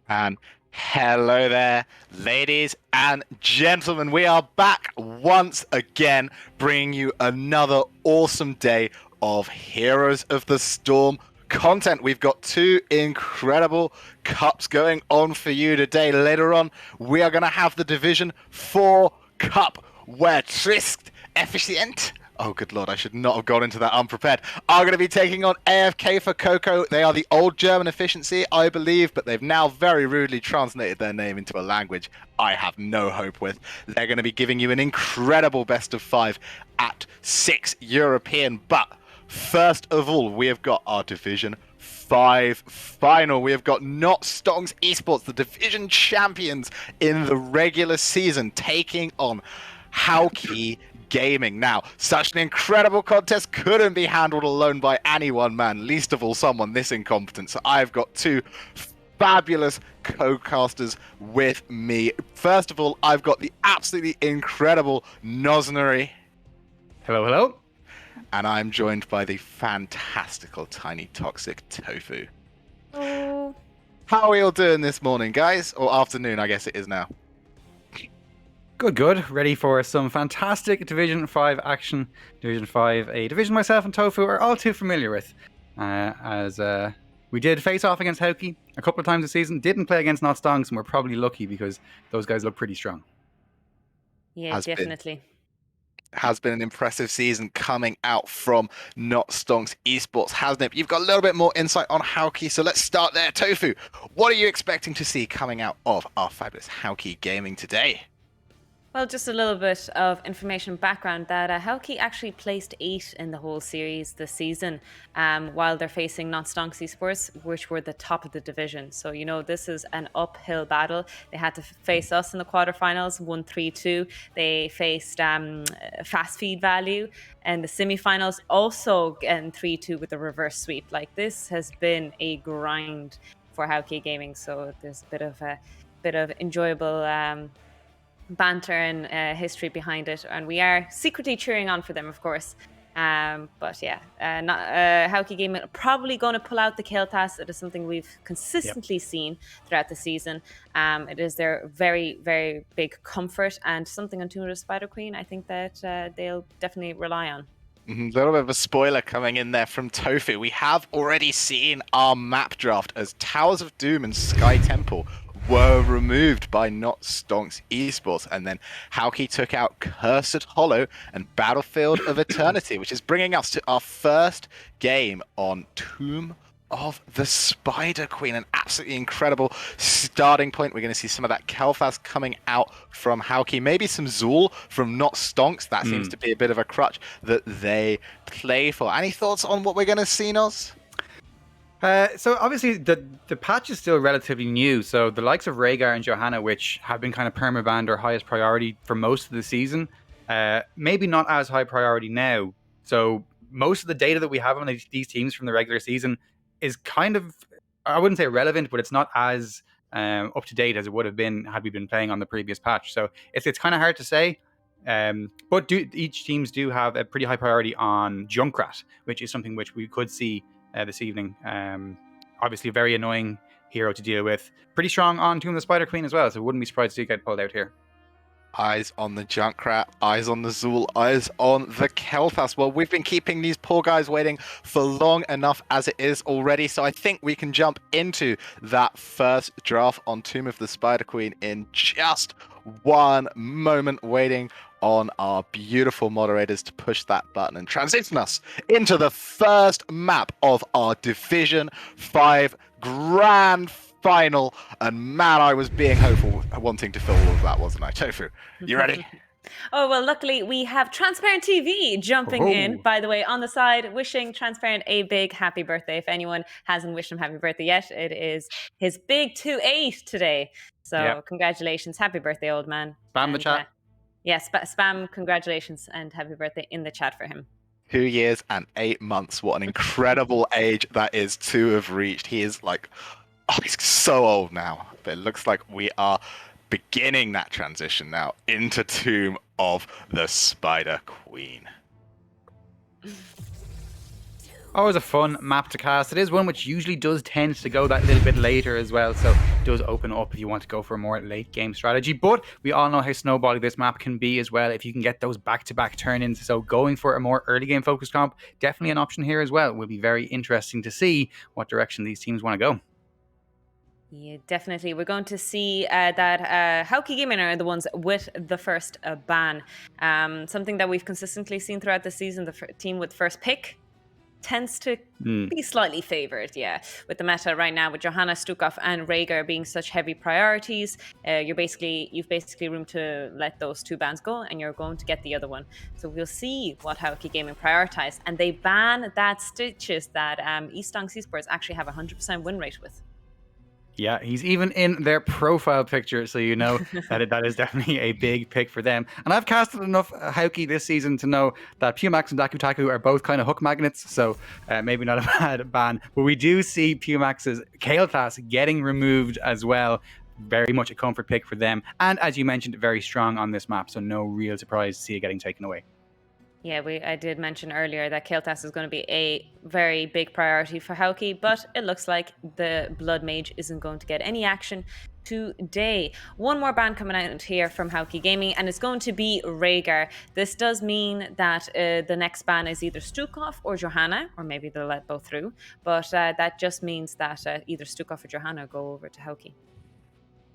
And hello there, ladies and gentlemen. We are back once again, bringing you another awesome day of Heroes of the Storm content. We've got two incredible cups going on for you today. Later on, we are going to have the Division 4 Cup, where Trisk Efficient, oh good lord, I should not have gone into that unprepared, are going to be taking on AFK for Coco. They are the old German efficiency, I believe, but they've now very rudely translated their name into a language I have no hope with. They're going to be giving you an incredible best of 5 at 6 European. But first of all, we have got our Division 5 final. We have got not Stonks eSports, the division champions in the regular season, taking on HaukiGaming. Now, such an incredible contest couldn't be handled alone by any one man, least of all someone this incompetent. So I've got two fabulous co-casters with me. First of all, I've got the absolutely incredible Nosnery. Hello, hello. And I'm joined by the fantastical Tiny Toxic Tofu. Oh. How are we all doing this morning, guys? Or afternoon, I guess it is now. Good. Ready for some fantastic Division 5 action. Division 5, a division myself and Tofu are all too familiar with. As we did face off against Hauki a couple of times this season. Didn't play against Not Stonks, and we're probably lucky because those guys look pretty strong. Yeah, definitely. Has been an impressive season coming out from Not Stonks eSports, hasn't it? You've got a little bit more insight on Hauki, so let's start there. Tofu, what are you expecting to see coming out of our fabulous HaukiGaming today? Well, just a little bit of information background that Hauki actually placed 8 in the whole series this season, while they're facing non-Stonks eSports, which were the top of the division. So, you know, this is an uphill battle. They had to face us in the quarterfinals, 1-3-2. They faced Fast Feed Value and the semifinals, also getting 3-2 with a reverse sweep. Like, this has been a grind for HaukiGaming. So there's a bit of enjoyable banter and history behind it, and we are secretly cheering on for them, of course. But yeah, HaukiGaming probably going to pull out the Keltas. It is something we've consistently seen throughout the season. It is their very, very big comfort, and something on Tune of the Spider Queen I think that they'll definitely rely on. A little bit of a spoiler coming in there from Tofu. We have already seen our map draft as Towers of Doom and Sky Temple were removed by Not Stonks eSports, and then Hauki took out Cursed Hollow and Battlefield of Eternity, which is bringing us to our first game on Tomb of the Spider Queen. An absolutely incredible starting point. We're going to see some of that Kel'Thas coming out from Hauki, maybe some Zool from Not Stonks. That seems to be a bit of a crutch that they play for. Any thoughts on what we're going to see, Nos? So obviously the patch is still relatively new, so the likes of Rhaegar and Johanna, which have been kind of permabanned or highest priority for most of the season, maybe not as high priority now. So most of the data that we have on these teams from the regular season is kind of, I wouldn't say irrelevant, but it's not as up to date as it would have been had we been playing on the previous patch. So it's kind of hard to say. But each teams do have a pretty high priority on Junkrat, which is something which we could see this evening. Obviously a very annoying hero to deal with. Pretty strong on Tomb of the Spider Queen as well, so wouldn't be surprised to see it get pulled out here. Eyes on the Junkrat, eyes on the Zool, eyes on the Kel'Thas. Well, we've been keeping these poor guys waiting for long enough as it is already, so I think we can jump into that first draft on Tomb of the Spider Queen in just one moment, waiting on our beautiful moderators to push that button and transition us into the first map of our Division 5 Grand Final. And man, I was being hopeful, wanting to fill all of that, wasn't I? Tofu, you ready? Oh, well, luckily we have Transparent TV jumping in, by the way, on the side, wishing Transparent a big happy birthday. If anyone hasn't wished him happy birthday yet, it is his big 2-8 today. So Congratulations. Happy birthday, old man. Spam the chat. Yes, spam congratulations and happy birthday in the chat for him. 2 years and 8 months. What an incredible age that is to have reached. He is like, oh, he's so old now. But it looks like we are beginning that transition now into Tomb of the Spider Queen. Always a fun map to cast. It is one which usually does tend to go that little bit later as well, so it does open up if you want to go for a more late game strategy. But we all know how snowbally this map can be as well if you can get those back-to-back turn-ins. So going for a more early game focused comp, definitely an option here as well. It will be very interesting to see what direction these teams want to go. Yeah, definitely. We're going to see that HaukiGaming are the ones with the first ban. Something that we've consistently seen throughout the season, the team with first pick tends to be slightly favored, with the meta right now, with Johanna, Stukov, and Rhaegar being such heavy priorities. You've basically room to let those two bans go, and you're going to get the other one. So we'll see what HaukiGaming prioritize, and they ban that Stitches that stonks eSports actually have a 100% win rate with. Yeah, he's even in their profile picture, so you know that is definitely a big pick for them. And I've casted enough Hauki this season to know that Pumax and Dakutaku are both kind of hook magnets, so maybe not a bad ban. But we do see Pumax's Kael'thas getting removed as well. Very much a comfort pick for them. And as you mentioned, very strong on this map, so no real surprise to see it getting taken away. Yeah, I did mention earlier that Kael'thas is going to be a very big priority for Hauki, but it looks like the Blood Mage isn't going to get any action today. One more ban coming out here from HaukiGaming, and it's going to be Rhaegar. This does mean that the next ban is either Stukov or Johanna, or maybe they'll let both through, but that just means that either Stukov or Johanna go over to Hauki.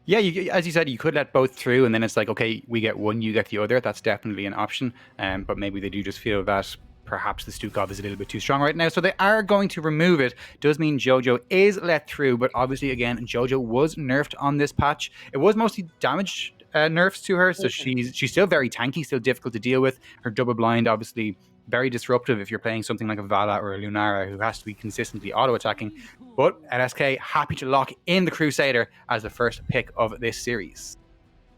Yeah, as you said, you could let both through, and then it's like, okay, we get one, you get the other. That's definitely an option. But maybe they do just feel that perhaps the Stukov is a little bit too strong right now. So they are going to remove it. Does mean Jojo is let through, but obviously, again, Jojo was nerfed on this patch. It was mostly damage nerfs to her, so she's still very tanky, still difficult to deal with. Her double blind, obviously, very disruptive if you're playing something like a Vala or a Lunara who has to be consistently auto-attacking. But LSK happy to lock in the Crusader as the first pick of this series.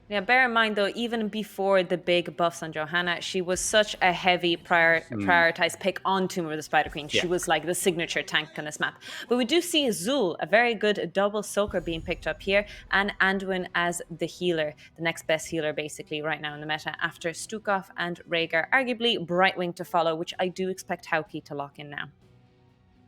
Yeah, bear in mind though, even before the big buffs on Johanna, she was such a heavy prioritized pick on Tomb of the Spider Queen. She was like the signature tank on this map. But we do see Zul, a very good double soaker being picked up here, and Anduin as the healer, the next best healer basically right now in the meta after Stukov and Rhaegar, arguably Brightwing to follow, which I do expect Hauki to lock in now.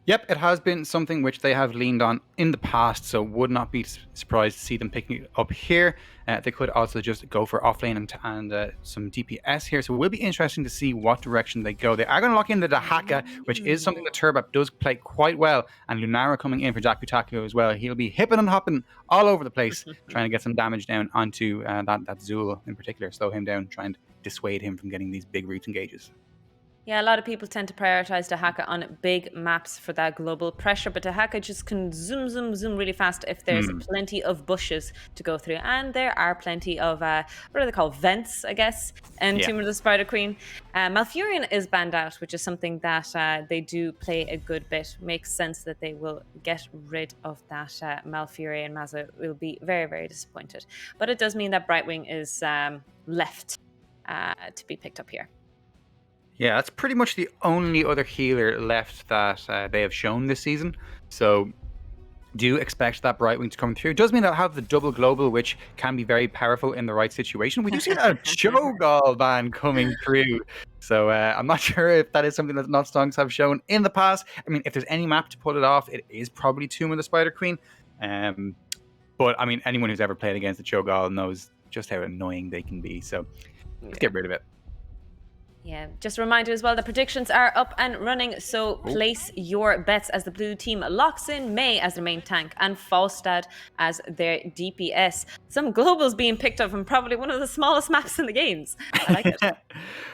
Yep, it has been something which they have leaned on in the past, so would not be surprised to see them picking it up here. They could also just go for offlane and some DPS here, so it will be interesting to see what direction they go. They are going to lock in the Dahaka, which is something that Turbap does play quite well, and Lunara coming in for Dakutaku as well. He'll be hipping and hopping all over the place, trying to get some damage down onto that Zul in particular, slow him down, try and dissuade him from getting these big root engages. Yeah, a lot of people tend to prioritize Dahaka on big maps for that global pressure, but Dahaka just can zoom really fast if there's plenty of bushes to go through. And there are plenty of, what are they called, vents, I guess, in Tomb of the Spider Queen. Malfurion is banned out, which is something that they do play a good bit. Makes sense that they will get rid of that Malfurion. Mazza will be very, very disappointed. But it does mean that Brightwing is left to be picked up here. Yeah, that's pretty much the only other healer left that they have shown this season. So do expect that Brightwing to come through. It does mean they'll have the double global, which can be very powerful in the right situation. We do see that Cho'Gall ban coming through. So I'm not sure if that is something that Not Stonks have shown in the past. I mean, if there's any map to pull it off, it is probably Tomb of the Spider Queen. But I mean, anyone who's ever played against the Cho'Gall knows just how annoying they can be. So let's get rid of it. Yeah, just a reminder as well, the predictions are up and running, so place your bets as the blue team locks in May as their main tank and Falstad as their DPS. Some globals being picked up from probably one of the smallest maps in the games. I like it.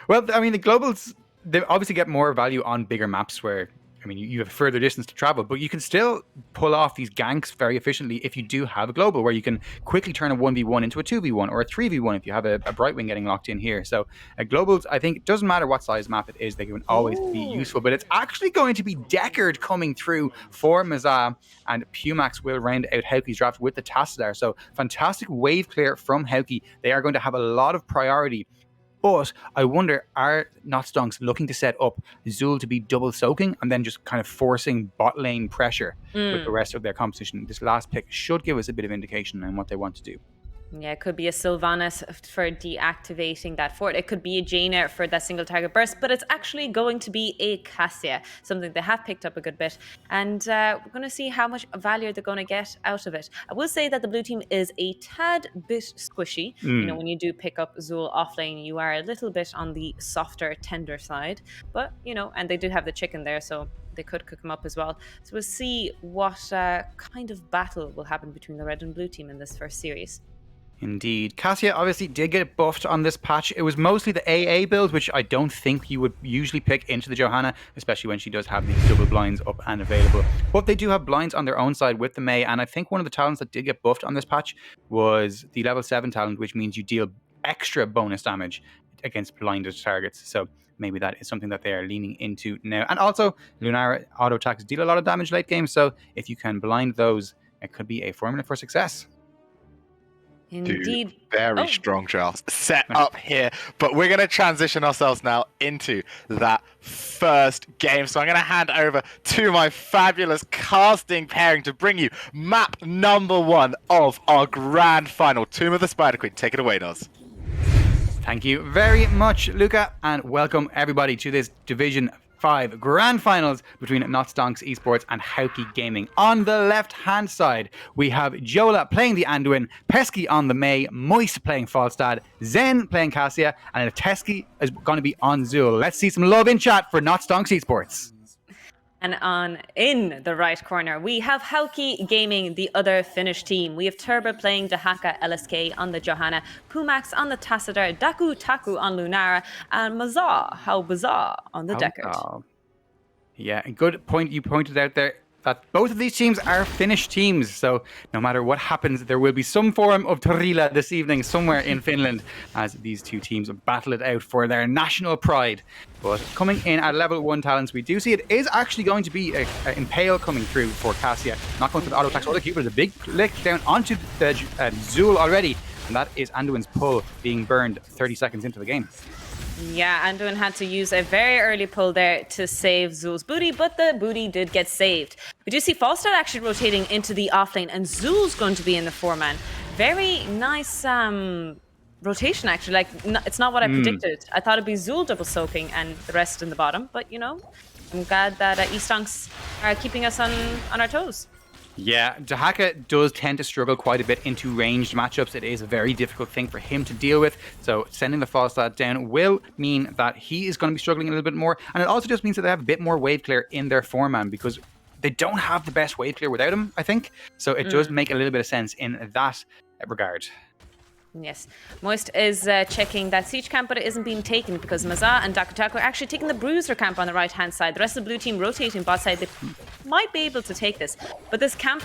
Well, I mean, the globals, they obviously get more value on bigger maps where, I mean, you have further distance to travel, but you can still pull off these ganks very efficiently if you do have a global where you can quickly turn a 1v1 into a 2v1 or a 3v1 if you have a Brightwing getting locked in here. So globals, I think, it doesn't matter what size map it is, they can always be useful, but it's actually going to be Deckard coming through for Mazza, and Pumax will round out Hauki's draft with the Tassadar. So fantastic wave clear from Hauki. They are going to have a lot of priority. But I wonder, are Not Stonks looking to set up Zul to be double soaking and then just kind of forcing bot lane pressure with the rest of their competition? This last pick should give us a bit of indication on what they want to do. Yeah, it could be a Sylvanas for deactivating that fort. It could be a Jaina for that single target burst, but it's actually going to be a Cassia, something they have picked up a good bit. And we're going to see how much value they're going to get out of it. I will say that the blue team is a tad bit squishy. You know, when you do pick up Zul offlane, you are a little bit on the softer, tender side. But, you know, and they do have the chicken there, so they could cook him up as well. So we'll see what kind of battle will happen between the red and blue team in this first series. Indeed. Cassia obviously did get buffed on this patch. It was mostly the AA build, which I don't think you would usually pick into the Johanna, especially when she does have these double blinds up and available. But they do have blinds on their own side with the Mei, and I think one of the talents that did get buffed on this patch was the level 7 talent, which means you deal extra bonus damage against blinded targets. So maybe that is something that they are leaning into now. And also, Lunara auto attacks deal a lot of damage late game, so if you can blind those, it could be a formula for success. Indeed. Dude, very strong, Charles. Set up here. But we're going to transition ourselves now into that first game. So I'm going to hand over to my fabulous casting pairing to bring you map number 1 of our grand final. Tomb of the Spider Queen. Take it away, Noz. Thank you very much, Luca, and welcome everybody to this Division 5 grand finals between Not Stonks eSports and HaukiGaming. On the left-hand side, we have Jola playing the Anduin, Pesky on the Mei, Moist playing Falstad, Zen playing Cassia, and Teski is going to be on Zul. Let's see some love in chat for Not Stonks eSports. And in the right corner, we have HaukiGaming, the other Finnish team. We have Turbo playing Dahaka LSK on the Johanna, Pumax on the Tassadar, Daku Taku on Lunara, and Mazar, how bizarre, on the Deckard. Yeah, good point you pointed out there that both of these teams are Finnish teams. So no matter what happens, there will be some form of Torilla this evening somewhere in Finland as these two teams battle it out for their national pride. But coming in at level 1 talents, we do see it is actually going to be a Impale coming through for Cassia. Not going for the auto attacks or the keeper. There's a big lick down onto the Zul already. And that is Anduin's pull being burned 30 seconds into the game. Yeah, Anduin had to use a very early pull there to save Zul's booty, but the booty did get saved. We do see Falstad actually rotating into the offlane, and Zul's going to be in the 4-man. Very nice rotation, actually. Like, it's not what I predicted. I thought it'd be Zul double soaking and the rest in the bottom, but, you know, I'm glad that eStonks are keeping us on our toes. Yeah, Dahaka does tend to struggle quite a bit into ranged matchups. It is a very difficult thing for him to deal with. So sending the Falstad down will mean that he is going to be struggling a little bit more. And it also just means that they have a bit more wave clear in their 4-man because they don't have the best wave clear without him, I think. So it does make a little bit of sense in that regard. Yes. Moist is checking that siege camp, but it isn't being taken because Maza and Dakutaku are actually taking the bruiser camp on the right-hand side. The rest of the blue team rotating bot side. They might be able to take this. But this camp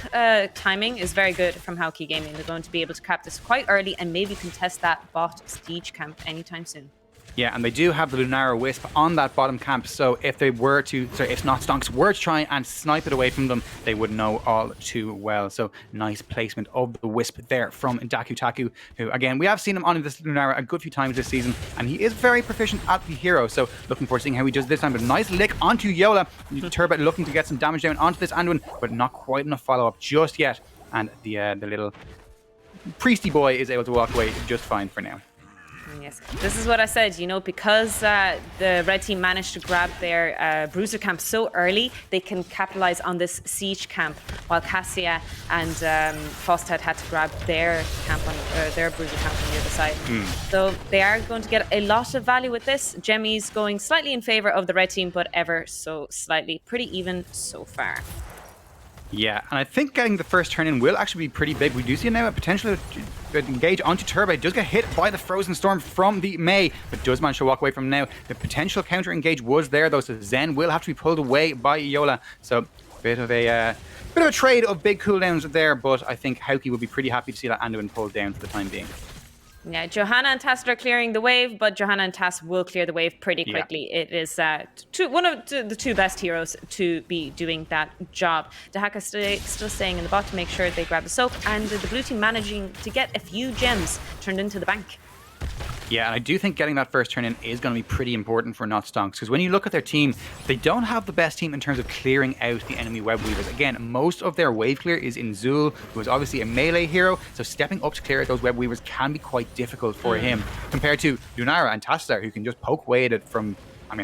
timing is very good from HaukiGaming. They're going to be able to cap this quite early and maybe contest that bot siege camp anytime soon. Yeah, and they do have the Lunara Wisp on that bottom camp, so if they were to, if Not Stonks were to try and snipe it away from them, they would know all too well. So nice placement of the Wisp there from Dakutaku, who, again, we have seen him on this Lunara a good few times this season, and he is very proficient at the hero, so looking forward to seeing how he does this time. But a nice lick onto Yola. Turbo looking to get some damage down onto this Anduin, but not quite enough follow-up just yet, and the little priesty boy is able to walk away just fine for now. Yes, this is what I said, you know, because the red team managed to grab their bruiser camp so early, they can capitalize on this siege camp, while Cassia and Falstad had to grab their camp on their bruiser camp on the other side. So they are going to get a lot of value with this. Jemmy's going slightly in favor of the red team, but ever so slightly. Pretty even so far. Yeah, and I think getting the first turn in will actually be pretty big. We do see now a potential to engage onto Turbo. It does get hit by the Frozen Storm from the Mei, but does manage to walk away from now. The potential counter engage was there though, so Zen will have to be pulled away by Yola. So bit of a trade of big cooldowns there, but I think Hauki will be pretty happy to see that Anduin pulled down for the time being. Yeah, Johanna and Tass are clearing the wave, but Johanna and Tass will clear the wave pretty quickly. Yeah. It is one of the two best heroes to be doing that job. Dahaka still staying in the bot to make sure they grab the soap, and the blue team managing to get a few gems turned into the bank. Yeah, and I do think getting that first turn in is going to be pretty important for Not Stonks, because when you look at their team, they don't have the best team in terms of clearing out the enemy web weavers. Again, most of their wave clear is in Zul, who is obviously a melee hero, so stepping up to clear out those web weavers can be quite difficult for him, compared to Lunara and Tassadar, who can just poke away at it from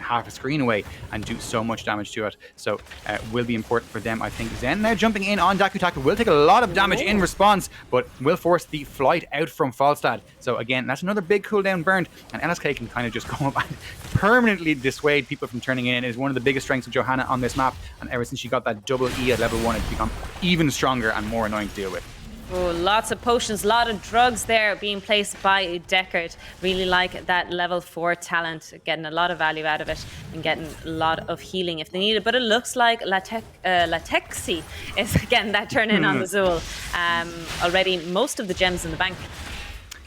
half a screen away and do so much damage to it. So will be important for them, I think. Zen now jumping in on Dakutaku will take a lot of damage in response, but will force the flight out from Falstad. So again, that's another big cooldown burned, and LSK can kind of just go up and permanently dissuade people from turning in. It is one of the biggest strengths of Johanna on this map, and ever since she got that double E at level 1, it's become even stronger and more annoying to deal with. Oh, lots of potions, a lot of drugs there being placed by Deckard. Really like that level 4 talent, getting a lot of value out of it and getting a lot of healing if they need it. But it looks like Latexi is getting that turn in on the Zul. Already most of the gems in the bank.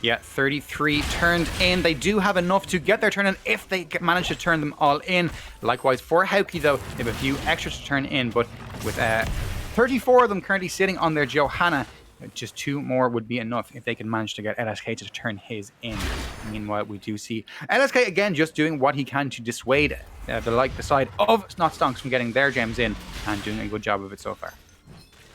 Yeah, 33 turned in. They do have enough to get their turn in if they manage to turn them all in. Likewise for Hauki, though, they have a few extras to turn in, but with 34 of them currently sitting on their Johanna, just 2 more would be enough if they can manage to get LSK to turn his in. Meanwhile, we do see LSK again just doing what he can to dissuade the side of Not Stonks from getting their gems in, and doing a good job of it so far.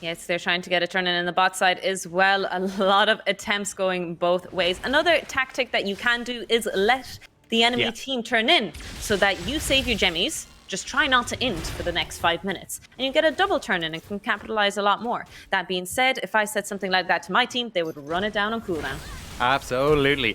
Yes, they're trying to get a turn in the bot side as well. A lot of attempts going both ways. Another tactic that you can do is let the enemy team turn in so that you save your gemmies. Just try not to int for the next 5 minutes, and you get a double turn in and can capitalize a lot more. That being said, if I said something like that to my team, they would run it down on cooldown. Absolutely.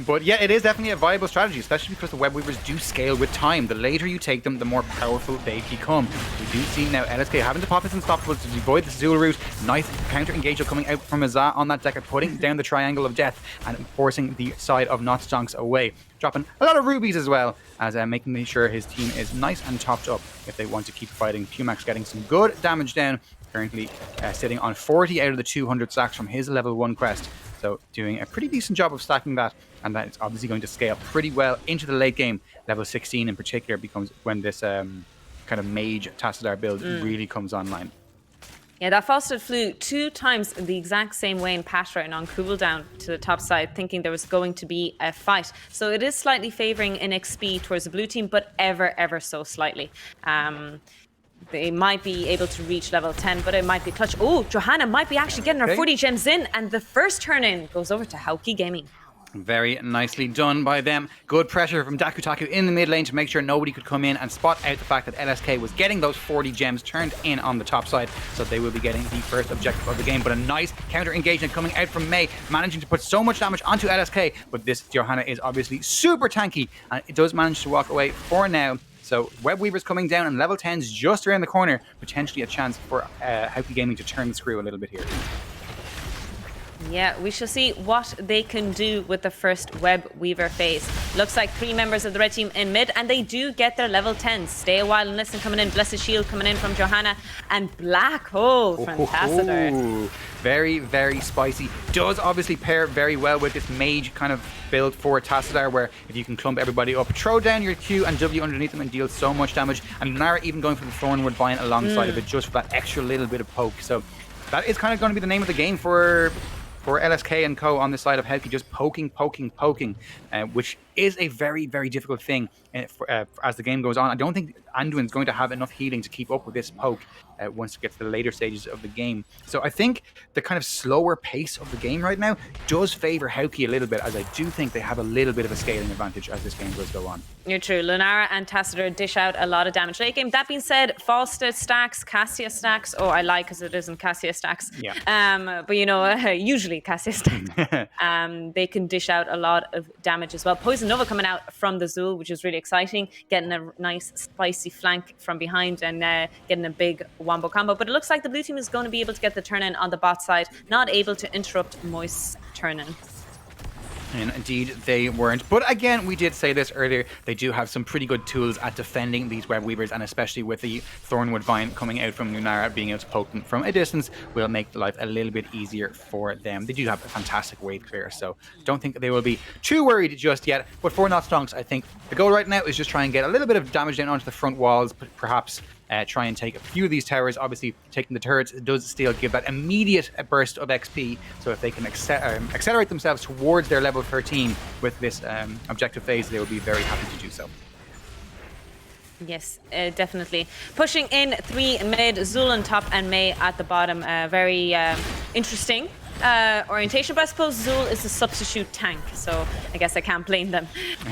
But yeah, it is definitely a viable strategy, especially because the web weavers do scale with time. The later you take them, the more powerful they become. We do see now LSK having to pop his Unstoppables to avoid the Zul route. Nice counter engagement coming out from Azah on that Deckard, putting down the triangle of death and forcing the side of Not Stonks away. Dropping a lot of rubies as well, as making sure his team is nice and topped up if they want to keep fighting. Pumax getting some good damage down, currently sitting on 40 out of the 200 stacks from his level 1 quest. So doing a pretty decent job of stacking that, and that is obviously going to scale pretty well into the late game. Level 16 in particular becomes when this kind of mage Tassadar build really comes online. Yeah, that Falstad flew 2 times the exact same way in pattern on cooldown to the top side, thinking there was going to be a fight. So it is slightly favoring in XP towards the blue team, but ever so slightly. They might be able to reach level 10, but it might be clutch. Oh, Johanna might be actually getting her 40 gems in, and the first turn in goes over to HaukiGaming. Very nicely done by them. Good pressure from Dakutaku in the mid lane to make sure nobody could come in and spot out the fact that LSK was getting those 40 gems turned in on the top side, so they will be getting the first objective of the game. But a nice counter engagement coming out from Mei, managing to put so much damage onto LSK, but this Johanna is obviously super tanky, and it does manage to walk away for now. So web weavers coming down, and level 10's just around the corner, potentially a chance for HaukiGaming to turn the screw a little bit here. Yeah, we shall see what they can do with the first web weaver phase. Looks like 3 members of the red team in mid, and they do get their level 10s. Stay a while and listen coming in. Blessed Shield coming in from Johanna, and Black Hole from Tassadar. Very spicy. Does obviously pair very well with this mage kind of build for Tassadar, where if you can clump everybody up, throw down your Q and W underneath them and deal so much damage. And Nara even going for the Thornwood Vine alongside of it, just for that extra little bit of poke. So that is kind of going to be the name of the game for LSK and co on the side of Hauki, just poking, which is a very difficult thing as the game goes on. I don't think Anduin's going to have enough healing to keep up with this poke once it gets to the later stages of the game. So I think the kind of slower pace of the game right now does favour Hauki a little bit, as I do think they have a little bit of a scaling advantage as this game does go on. You're true. Lunara and Tassadar dish out a lot of damage late game. That being said, Falstad stacks, Cassia stacks. Oh, I lie because it isn't Cassia stacks. Yeah. But you know, usually Cassia stacks. They can dish out a lot of damage as well. Poison Nova coming out from the Zul, which is really exciting. Getting a nice spicy flank from behind and getting a big wombo combo. But it looks like the blue team is going to be able to get the turn in on the bot side, not able to interrupt Moist's turn in. And indeed, they weren't. But again, we did say this earlier, they do have some pretty good tools at defending these web weavers, and especially with the Thornwood Vine coming out from Lunara, being able to poke them from a distance will make the life a little bit easier for them. They do have a fantastic wave clear, so don't think they will be too worried just yet. But for Not Stonks, I think the goal right now is just try and get a little bit of damage down onto the front walls, but perhaps try and take a few of these towers. Obviously, taking the turrets does still give that immediate burst of XP. So if they can accelerate themselves towards their level 13 with this objective phase, they will be very happy to do so. Yes, definitely. Pushing in 3 mid, Zul on top and Mei at the bottom. Very interesting orientation, but I suppose Zul is a substitute tank, so I guess I can't blame them.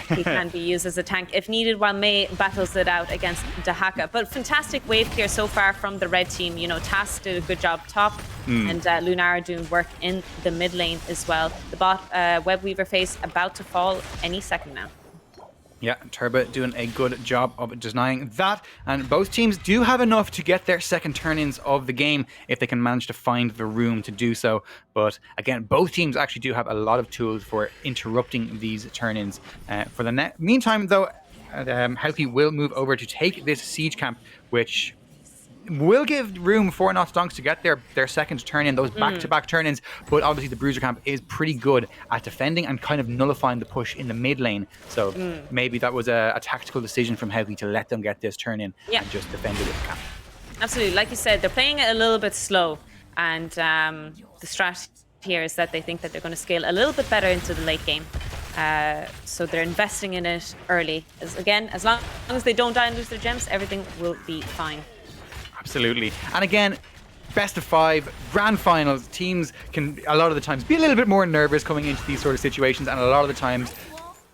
He can be used as a tank if needed, while Mei battles it out against Dahaka. But fantastic wave clear so far from the red team. You know, Tass did a good job top, and Lunara doing work in the mid lane as well. The bot Web Weaver phase about to fall any second now. Yeah, Turbo doing a good job of denying that. And both teams do have enough to get their second turn-ins of the game if they can manage to find the room to do so. But again, both teams actually do have a lot of tools for interrupting these turn-ins. For the meantime, though, Hauki will move over to take this siege camp, which will give room for Stonks to get their second turn in, those back-to-back turn-ins, but obviously the Bruiser camp is pretty good at defending and kind of nullifying the push in the mid lane. So maybe that was a tactical decision from Hauki to let them get this turn in and just defend it with the camp. Absolutely. Like you said, they're playing it a little bit slow, and the strat here is that they think that they're going to scale a little bit better into the late game. So they're investing in it early. As long as they don't die and lose their gems, everything will be fine. Absolutely. And again, best of 5, grand finals, teams can a lot of the times be a little bit more nervous coming into these sort of situations, and a lot of the times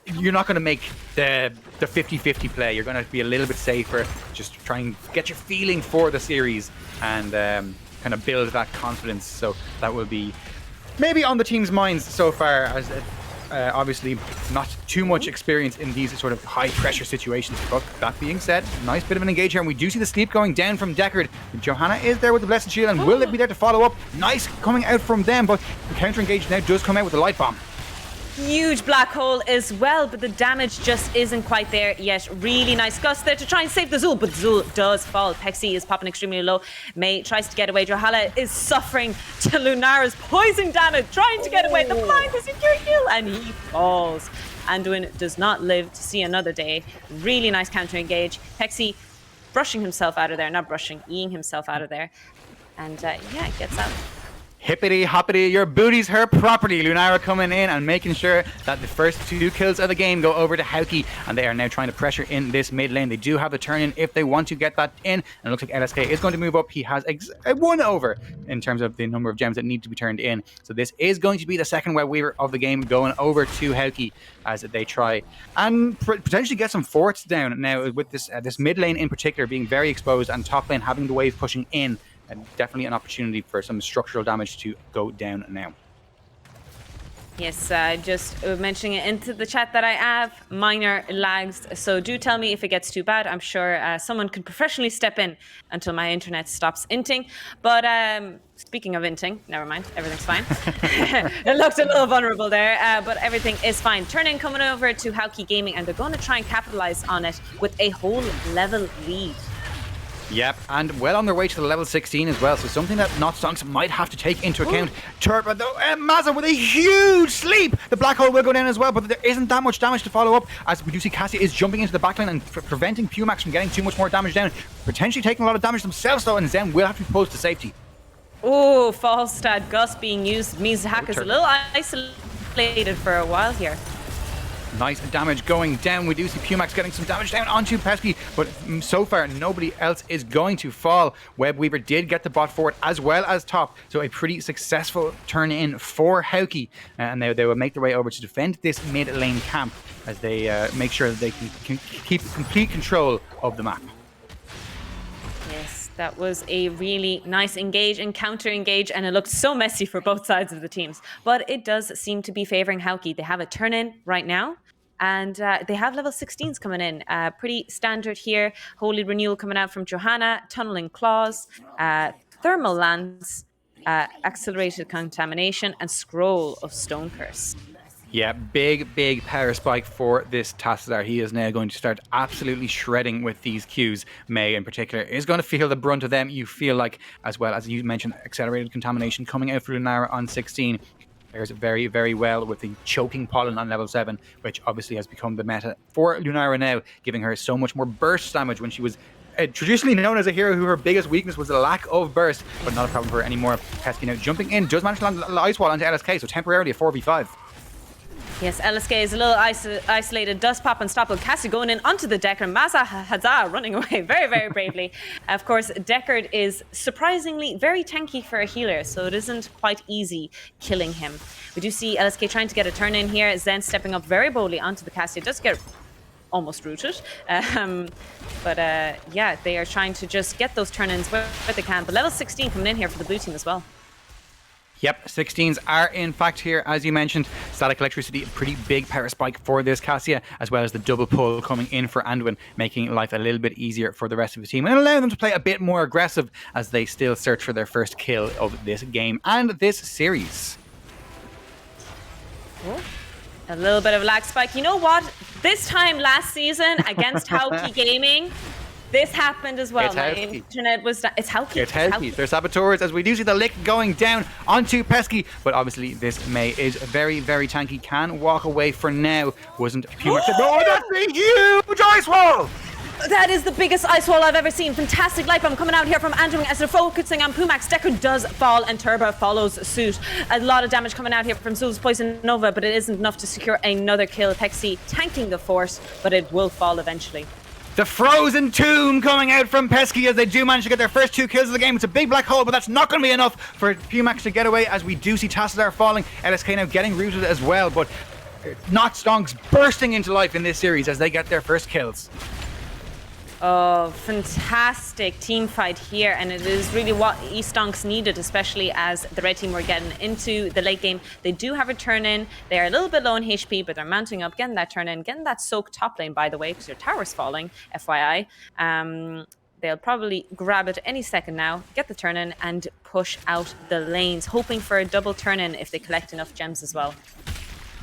you're not going to make the 50-50 play. You're going to be a little bit safer, just try and get your feeling for the series and kind of build that confidence. So that will be maybe on the team's minds so far, as obviously not too much experience in these sort of high pressure situations. But that being said, nice bit of an engage here, and we do see the sleep going down from Deckard. Johanna is there with the Blessed Shield, and will it be there to follow up? Nice coming out from them, but the counter engage now does come out with the light bomb. Huge black hole as well, but the damage just isn't quite there yet. Really nice gust there to try and save the Zul, but Zul does fall. Pexi is popping extremely low. Mei tries to get away. Johanna is suffering to Lunara's poison damage, trying to get away. The blind to secure kill, and he falls. Anduin does not live to see another day. Really nice counter engage. Pexi brushing himself out of there, not brushing, eating himself out of there. And yeah, gets out. Hippity hoppity, your booty's her property. Lunara coming in and making sure that the first 2 kills of the game go over to Hauki, and they are now trying to pressure in this mid lane. They do have the turn in if they want to get that in, and it looks like LSK is going to move up. He has 1 over in terms of the number of gems that need to be turned in. So this is going to be the second Web Weaver of the game going over to Hauki as they try and potentially get some forts down now, with this mid lane in particular being very exposed, and top lane having the wave pushing in. And definitely an opportunity for some structural damage to go down now. Yes, just mentioning it into the chat that I have minor lags, so do tell me if it gets too bad. I'm sure someone can professionally step in until my internet stops inting. But speaking of inting, never mind, everything's fine. It looked a little vulnerable there, but everything is fine. Turn-in coming over to HaukiGaming, and they're going to try and capitalize on it with a whole level lead. Yep, and well on their way to the level 16 as well, so something that Stonks might have to take into account. Turbo, though, Mazza with a huge sleep! The black hole will go down as well, but there isn't that much damage to follow up, as we do see Cassie is jumping into the backline and preventing Pumax from getting too much more damage down, potentially taking a lot of damage themselves though, and Zen will have to be pulled to safety. Oh, false stat Gust being used means Hack is a little isolated for a while here. Nice damage going down. We do see Pumax getting some damage down onto Pesky, but so far nobody else is going to fall. Web Weaver did get the bot forward as well as top, so a pretty successful turn in for Hauki, and they will make their way over to defend this mid lane camp as they make sure that they can keep complete control of the map. Yes, that was a really nice engage and counter engage, and it looked so messy for both sides of the teams, but it does seem to be favoring Hauki. They have a turn in right now, and they have level 16s coming in. Pretty standard here. Holy Renewal coming out from Johanna, Tunneling Claws, Thermal Lance, Accelerated Contamination, and Scroll of Stone Curse. Yeah, big power spike for this Tassadar. He is now going to start absolutely shredding with these Qs. Mei in particular is going to feel the brunt of them, you feel like, as well as you mentioned, Accelerated Contamination coming out for Lunara on 16. Pairs very, very well with the Choking Pollen on level 7, which obviously has become the meta for Lunara now, giving her so much more burst damage when she was traditionally known as a hero who her biggest weakness was the lack of burst, but not a problem for her anymore. Pesky now jumping in, does manage to land the ice wall onto LSK, so temporarily a 4v5. Yes, LSK is a little isolated. Does pop unstoppable. Cassie going in onto the Deckard. Maza Hadza running away very, very bravely. Of course, Deckard is surprisingly very tanky for a healer, so it isn't quite easy killing him. We do see LSK trying to get a turn in here. Zen stepping up very boldly onto the Cassie. It does get almost rooted. Yeah, they are trying to just get those turn-ins where they can. But level 16 coming in here for the blue team as well. Yep, 16s are in fact here, as you mentioned. Static electricity, a pretty big power spike for this Cassia, as well as the double pull coming in for Anduin, making life a little bit easier for the rest of the team and allowing them to play a bit more aggressive as they still search for their first kill of this game and this series. Oh, a little bit of lag spike. You know what? This time last season against HaukiGaming, this happened as well. My internet was... It's Hauki. It's Hauki. They're saboteurs, as we do see the lick going down onto Pesky. But obviously, this Mei is very, very tanky. Can walk away for now. Wasn't too much. Oh, that's a huge ice wall! That is the biggest ice wall I've ever seen. Fantastic light bomb coming out here from Andrew as they're focusing on Pumax. Deckard does fall and Turbo follows suit. A lot of damage coming out here from Zul's Poison Nova, but it isn't enough to secure another kill. Pexi tanking the force, but it will fall eventually. The frozen tomb coming out from Pesky as they do manage to get their first 2 kills of the game. It's a big black hole, but that's not going to be enough for Pumax to get away as we do see Tassadar falling. LSK now getting rooted as well, but not Stonks bursting into life in this series as they get their first kills. Oh, fantastic team fight here, and it is really what eStonks needed, especially as the red team were getting into the late game. They do have a turn in. They are a little bit low in HP, but they're mounting up, getting that turn in, getting that soak top lane, by the way, because your tower's falling, FYI. They'll probably grab it any second now, get the turn in, and push out the lanes, hoping for a double turn in if they collect enough gems as well.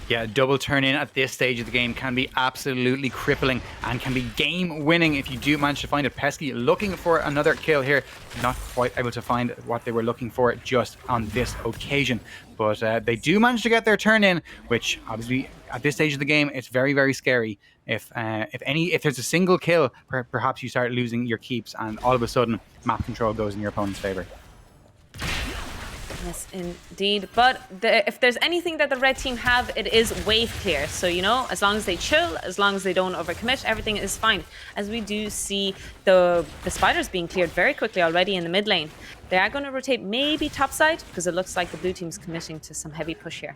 Yeah, double turn in at this stage of the game can be absolutely crippling and can be game winning if you do manage to find it. Pesky looking for another kill here, not quite able to find what they were looking for just on this occasion. But they do manage to get their turn in, which obviously at this stage of the game, it's very, very scary. If there's a single kill, perhaps you start losing your keeps and all of a sudden map control goes in your opponent's favor. Yes, indeed. But if there's anything that the red team have, it is wave clear. So, you know, as long as they chill, as long as they don't overcommit, everything is fine. As we do see the spiders being cleared very quickly already in the mid lane. They are going to rotate maybe topside because it looks like the blue team's committing to some heavy push here.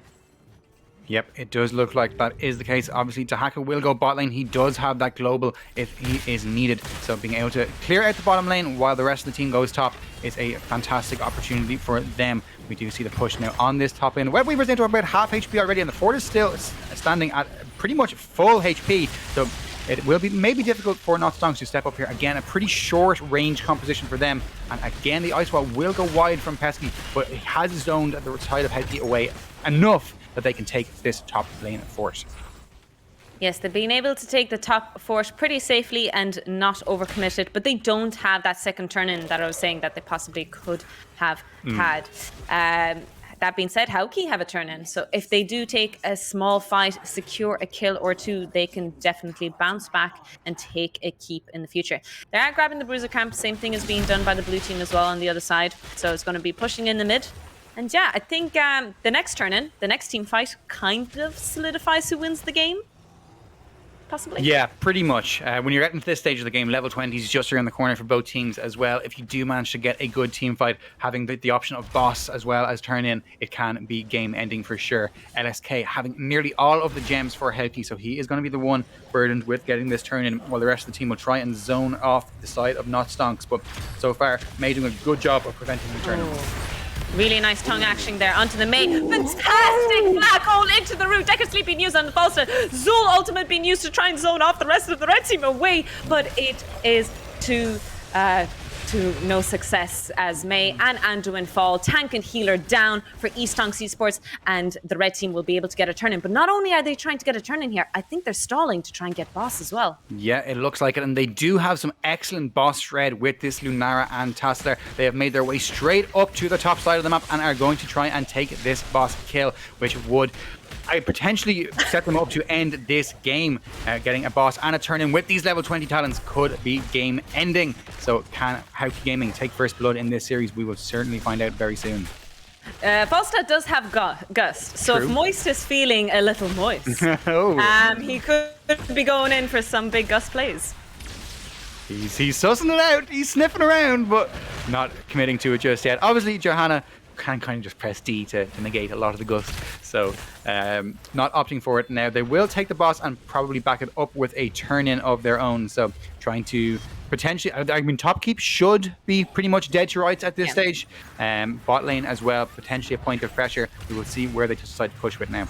Yep, it does look like that is the case. Obviously, Tahaka will go bot lane. He does have that global if he is needed. So being able to clear out the bottom lane while the rest of the team goes top is a fantastic opportunity for them. We do see the push now on this top lane. Web Weaver's into about half HP already, and the fort is still standing at pretty much full HP. So it will be maybe difficult for Not Stonks to step up here. Again, a pretty short range composition for them. And again, the ice wall will go wide from Pesky, but it has zoned the side of Pesky away enough that they can take this top lane fort. Yes, they've been able to take the top fort pretty safely and not overcommitted, but they don't have that second turn-in that I was saying that they possibly could have had. That being said, Hauki have a turn-in, so if they do take a small fight, secure a kill or two, they can definitely bounce back and take a keep in the future. They are grabbing the Bruiser camp, same thing is being done by the blue team as well on the other side, so it's going to be pushing in the mid. And yeah, I think the next turn-in, the next team fight, kind of solidifies who wins the game. Possibly. Yeah, pretty much. When you're getting to this stage of the game, level 20 is just around the corner for both teams as well. If you do manage to get a good team fight, having the option of boss as well as turn in, it can be game ending for sure. LSK having nearly all of the gems for Hauki, so he is going to be the one burdened with getting this turn in, while the rest of the team will try and zone off the side of Not Stonks. But so far, Mei doing a good job of preventing the turn in. Really nice tongue action there onto the Mei. Fantastic black hole into the root. Decker Sleep being used on the Falsta. Zul ultimate being used to try and zone off the rest of the red team away, but it is to no success as Mei and Anduin fall. Tank and healer down for eStonks eSports, and the red team will be able to get a turn in. But not only are they trying to get a turn in here, I think they're stalling to try and get boss as well. Yeah, it looks like it, and they do have some excellent boss shred with this Lunara and Tassler. They have made their way straight up to the top side of the map and are going to try and take this boss kill, which would I potentially set them up to end this game. Getting a boss and a turn-in with these level 20 talents could be game-ending. So can HaukiGaming take first blood in this series? We will certainly find out very soon. Falstad does have Gust, so True. if Moist is feeling a little moist, he could be going in for some big Gust plays. He's sussing it out. He's sniffing around, but not committing to it just yet. Obviously, Johanna can kind of just press D to negate a lot of the Gust, so not opting for it now. They will take the boss and probably back it up with a turn-in of their own, so trying to potentially, I mean, top keep should be pretty much dead to rights at this stage. Bot lane as well, potentially a point of pressure. We will see where they decide to push with now.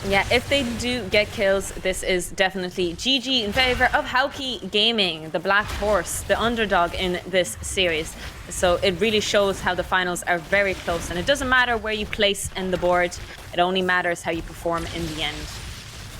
Yeah, if they do get kills, this is definitely GG in favor of HaukiGaming, the black horse, the underdog in this series. So it really shows how the finals are very close, and it doesn't matter where you place in the board, it only matters how you perform in the end.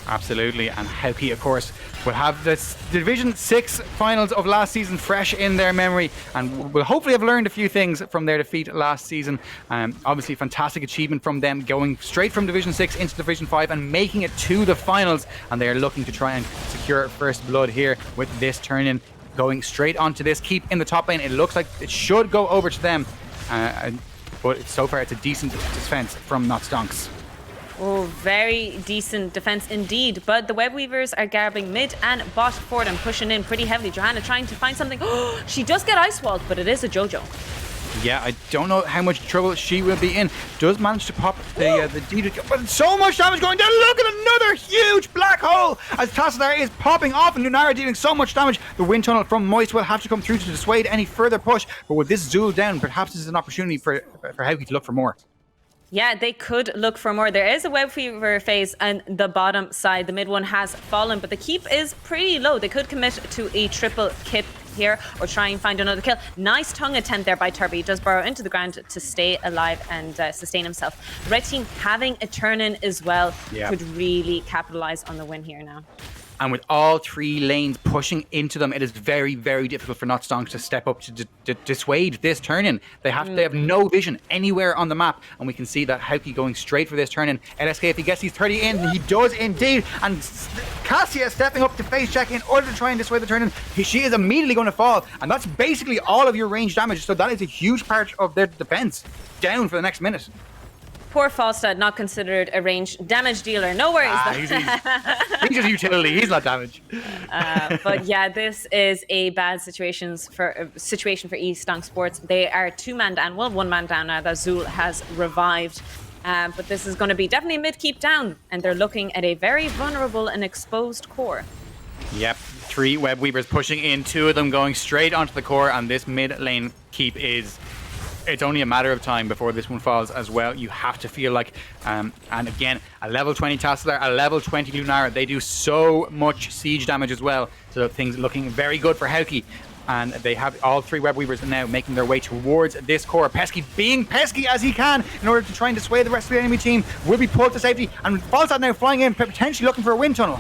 Absolutely, and Hauki, of course, will have the Division 6 finals of last season fresh in their memory, and will hopefully have learned a few things from their defeat last season. Obviously, fantastic achievement from them, going straight from Division 6 into Division 5 and making it to the finals, and they are looking to try and secure first blood here with this turn-in. Going straight onto this keep in the top lane. It looks like it should go over to them, but so far it's a decent defense from Not Stonks. Oh, very decent defense indeed. But the Web Weavers are garbing mid and bot for them, pushing in pretty heavily. Johanna trying to find something. Oh, she does get ice walled, but it is a JoJo. Yeah, I don't know how much trouble she will be in. Does manage to pop the D, but so much damage going down. Look at another huge black hole as Tassadar is popping off, and Lunara dealing so much damage. The wind tunnel from Moist will have to come through to dissuade any further push. But with this Zool down, perhaps this is an opportunity for Hauki to look for more. Yeah, they could look for more. There is a Web Weaver phase on the bottom side. The mid one has fallen, but the keep is pretty low. They could commit to a triple kip here or try and find another kill. Nice tongue attempt there by Turby. He does burrow into the ground to stay alive and sustain himself. Red team having a turn-in as well could really capitalize on the win here now. And with all three lanes pushing into them, it is very, very difficult for Not Stonks to step up to dissuade this turn-in. They have no vision anywhere on the map, and we can see that Hauki going straight for this turn-in. LSK, if he gets these 30 in, he does indeed. And Cassia stepping up to face check in order to try and dissuade the turn-in. She is immediately going to fall, and that's basically all of your range damage. So that is a huge part of their defense down for the next minute. Poor Falstad, not considered a ranged damage dealer. No worries. He's just utility. He's not damage. But yeah, this is a bad situation for eStonks Sports. They are two-man down. Well, one-man down now that Zool has revived. But this is going to be definitely mid-keep down. And they're looking at a very vulnerable and exposed core. Yep. 3 Web Weavers pushing in. 2 of them going straight onto the core. And this mid-lane keep is... It's only a matter of time before this one falls as well. You have to feel like, and again, a level 20 Tassadar, a level 20 Lunara, they do so much siege damage as well. So things looking very good for Hauki. And they have all 3 Web Weavers now making their way towards this core. Pesky being pesky as he can in order to try and dissuade the rest of the enemy team. Will be pulled to safety. And Falstad now flying in, potentially looking for a wind tunnel.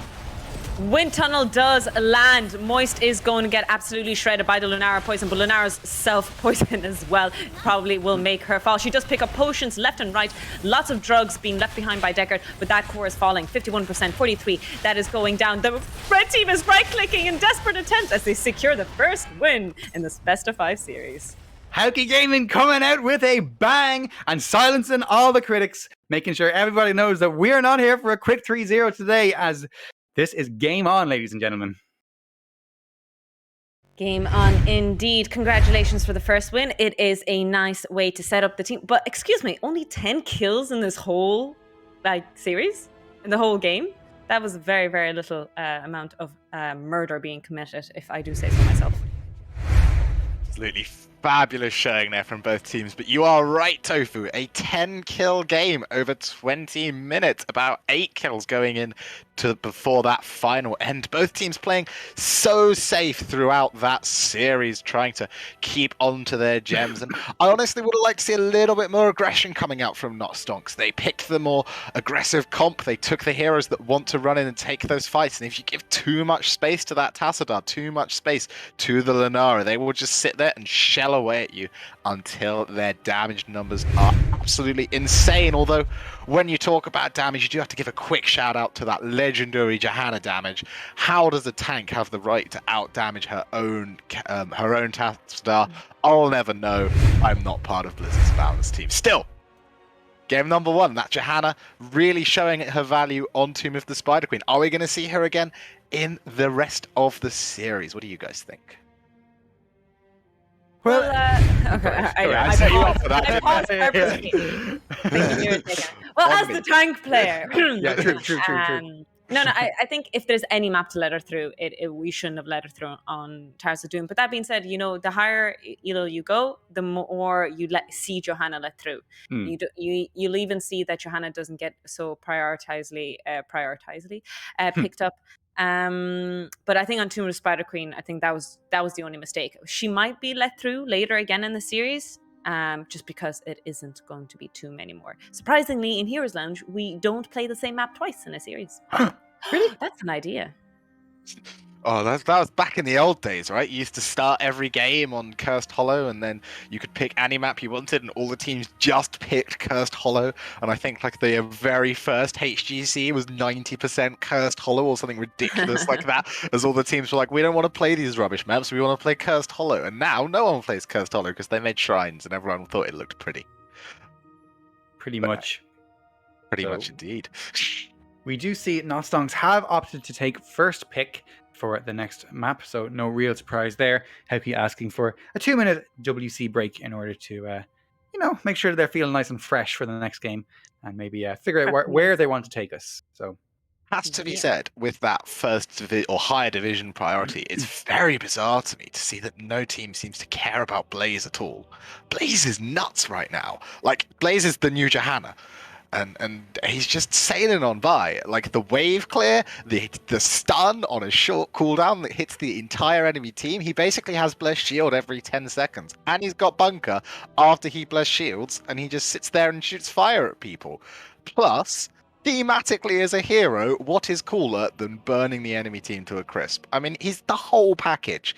Wind tunnel does land. Moist is going to get absolutely shredded by the Lunara poison, but Lunara's self-poison as well probably will make her fall. She does pick up potions left and right. Lots of drugs being left behind by Deckard, but that core is falling. 51%, 43. That is going down. The red team is right-clicking in desperate attempts as they secure the first win in this best of 5 series. HaukiGaming coming out with a bang and silencing all the critics, making sure everybody knows that we're not here for a quick 3-0 today, as this is game on, ladies and gentlemen. Game on indeed. Congratulations for the first win. It is a nice way to set up the team. But excuse me, only 10 kills in this whole series? In the whole game? That was a very, very little amount of murder being committed, if I do say so myself. Absolutely fabulous showing there from both teams, but you are right, Tofu. A 10-kill game over 20 minutes, about 8 kills going in to before that final end. Both teams playing so safe throughout that series, trying to keep on to their gems. And I honestly would have liked to see a little bit more aggression coming out from Not Stonks. They picked the more aggressive comp. They took the heroes that want to run in and take those fights. And if you give too much space to that Tassadar, too much space to the Lunara, they will just sit there and shell shell away at you until their damage numbers are absolutely insane. Although, when you talk about damage, you do have to give a quick shout out to that legendary Johanna damage. How does a tank have the right to out damage her own task star? I'll never know. I'm not part of Blizzard's balance team. Still, game number 1, that Johanna really showing her value on Tomb of the Spider Queen. Are we going to see her again in the rest of the series? What do you guys think? Well, okay, I set you up for that. I paused purposely. Thinking you were taking it. Well, as the tank player. Yeah, true. No, I think if there's any map to let her through, we shouldn't have let her through on Towers of Doom. But that being said, the higher you go, the more you see Johanna let through. You'll even see that Johanna doesn't get so prioritizedly picked up. But I think on Tomb of the Spider Queen, I think that was the only mistake. She might be let through later again in the series. Just because it isn't going to be too many more. Surprisingly, in Heroes Lounge, we don't play the same map twice in a series. Really? That's an idea. Oh, that was back in the old days, right? You used to start every game on Cursed Hollow, and then you could pick any map you wanted, and all the teams just picked Cursed Hollow. And I think like the very first HGC was 90% Cursed Hollow or something ridiculous like that, as all the teams were like, we don't want to play these rubbish maps, we want to play Cursed Hollow. And now no one plays Cursed Hollow because they made shrines, and everyone thought it looked pretty. Pretty much Indeed. We do see Nostonks have opted to take first pick for the next map, so no real surprise there. Hauki asking for a 2-minute WC break in order to, make sure they're feeling nice and fresh for the next game, and maybe figure out where they want to take us. So, has to be said, with that first or higher division priority, it's very bizarre to me to see that no team seems to care about Blaze at all. Blaze is nuts right now. Like, Blaze is the new Johanna. And he's just sailing on by. Like the wave clear, the stun on a short cooldown that hits the entire enemy team. He basically has blessed shield every 10 seconds. And he's got bunker after he blessed shields, and he just sits there and shoots fire at people. Plus, thematically as a hero, what is cooler than burning the enemy team to a crisp? I mean, he's the whole package.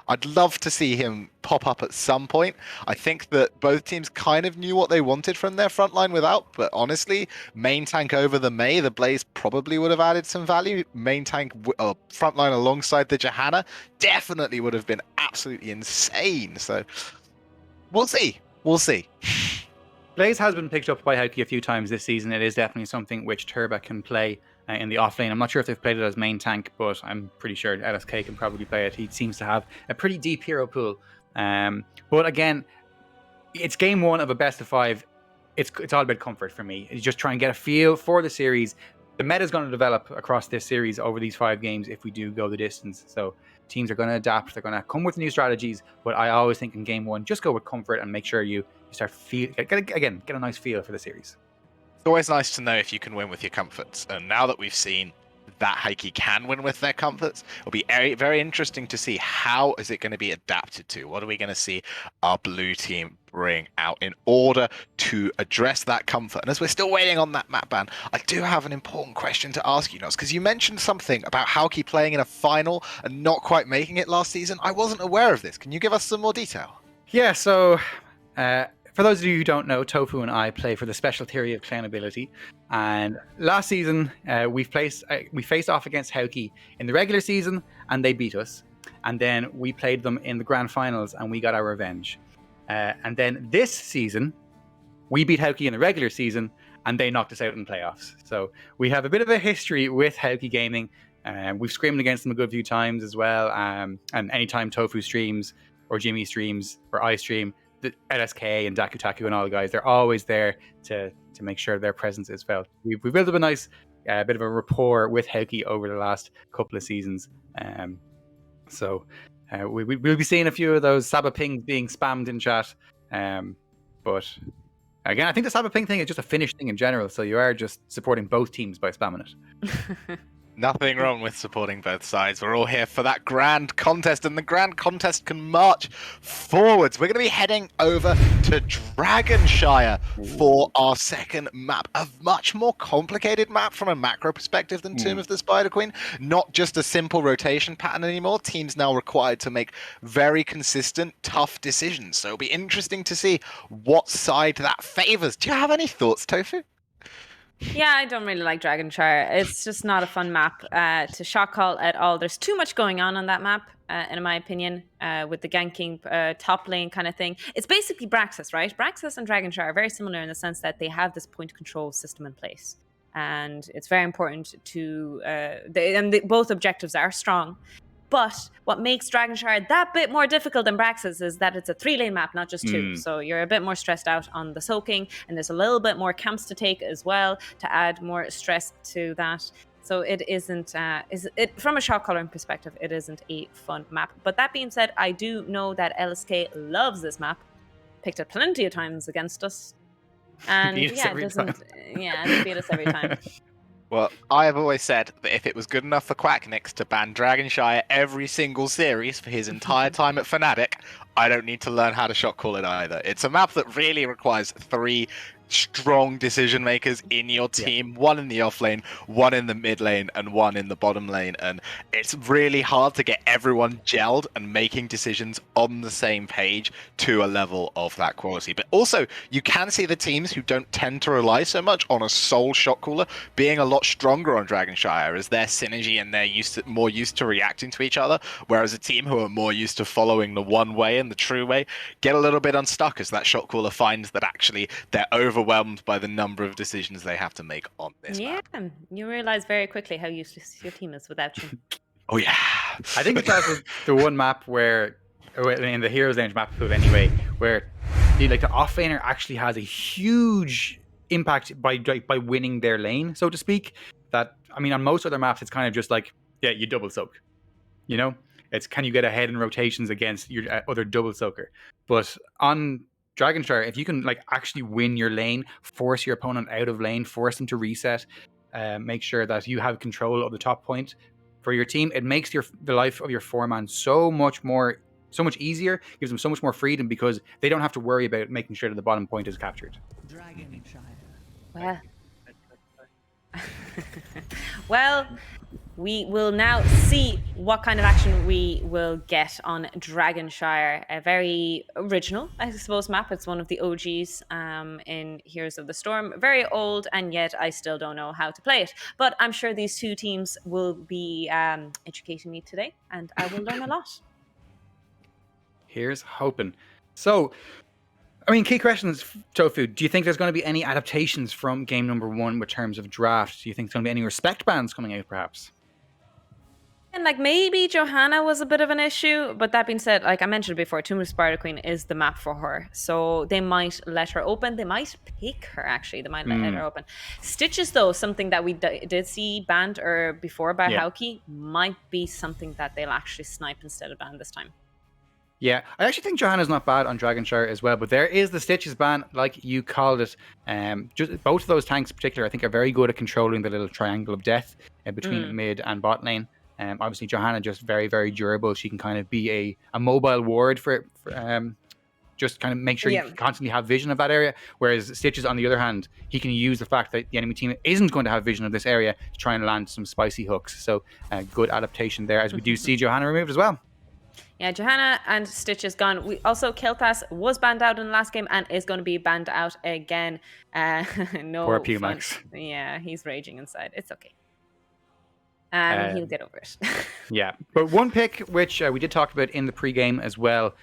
I'd love to see him pop up at some point. I think that both teams kind of knew what they wanted from their frontline without, but honestly, main tank over the Mei, the Blaze probably would have added some value. Main tank frontline alongside the Johanna definitely would have been absolutely insane. So we'll see. Blaze has been picked up by Hauki a few times this season. It is definitely something which Turba can play in the offlane. I'm not sure if they've played it as main tank, but I'm pretty sure LSK can probably play it. He seems to have a pretty deep hero pool. But again, it's game 1 of a best of 5. It's all about comfort for me. It's just try and get a feel for the series. The meta is going to develop across this series over these 5 games if we do go the distance. So teams are going to adapt. They're going to come with new strategies. But I always think in game 1, just go with comfort and make sure you start get a nice feel for the series. It's always nice to know if you can win with your comforts. And now that we've seen that Hauki can win with their comforts, it'll be very, very interesting to see how is it going to be adapted to. What are we going to see our blue team bring out in order to address that comfort? And as we're still waiting on that map ban, I do have an important question to ask you, Nos, because you mentioned something about Hauki playing in a final and not quite making it last season. I wasn't aware of this. Can you give us some more detail? Yeah, so for those of you who don't know, Tofu and I play for the special theory of clan ability. And last season, we faced off against Hauki in the regular season, and they beat us. And then we played them in the grand finals, and we got our revenge. And then this season, we beat Hauki in the regular season, and they knocked us out in playoffs. So we have a bit of a history with HaukiGaming. We've screamed against them a good few times as well. And anytime Tofu streams, or Jimmy streams, or I stream, the LSK and Dakutaku and all the guys, they're always there to make sure their presence is felt. We've built up a nice bit of a rapport with Hauki over the last couple of seasons. So we'll be seeing a few of those Saba pings being spammed in chat. But again, I think the Saba ping thing is just a Finnish thing in general. So you are just supporting both teams by spamming it. Nothing wrong with supporting both sides. We're all here for that grand contest, and the grand contest can march forwards. We're going to be heading over to Dragonshire for our second map. A much more complicated map from a macro perspective than Tomb of the Spider Queen. Not just a simple rotation pattern anymore. Teams now required to make very consistent, tough decisions. So it'll be interesting to see what side that favors. Do you have any thoughts, Tofu? Yeah, I don't really like Dragonshire. It's just not a fun map to shot call at all. There's too much going on that map, in my opinion, with the ganking top lane kind of thing. It's basically Braxis, right? Braxis and Dragonshire are very similar in the sense that they have this point control system in place. And it's very important to... both objectives are strong. But what makes Dragonshire that bit more difficult than Braxis is that it's a 3-lane map, not just 2. So you're a bit more stressed out on the soaking, and there's a little bit more camps to take as well to add more stress to that. So it isn't, from a shot calling perspective, it isn't a fun map. But that being said, I do know that LSK loves this map, picked it plenty of times against us, and they beat us every time. Well, I have always said that if it was good enough for Quacknix to ban Dragonshire every single series for his entire time at Fnatic, I don't need to learn how to shot call it either. It's a map that really requires 3 strong decision makers in your team, 1 in the off lane, 1 in the mid lane, and 1 in the bottom lane, and it's really hard to get everyone gelled and making decisions on the same page to a level of that quality. But also, you can see the teams who don't tend to rely so much on a sole shot caller being a lot stronger on Dragonshire as their synergy and they're more used to reacting to each other, whereas a team who are more used to following the one way and the true way get a little bit unstuck as that shot caller finds that actually they're overwhelmed by the number of decisions they have to make on this map. You realize very quickly how useless your team is without you. Oh yeah. I think it's also the one map where, in the Heroes Range map pool anyway, where the offlaner actually has a huge impact by winning their lane, so to speak. That, I mean, on most other maps, it's kind of just like, yeah, you double soak. You know, it's can you get ahead in rotations against your other double soaker. But on Dragonshire, if you can actually win your lane, force your opponent out of lane, force them to reset, make sure that you have control of the top point for your team, it makes the life of your 4-man so much easier, gives them so much more freedom because they don't have to worry about making sure that the bottom point is captured. Well, well, we will now see what kind of action we will get on Dragonshire. A very original, I suppose, map. It's one of the OGs in Heroes of the Storm. Very old, and yet I still don't know how to play it. But I'm sure these 2 teams will be educating me today, and I will learn a lot. Here's hoping. So, I mean, key questions, Tofu. Do you think there's going to be any adaptations from game number 1 with terms of draft? Do you think there's going to be any respect bans coming out, perhaps? And maybe Johanna was a bit of an issue, but that being said, like I mentioned before, Tomb of Spider Queen is the map for her, so they might let her open. They might pick her, actually. They might let her open. Stitches, though, something that we did see banned before by Hauki, might be something that they'll actually snipe instead of ban this time. Yeah, I actually think Johanna's not bad on Dragonshire as well, but there is the Stitches ban, like you called it. Just both of those tanks in particular, I think, are very good at controlling the little triangle of death between mid and bot lane. Obviously, Johanna just very, very durable. She can kind of be a mobile ward for just kind of make sure you constantly have vision of that area. Whereas Stitches, on the other hand, he can use the fact that the enemy team isn't going to have vision of this area to try and land some spicy hooks. So good adaptation there, as we do see Johanna removed as well. Yeah, Johanna and Stitches gone. We also, Kel'Thas was banned out in the last game and is going to be banned out again. No Poor Pumax. Yeah, he's raging inside. It's okay. He'll get over it. Yeah, but one pick which we did talk about in the pregame as well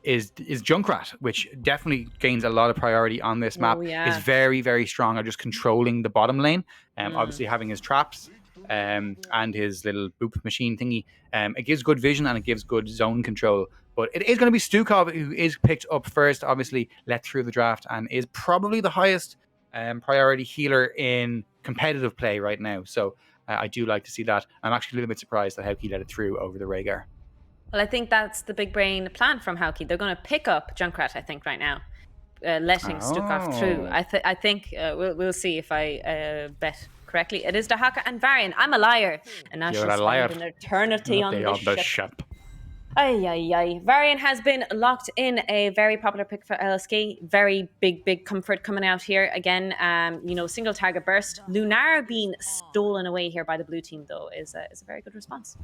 is Junkrat, which definitely gains a lot of priority on this map. Is very, very strong at just controlling the bottom lane. Obviously having his traps and his little boop machine thingy. It gives good vision and it gives good zone control. But it is going to be Stukov who is picked up first, obviously let through the draft, and is probably the highest priority healer in competitive play right now. So I do like to see that. I'm actually a little bit surprised that Hauki let it through over the Rhaegar. Well, I think that's the big brain plan from Hauki. They're going to pick up Junkrat, I think, right now, letting Stukov through. I think we'll see if I bet correctly. It is Dahaka and Varian. I'm a liar. And now she'll You're a spend liar. an eternity on the ship. ship. Ay, ay, ay. Varian has been locked in, a very popular pick for LSK. Very big comfort coming out here. Again, single target burst. Lunara being stolen away here by the blue team, though, is a very good response.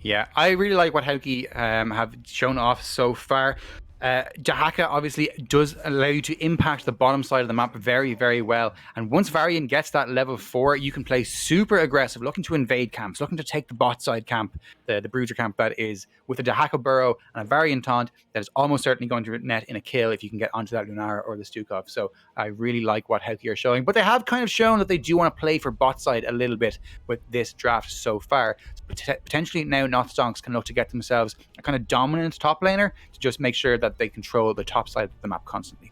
Yeah, I really like what Hauki have shown off so far. Dahaka obviously does allow you to impact the bottom side of the map very, very well. And once Varian gets that level 4, you can play super aggressive, looking to invade camps, looking to take the bot side camp, the bruiser camp that is, with a Dahaka burrow and a Varian taunt that is almost certainly going to net in a kill if you can get onto that Lunara or the Stukov. So I really like what Hauki are showing. But they have kind of shown that they do want to play for bot side a little bit with this draft so far. So potentially now Stonks can look to get themselves a kind of dominant top laner to just make sure that they control the top side of the map constantly.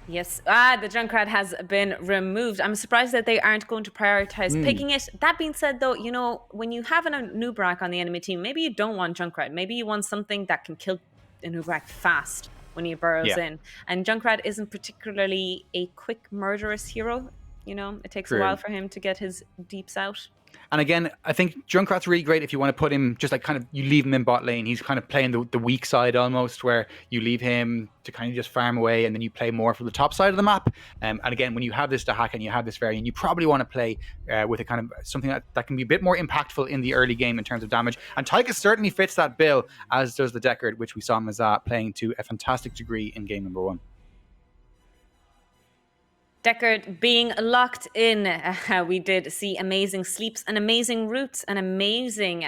Yes, the Junkrat has been removed. I'm surprised that they aren't going to prioritize picking it. That being said, though, when you have a Nubrak on the enemy team, maybe you don't want Junkrat. Maybe you want something that can kill a Nubrak fast when he burrows in. And Junkrat isn't particularly a quick murderous hero. It takes a while for him to get his deeps out. And again, I think Junkrat's really great if you want to put him just like kind of, you leave him in bot lane. He's kind of playing the weak side almost, where you leave him to kind of just farm away and then you play more for the top side of the map. And again, when you have this Dahaka and you have this Varian, you probably want to play with a kind of something that can be a bit more impactful in the early game in terms of damage. And Tychus certainly fits that bill, as does the Deckard, which we saw Mazza playing to a fantastic degree in game number 1. Deckard being locked in. We did see amazing sleeps and amazing roots and amazing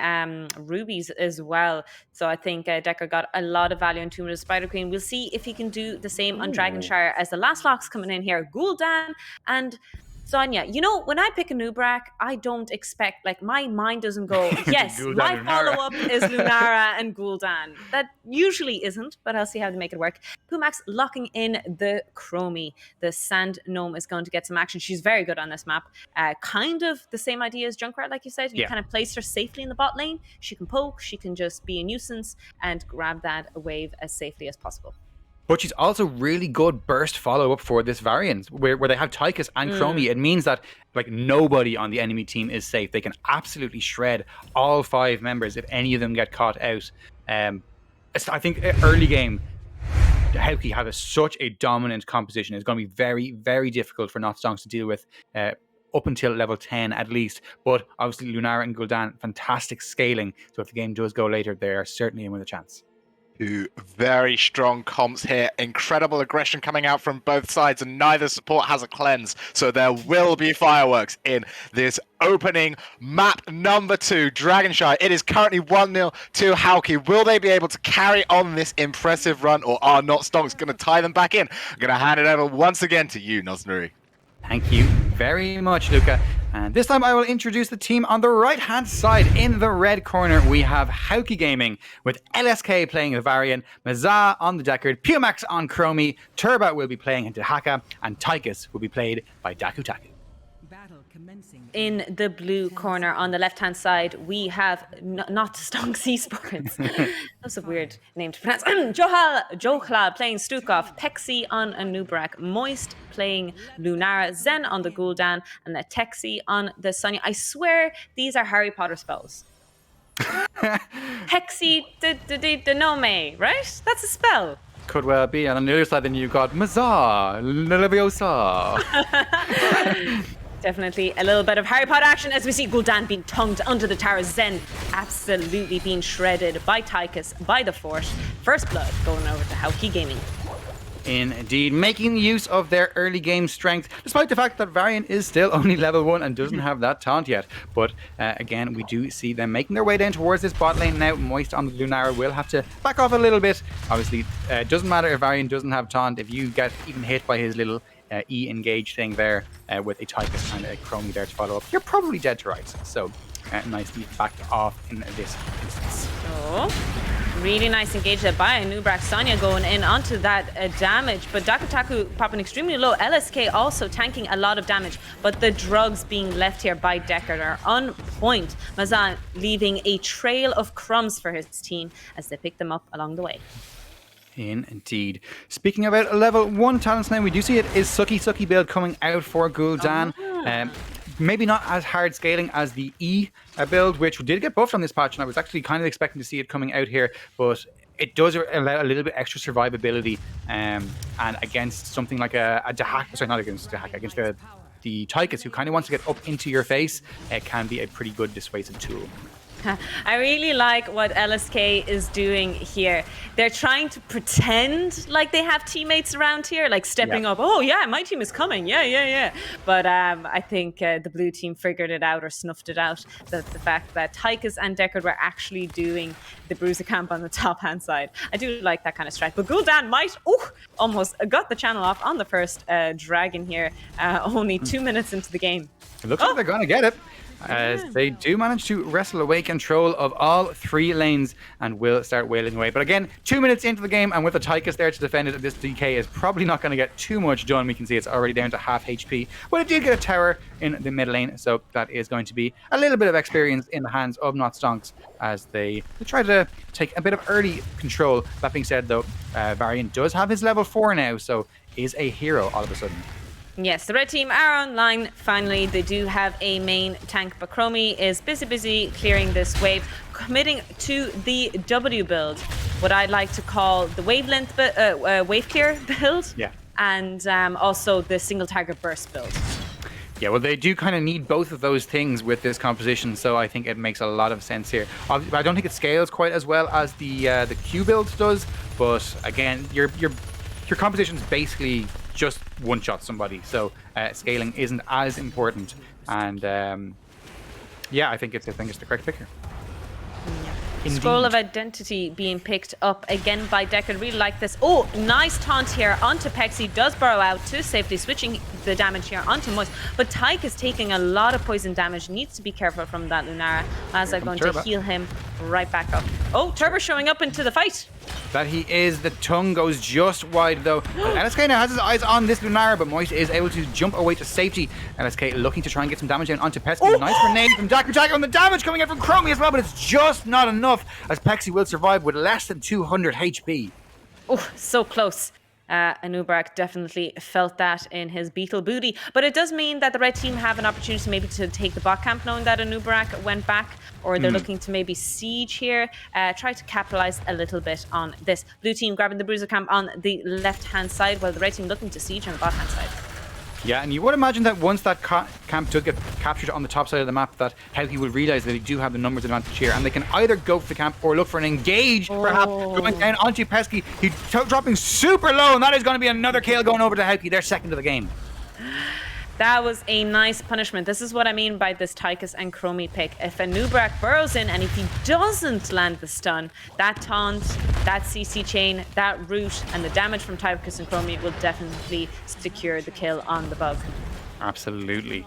rubies as well. So I think Deckard got a lot of value in Tomb of the Spider Queen. We'll see if he can do the same on Dragonshire as the last locks coming in here. Gul'dan and Sonya. When I pick a Nubrak, I don't expect, my mind doesn't go, yes, my follow-up is Lunara and Gul'dan. That usually isn't, but I'll see how they make it work. Pumax locking in the Chromie. The Sand Gnome is going to get some action. She's very good on this map. Kind of the same idea as Junkrat, like you said. You kind of place her safely in the bot lane. She can poke, she can just be a nuisance and grab that wave as safely as possible. But she's also really good burst follow-up for this variant, where they have Tychus and Chromie. It means that nobody on the enemy team is safe. They can absolutely shred all 5 members if any of them get caught out. I think early game, Hauki have such a dominant composition. It's going to be very, very difficult for Stonks to deal with up until level 10 at least. But obviously Lunara and Gul'dan, fantastic scaling. So if the game does go later, they are certainly in with a chance. 2 very strong comps here. Incredible aggression coming out from both sides, and neither support has a cleanse. So there will be fireworks in this opening map number 2, Dragonshire. It is currently 1-0 to Hauki. Will they be able to carry on this impressive run, or are Stonks going to tie them back in? I'm going to hand it over once again to you, Nosnuri. Thank you very much, Luca. And this time I will introduce the team on the right-hand side. In the red corner, we have HaukiGaming with LSK playing the Varian, Mazza on the Deckard, Pumax on Chromie, Turba will be playing Dahaka, and Tychus will be played by Dakutaku. In the blue corner on the left-hand side, we have not Stonks eSports. That's a weird name to pronounce. Johla playing Stukov, Pexi on a Nubrak, Moist playing Lunara, Zen on the Gul'dan, and a Texi on the Sonya. I swear these are Harry Potter spells. Pexi de Nome, right? That's a spell. Could well be. And on the other side, then you've got Mazza, Leviosa. Definitely a little bit of Harry Potter action as we see Gul'dan being tongued under the tower. Zen absolutely being shredded by Tychus, by the Force. First blood going over to HaukiGaming. Indeed, making use of their early game strength, despite the fact that Varian is still only level 1 and doesn't have that taunt yet. But again, we do see them making their way down towards this bot lane now. Moist on the Lunara will have to back off a little bit. Obviously, it doesn't matter if Varian doesn't have taunt. If you get even hit by his little E-engage thing there with a Tychus and a Chromie there to follow up, you're probably dead to rights. So nicely backed off in this instance. Oh, really nice engage there by Nubrak. Sonya going in onto that damage, but Dakutaku popping extremely low. LSK also tanking a lot of damage, but the drugs being left here by Deckard are on point. Mazza leaving a trail of crumbs for his team as they pick them up along the way. Indeed. Speaking about level 1 talents now, we do see it is Sucky build coming out for Gul'dan. Maybe not as hard scaling as the E build, which did get buffed on this patch, and I was actually kind of expecting to see it coming out here, but it does allow a little bit extra survivability, and against something like a Dahak, sorry, not against Dahak, against the Tychus, who kind of wants to get up into your face, it can be a pretty good dissuasive tool. I really like what LSK is doing here. They're trying to pretend like they have teammates around here, like stepping up. Oh yeah, my team is coming. Yeah. But I think the blue team figured it out or snuffed it out. The fact that Tychus and Deckard were actually doing the bruiser camp on the top hand side. I do like that kind of strat. But Gul'dan might, almost got the channel off on the first dragon here. Only 2 minutes into the game. It looks like they're going to get it. As they do manage to wrestle away control of all 3 lanes and will start wailing away. But again, 2 minutes into the game, and with the Tychus there to defend it, this DK is probably not going to get too much done. We can see it's already down to half HP. But it did get a tower in the mid lane, so that is going to be a little bit of experience in the hands of Not Stonks as they try to take a bit of early control. That being said, though, Varian does have his level 4 now, so is a hero all of a sudden. Yes, the red team are online. Finally, they do have a main tank, but Chromie is busy clearing this wave, committing to the W build, what I'd like to call the wavelength, wave clear build, and also the single target burst build. Yeah, well, they do kind of need both of those things with this composition, so I think it makes a lot of sense here. I don't think it scales quite as well as the Q build does, but again, your composition's basically just one-shot somebody, so scaling isn't as important, and I think it's the correct pick here. Scroll of Identity being picked up again by Deckard. Really like this. Oh, nice taunt here onto Pexi. Does burrow out to safety, switching the damage here onto Moist. But Tyke is taking a lot of poison damage. Needs to be careful from that Lunara, as I'm going to heal him right back up. Oh, Turbo showing up into the fight. That he is. The tongue goes just wide, though. LSK now has his eyes on this Lunara, but Moist is able to jump away to safety. LSK looking to try and get some damage down onto Pesky. Nice grenade from Dagger on the damage coming in from Chromie as well, but it's just not enough, as Pexi will survive with less than 200 HP. Oh, so close. Anubarak definitely felt that in his beetle booty, but it does mean that the red team have an opportunity maybe to take the bot camp, knowing that Anubarak went back, or they're looking to maybe siege here, try to capitalize a little bit on this. Blue team grabbing the bruiser camp on the left hand side, while the red team looking to siege on the bot hand side. Yeah, and you would imagine that once that camp does get captured on the top side of the map, that HaukiGaming will realize that they do have the numbers advantage here, and they can either go for the camp or look for an engage, perhaps going down onto Pesky. He's dropping super low, and that is going to be another kill going over to HaukiGaming. They're second of the game. That was a nice punishment. This is what I mean by this Tychus and Chromie pick. If Anubarak burrows in, and if he doesn't land the stun, that taunt, that CC chain, that root, and the damage from Tychus and Chromie will definitely secure the kill on the bug. Absolutely.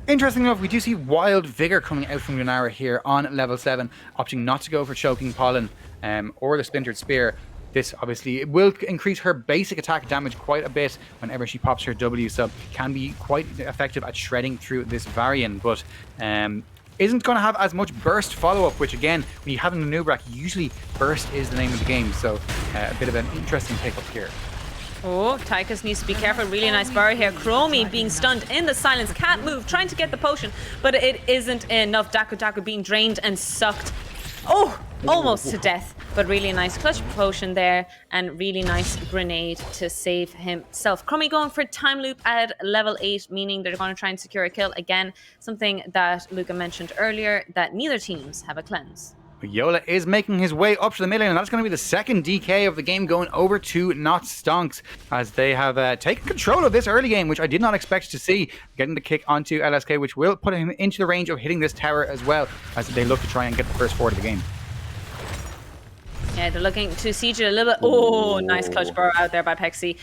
Interesting enough, we do see Wild Vigor coming out from Lunara here on level 7, opting not to go for Choking Pollen or the Splintered Spear. This obviously will increase her basic attack damage quite a bit whenever she pops her W, so can be quite effective at shredding through this Varian, but isn't going to have as much burst follow-up, which again, when you have an Anubarak, usually burst is the name of the game, so a bit of an interesting pick up here. Oh, Tychus needs to be careful. Really nice bar here. Chromie being stunned in the silence, can't move, trying to get the potion, but it isn't enough. Daku being drained and sucked. Oh, almost to death, but really nice clutch potion there, and really nice grenade to save himself. Chromie going for time loop at level 8, meaning they're going to try and secure a kill. Again, something that Luca mentioned earlier, that neither teams have a cleanse. Yola is making his way up to the mid lane, and that's going to be the second DK of the game, going over to Not Stonks, as they have taken control of this early game, which I did not expect to see, getting the kick onto LSK, which will put him into the range of hitting this tower as well, as they look to try and get the first forward of the game. Yeah, they're looking to siege it a little bit. Oh, nice clutch burrow out there by Pexi.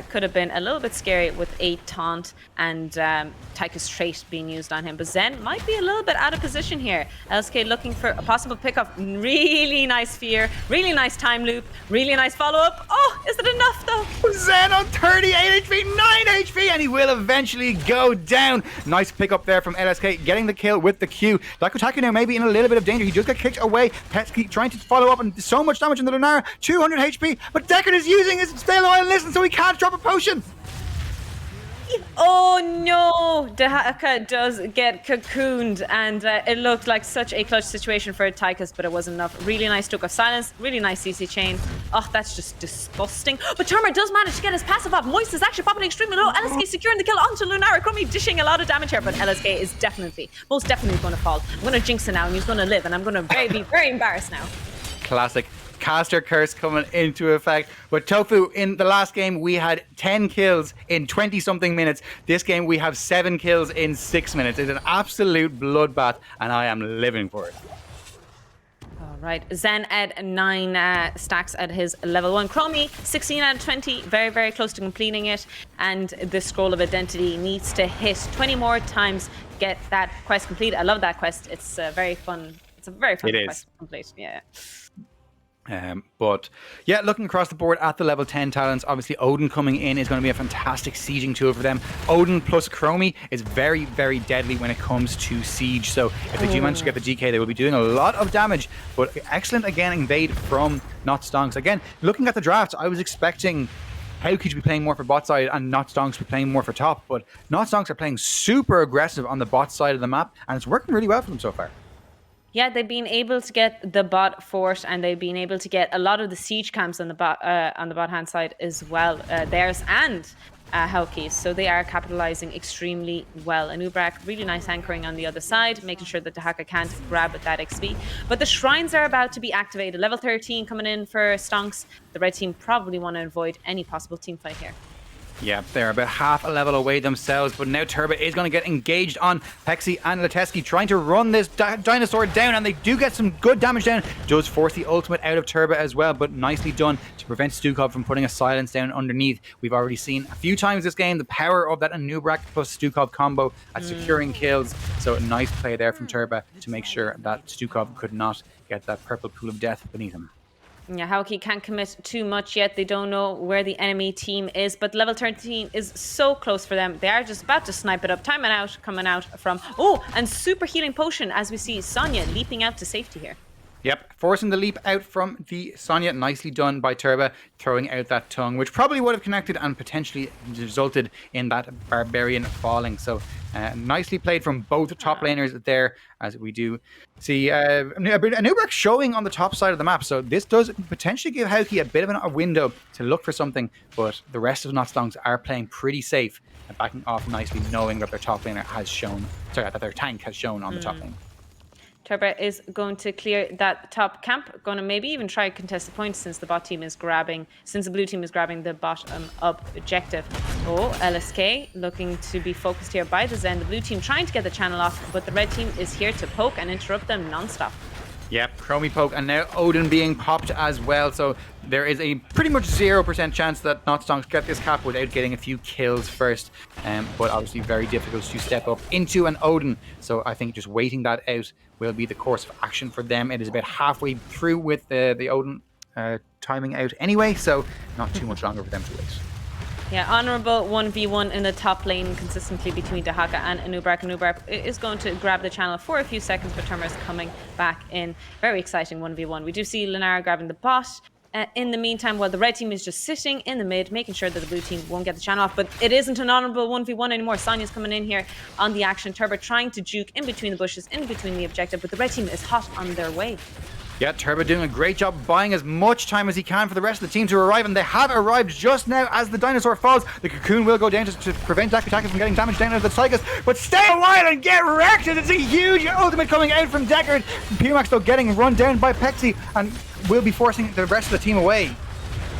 Could have been a little bit scary with a taunt and Tychus trait being used on him. But Zen might be a little bit out of position here. LSK looking for a possible pickup. Really nice fear. Really nice time loop. Really nice follow-up. Oh, is it enough though? Zen on 38 HP, 9 HP, and he will eventually go down. Nice pick up there from LSK, getting the kill with the Q. HaukiGaming now maybe in a little bit of danger. He just got kicked away. Petsky trying to follow up, and so much damage in the Lunara, 200 HP, but Deckard is using his stay low and listen, so he can't drop a potion. Oh no, Dehaka does get cocooned, and it looked like such a clutch situation for Tychus, but it wasn't enough. Really nice Took of Silence, really nice CC chain. Oh, that's just disgusting. But Termer does manage to get his passive up. Moist is actually popping extremely low. LSK securing the kill onto Lunara. Crummy dishing a lot of damage here, but LSK is most definitely going to fall. I'm going to jinx it now, and he's going to live, and I'm going to be very embarrassed now. Classic. Caster curse coming into effect. But Tofu, in the last game, we had 10 kills in 20-something minutes. This game, we have 7 kills in 6 minutes. It's an absolute bloodbath, and I am living for it. All right, Zen at 9 stacks at his level 1. Chromie, 16 out of 20, very, very close to completing it. And the Scroll of Identity needs to hit 20 more times to get that quest complete. I love that quest. It's very fun. It's a very fun quest to complete. Yeah. But yeah, looking across the board at the level 10 talents, obviously Odin coming in is going to be a fantastic sieging tool for them. Odin plus Chromie is very, very deadly when it comes to siege. So if they do manage to get the GK, they will be doing a lot of damage. But excellent again invade from Not Stonks. Again, looking at the drafts, I was expecting Hauki to be playing more for bot side and Not Stonks to be playing more for top. But Not Stonks are playing super aggressive on the bot side of the map, and it's working really well for them so far. Yeah, they've been able to get the bot fort, and they've been able to get a lot of the siege camps on the bot hand side as well. Theirs and Hauki's, so they are capitalizing extremely well. Anubrak, really nice anchoring on the other side, making sure that Dehaka can't grab at that XP. But the shrines are about to be activated. Level 13 coming in for Stonks. The red team probably want to avoid any possible team fight here. Yeah, they're about half a level away themselves, but now Turba is going to get engaged on Pexi and Leteski, trying to run this dinosaur down, and they do get some good damage down. Does force the ultimate out of Turba as well, but nicely done to prevent Stukov from putting a silence down underneath. We've already seen a few times this game the power of that Anubrak plus Stukov combo at securing kills, so a nice play there from Turba to make sure that Stukov could not get that purple pool of death beneath him. Yeah, Hauki can't commit too much yet. They don't know where the enemy team is, but level 13 is so close for them. They are just about to snipe it up. Time it out, coming out from... Oh, and super healing potion as we see Sonya leaping out to safety here. Yep, forcing the leap out from the Sonya. Nicely done by Turba, throwing out that tongue, which probably would have connected and potentially resulted in that Barbarian falling. So nicely played from both top laners there, as we do see Anubrak showing on the top side of the map. So this does potentially give Hauki a bit of a window to look for something, but the rest of Not Stonks are playing pretty safe and backing off nicely, knowing that their top laner has shown, that their tank has shown on the top lane. Turba is going to clear that top camp, going to maybe even try to contest the point since the blue team is grabbing the bottom up objective. Oh, LSK looking to be focused here by the Zen. The blue team trying to get the channel off, but the red team is here to poke and interrupt them non-stop. Yep, Chromie poke, and now Odin being popped as well, so there is a pretty much 0% chance that Not Stonks get this cap without getting a few kills first, but obviously very difficult to step up into an Odin, so I think just waiting that out will be the course of action for them. It is about halfway through with the Odin timing out anyway, so not too much longer for them to wait. Yeah, honourable 1v1 in the top lane consistently between Dehaka and Anubrak. Anubrak is going to grab the channel for a few seconds, but Turmer is coming back in. Very exciting 1v1. We do see Lunara grabbing the bot. In the meantime, while the red team is just sitting in the mid, making sure that the blue team won't get the channel off, but it isn't an honourable 1v1 anymore. Sonya's coming in here on the action. Turbo trying to juke in between the bushes, in between the objective, but the red team is hot on their way. Yeah, Turbo doing a great job buying as much time as he can for the rest of the team to arrive, and they have arrived just now as the dinosaur falls. The cocoon will go down to prevent Dakutaka from getting damage down into the Tychus, but stay a while and get wrecked! It's a huge ultimate coming out from Deckard. Pumax though getting run down by Pexi and will be forcing the rest of the team away.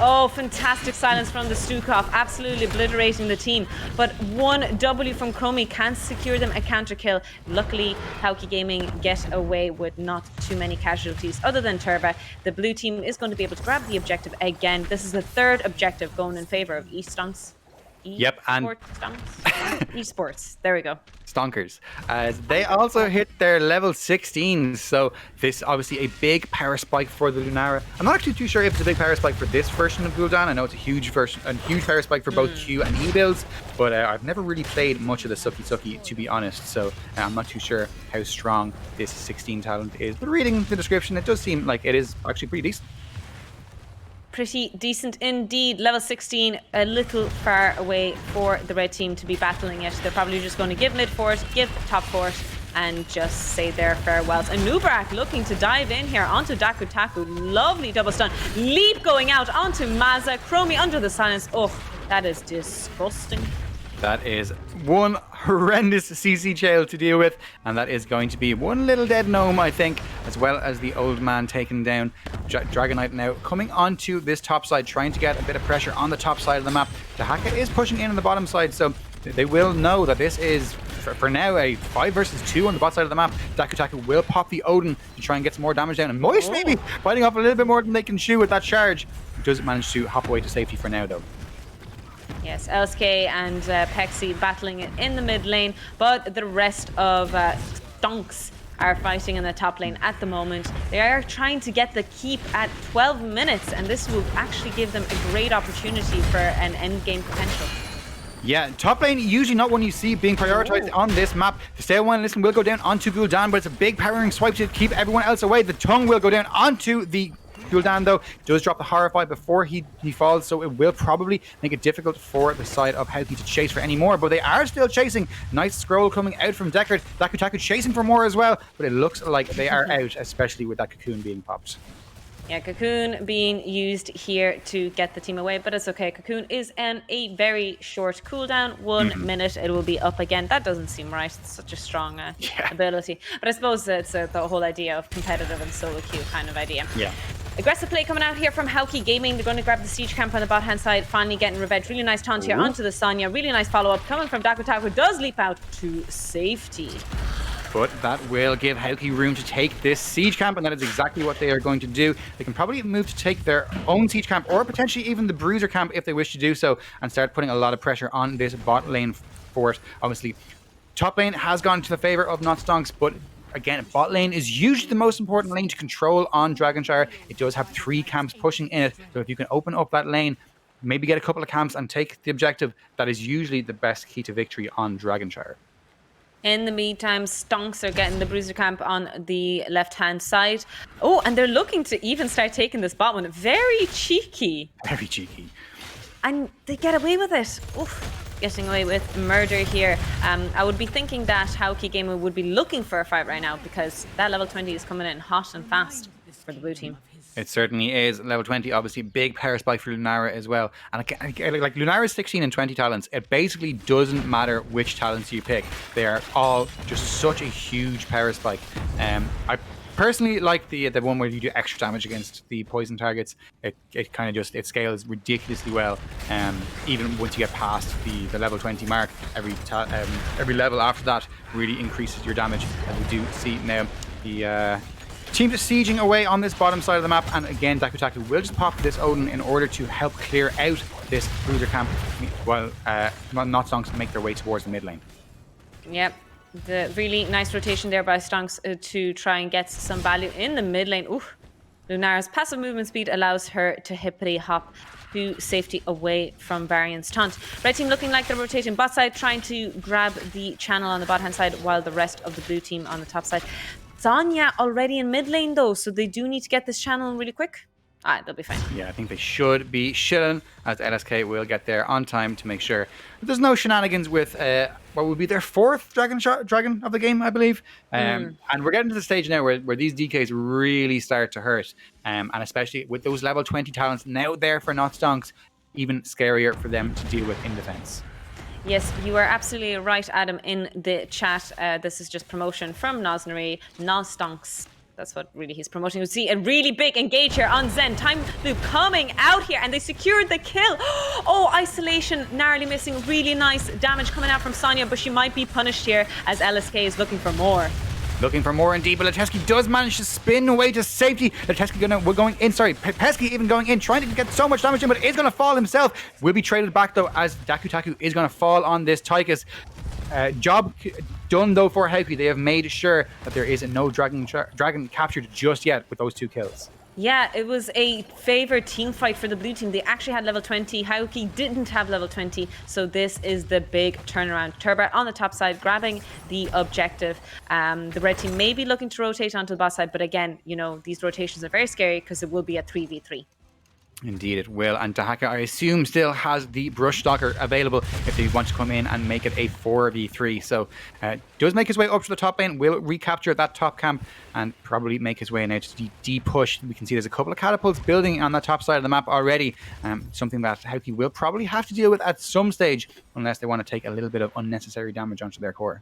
Oh, fantastic silence from the Stukov, absolutely obliterating the team. But one W from Chromie can secure them a counter kill. Luckily, HaukiGaming get away with not too many casualties other than Turba. The blue team is going to be able to grab the objective again. This is the third objective going in favor of eStonks. Yep, and eSports. There we go. Stonkers. They also hit their level 16, so this obviously a big power spike for the Lunara. I'm not actually too sure if it's a big power spike for this version of Gul'dan. I know it's a huge power spike for both Q and E builds, but I've never really played much of the Suki to be honest, so I'm not too sure how strong this 16 talent is. But reading the description, it does seem like it is actually pretty decent. Pretty decent indeed. Level 16, a little far away for the red team to be battling it. They're probably just going to give mid fort, give top fort, and just say their farewells. And Nubarak looking to dive in here onto Dakutaku. Lovely double stun. Leap going out onto Maza. Chromie under the silence. Oh, that is disgusting. That is one horrendous CC jail to deal with, and that is going to be one little dead gnome, I think, as well as the old man taken down. Dragonite now coming onto this top side, trying to get a bit of pressure on the top side of the map. Dahaka is pushing in on the bottom side, so they will know that this is, for now, a 5 versus 2 on the bot side of the map. Dakutaku will pop the Odin to try and get some more damage down, and Moist maybe biting off a little bit more than they can chew with that charge. He does manage to hop away to safety for now, though. Yes, LSK and Pexi battling it in the mid lane, but the rest of Stonks are fighting in the top lane at the moment. They are trying to get the keep at 12 minutes, and this will actually give them a great opportunity for an end game potential. Yeah, top lane usually not one you see being prioritized on this map. The Stay One Listen will go down onto Gul'dan, but it's a big powering swipe to keep everyone else away. The tongue will go down onto the Gul'dan, though. Does drop the Horrify before he falls, so it will probably make it difficult for the side of Hauki to chase for any more, but they are still chasing. Nice scroll coming out from Deckard. Dakutaku chasing for more as well, but it looks like they are out, especially with that cocoon being popped. Yeah, Cocoon being used here to get the team away, but it's okay. Cocoon is a very short cooldown, 1 minute, it will be up again. That doesn't seem right. It's such a strong ability. But I suppose it's the whole idea of competitive and solo queue kind of idea. Yeah. Aggressive play coming out here from HaukiGaming. They're going to grab the siege camp on the bot hand side, finally getting revenge. Really nice taunt here onto the Sonya. Really nice follow-up coming from Dakutaku. Does leap out to safety. But that will give Hauki room to take this siege camp, and that is exactly what they are going to do. They can probably move to take their own siege camp, or potentially even the bruiser camp if they wish to do so, and start putting a lot of pressure on this bot lane fort. Obviously, top lane has gone to the favor of not Stonks, but again, bot lane is usually the most important lane to control on Dragonshire. It does have 3 camps pushing in it, so if you can open up that lane, maybe get a couple of camps and take the objective, that is usually the best key to victory on Dragonshire. In the meantime, Stonks are getting the bruiser camp on the left-hand side. Oh, and they're looking to even start taking this bot one. Very cheeky. Very cheeky. And they get away with it. Oof. Getting away with murder here. I would be thinking that HaukiGaming would be looking for a fight right now, because that level 20 is coming in hot and fast for the blue team. It certainly is. Level 20, obviously, big power spike for Lunara as well. And like Lunara's 16 and 20 talents, it basically doesn't matter which talents you pick. They are all just such a huge power spike. I personally like the one where you do extra damage against the poison targets. It kind of just, it scales ridiculously well. Even once you get past the level 20 mark, every level after that really increases your damage, as we do see now. The team just sieging away on this bottom side of the map, and again Dakutaku will just pop this Odin in order to help clear out this bruiser camp while not Stonks make their way towards the mid lane. Yep, the really nice rotation there by Stonks to try and get some value in the mid lane. Ooh, Lunara's passive movement speed allows her to hippity hop to safety away from Varian's taunt. Red team looking like they're rotating bot side, trying to grab the channel on the bot hand side, while the rest of the blue team on the top side. Sonya already in mid lane though, so they do need to get this channel really quick. Alright, they'll be fine. Yeah, I think they should be chilling, as LSK will get there on time to make sure that there's no shenanigans with what would be their 4th dragon of the game, I believe. And we're getting to the stage now where these DKs really start to hurt. And especially with those level 20 talents now there for not Stonks, even scarier for them to deal with in defense. Yes, you are absolutely right, Adam, in the chat. This is just promotion from Nosnary, Stonks. That's what really he's promoting. You see a really big engage here on Zen. Time loop coming out here, and they secured the kill. Oh, isolation narrowly missing. Really nice damage coming out from Sonya, but she might be punished here as LSK is looking for more. Looking for more indeed, but Leteski does manage to spin away to safety. Leteski we're going in, sorry, Pesky even going in, trying to get so much damage in, but is going to fall himself. Will be traded back though, as Dakutaku is going to fall on this Tychus. Job done though for Hauki. They have made sure that there is no dragon captured just yet with those 2 kills. Yeah, it was a favored team fight for the blue team. They actually had level 20. Hauki didn't have level 20. So this is the big turnaround. Turbo on the top side, grabbing the objective. The red team may be looking to rotate onto the bot side. But again, you know, these rotations are very scary because it will be a 3v3. Indeed it will, and Dahaka, I assume, still has the Brush Stalker available if they want to come in and make it a 4v3. So does make his way up to the top lane, will recapture that top camp and probably make his way in to the D-push. We can see there's a couple of catapults building on the top side of the map already, something that Hauki will probably have to deal with at some stage unless they want to take a little bit of unnecessary damage onto their core.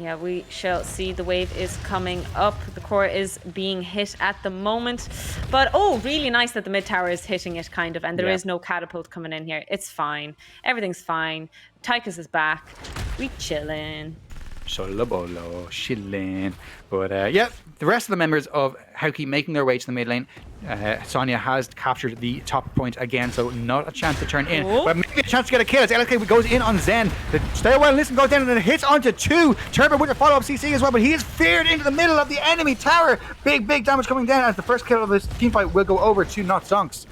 Yeah, we shall see. The wave is coming up. The core is being hit at the moment. But, oh, really nice that the mid tower is hitting it, kind of. And there is no catapult coming in here. It's fine. Everything's fine. Tychus is back. We chillin'. Sholobolo, chillin'. But, yeah, the rest of the members of Hauki making their way to the mid lane. Sonya has captured the top point again, so not a chance to turn in. But maybe a chance to get a kill as LK goes in on Zen. The stairwell listen goes down and it hits onto 2. Turbo with a follow-up CC as well, but he is feared into the middle of the enemy tower. Big damage coming down as the first kill of this teamfight will go over to Not Stonks.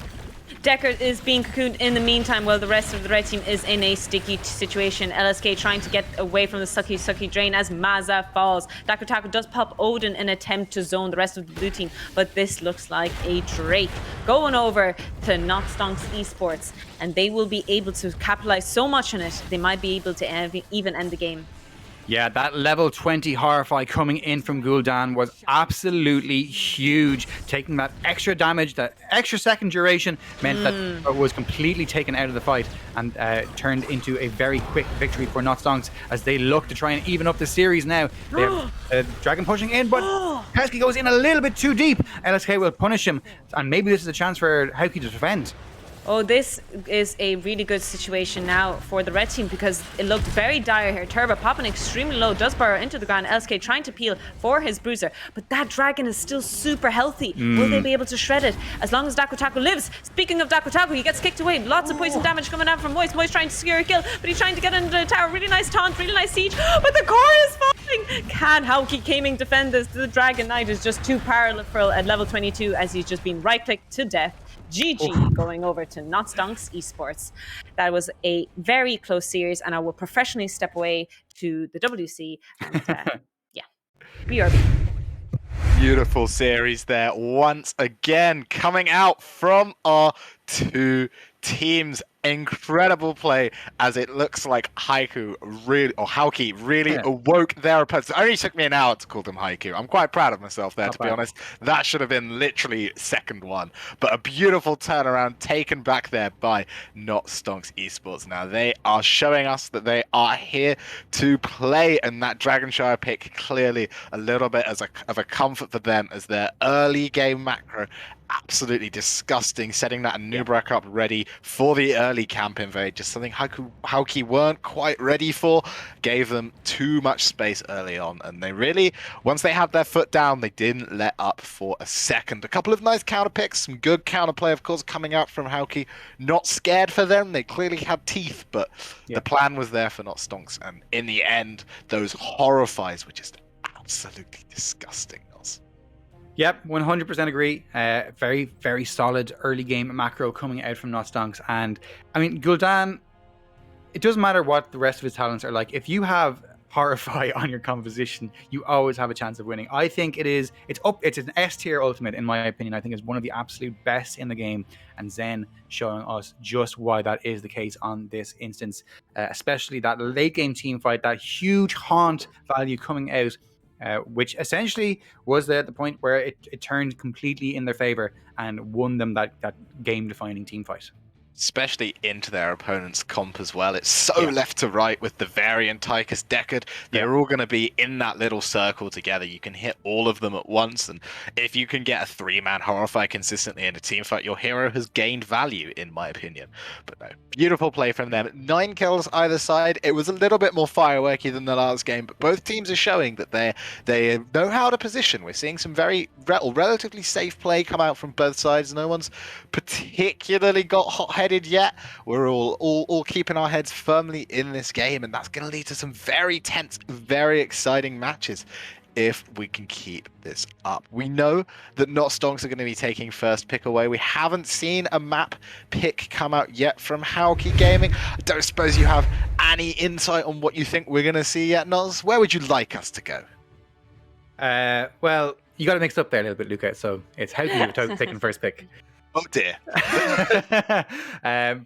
Decker is being cocooned in the meantime while the rest of the red team is in a sticky situation. LSK trying to get away from the sucky drain as Maza falls. Dakutaku does pop Odin in an attempt to zone the rest of the blue team, but this looks like a Drake going over to Not Stonks eSports, and they will be able to capitalize so much on it, they might be able to even end the game. Yeah, that level 20 Horrify coming in from Gul'dan was absolutely huge. Taking that extra damage, that extra second duration meant that it was completely taken out of the fight and turned into a very quick victory for Not Stonks as they look to try and even up the series now. They have Dragon pushing in, but Pesky goes in a little bit too deep. LSK will punish him, and maybe this is a chance for Hauki to defend. Oh, this is a really good situation now for the red team because it looked very dire here. Turbo popping extremely low, does burrow into the ground. LSK trying to peel for his bruiser, but that dragon is still super healthy. Will they be able to shred it as long as Dakutaku lives? Speaking of Dakutaku, he gets kicked away. Lots of poison damage coming out from Moist. Moist trying to secure a kill, but he's trying to get into the tower. Really nice taunt, really nice siege, but the core is falling. Can HaukiGaming defend this? The Dragon Knight is just too powerful at level 22 as he's just been right-clicked to death. GG going over to Not Stonks eSports. That was a very close series, and I will professionally step away to the WC. And yeah, BRB. Beautiful series there once again, coming out from our 2 teams. Incredible play as it looks like Hauki really awoke their opponents. It only took me an hour to call them Haiku. I'm quite proud of myself there, to be honest. That should have been literally second one. But a beautiful turnaround taken back there by Not Stonks eSports. Now they are showing us that they are here to play, and that Dragonshire pick clearly a little bit of a comfort for them as their early game macro absolutely disgusting, setting that Nubrak up ready for the early camp invade, just something Hauki weren't quite ready for, gave them too much space early on, and they really, once they had their foot down, they didn't let up for a second. A couple of nice counter picks, some good counterplay, of course, coming out from Hauki. Not scared for them, they clearly had teeth, but the plan was there for Not Stonks, and in the end, those Horrifies were just absolutely disgusting. Yep, 100% agree. Very, very solid early game macro coming out from Not Stonks. And I mean, Gul'dan, it doesn't matter what the rest of his talents are like. If you have Horrify on your composition, you always have a chance of winning. I think it's an S tier ultimate, in my opinion. I think it's one of the absolute best in the game. And Zen showing us just why that is the case on this instance, especially that late game team fight, that huge haunt value coming out. Which essentially was the point where it turned completely in their favor and won them that game-defining team fight. especially into their opponent's comp as well. It's so left to right with the Varian, Tychus, Deckard. They're all going to be in that little circle together. You can hit all of them at once, and if you can get a 3-man Horrify consistently in a team fight, your hero has gained value, in my opinion. But no, beautiful play from them. 9 kills either side. It was a little bit more fireworky than the last game, but both teams are showing that they know how to position. We're seeing some very relatively safe play come out from both sides. No one's particularly got hot-headed yet. We're all keeping our heads firmly in this game, and that's going to lead to some very tense, very exciting matches if we can keep this up. We know that Not Stonks are going to be taking first pick away. We haven't seen a map pick come out yet from HaukiGaming. I don't suppose you have any insight on what you think we're going to see yet, Noz? Where would you like us to go? Well, you got it mixed up there a little bit, Luca. So it's Hauki taking first pick. Oh dear.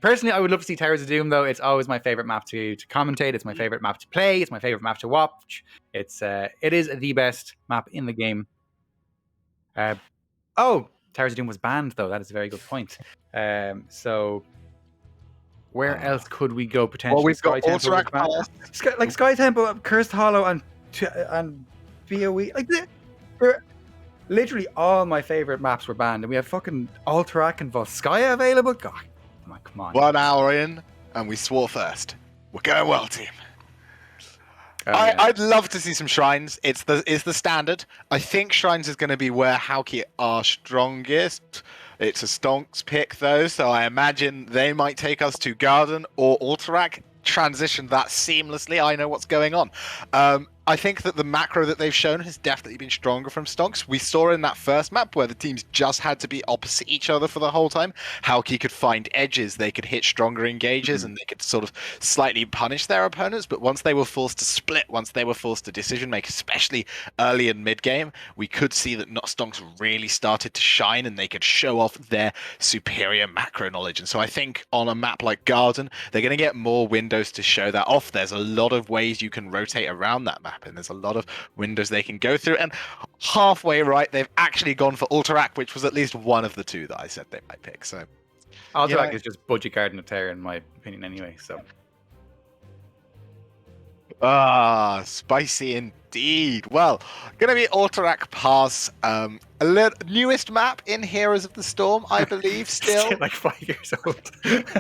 Personally, I would love to see Towers of Doom, though. It's always my favorite map to commentate. It's my favorite map to play. It's my favorite map to watch. It is the best map in the game. Towers of Doom was banned, though. That is a very good point. So where else could we go potentially? Well, we've got Sky Ultrak, Sky Temple, Cursed Hollow, and BOE. Like they're literally all my favorite maps were banned, and we have fucking Alterac and Volskaya available. God, come on. 1 hour in, and we swore first. We're going well, team. I'd love to see some shrines. It's the standard. I think shrines is going to be where Hauki are strongest. It's a stonks pick though, so I imagine they might take us to Garden or Alterac. Transition that seamlessly. I know what's going on. I think that the macro that they've shown has definitely been stronger from Stonks. We saw in that first map where the teams just had to be opposite each other for the whole time. Hauki could find edges, they could hit stronger engages, and they could sort of slightly punish their opponents. But once they were forced to split, once they were forced to decision make, especially early in mid game, we could see that Not Stonks really started to shine, and they could show off their superior macro knowledge. And so I think on a map like Garden, they're going to get more windows to show that off. There's a lot of ways you can rotate around that map, and there's a lot of windows they can go through. And halfway right, they've actually gone for Alterac, which was at least one of the two that I said they might pick. So Alterac is just budget Garden of Terror, in my opinion, anyway. So spicy indeed. Well, gonna be Alterac Pass, newest map in Heroes of the Storm, I believe. Still like 5 years old.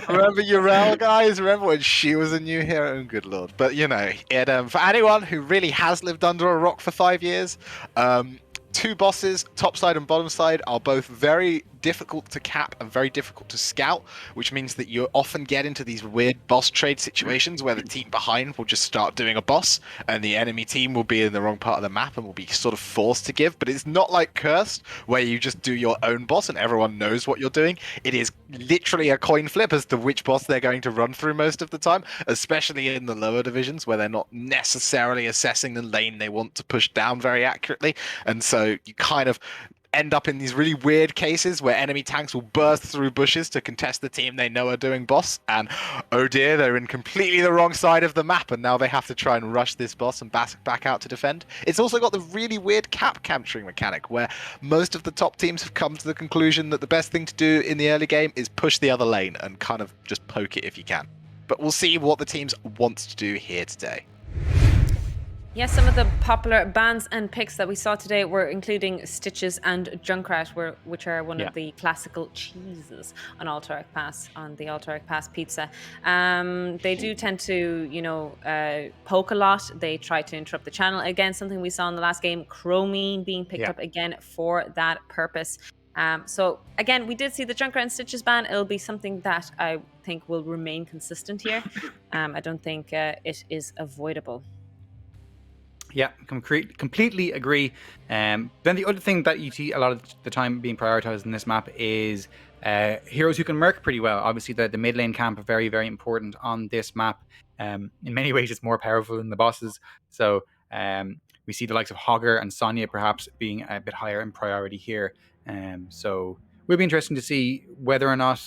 Remember Urel, guys? Remember when she was a new hero? Good lord! But you know, it for anyone who really has lived under a rock for 5 years, 2 bosses, top side and bottom side, are both very difficult to cap and very difficult to scout, which means that you often get into these weird boss trade situations where the team behind will just start doing a boss and the enemy team will be in the wrong part of the map and will be sort of forced to give. But it's not like Cursed, where you just do your own boss and everyone knows what you're doing. It is literally a coin flip as to which boss they're going to run through most of the time, especially in the lower divisions where they're not necessarily assessing the lane they want to push down very accurately. And so you kind of end up in these really weird cases where enemy tanks will burst through bushes to contest the team they know are doing boss, and oh dear, they're in completely the wrong side of the map, and now they have to try and rush this boss and back out to defend. It's also got the really weird cap capturing mechanic where most of the top teams have come to the conclusion that the best thing to do in the early game is push the other lane and kind of just poke it if you can. But we'll see what the teams want to do here today. Yes, some of the popular bans and picks that we saw today were including Stitches and Junkrat, which are one of the classical cheeses on Alterac Pass, on the Alterac Pass pizza. They do tend to, poke a lot. They try to interrupt the channel. Again, something we saw in the last game, Chromine being picked up again for that purpose. So again, we did see the Junkrat and Stitches ban. It'll be something that I think will remain consistent here. I don't think it is avoidable. Yeah, completely agree. Then the other thing that you see a lot of the time being prioritized in this map is heroes who can merc pretty well. Obviously, the mid lane camp are very, very important on this map. In many ways, it's more powerful than the bosses. So we see the likes of Hogger and Sonya perhaps being a bit higher in priority here. So will be interesting to see whether or not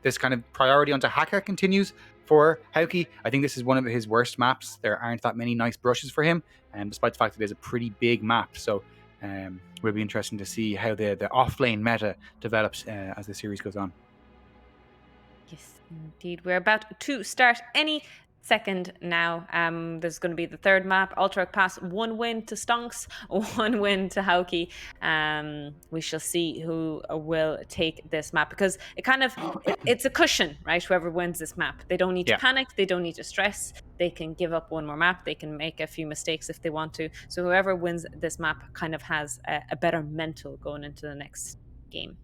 this kind of priority onto Haka continues for Hauki. I think this is one of his worst maps. There aren't that many nice brushes for him, despite the fact that it is a pretty big map. So will be interesting to see how the off-lane meta develops as the series goes on. Yes, indeed. We're about to start any second now. There's going to be the third map, Ultra Pass. 1 win to Stonks, 1 win to Hauki. We shall see who will take this map, because it's a cushion, right? Whoever wins this map, they don't need to Yeah. panic, they don't need to stress. They can give up one more map, they can make a few mistakes if they want to. So whoever wins this map kind of has a better mental going into the next game.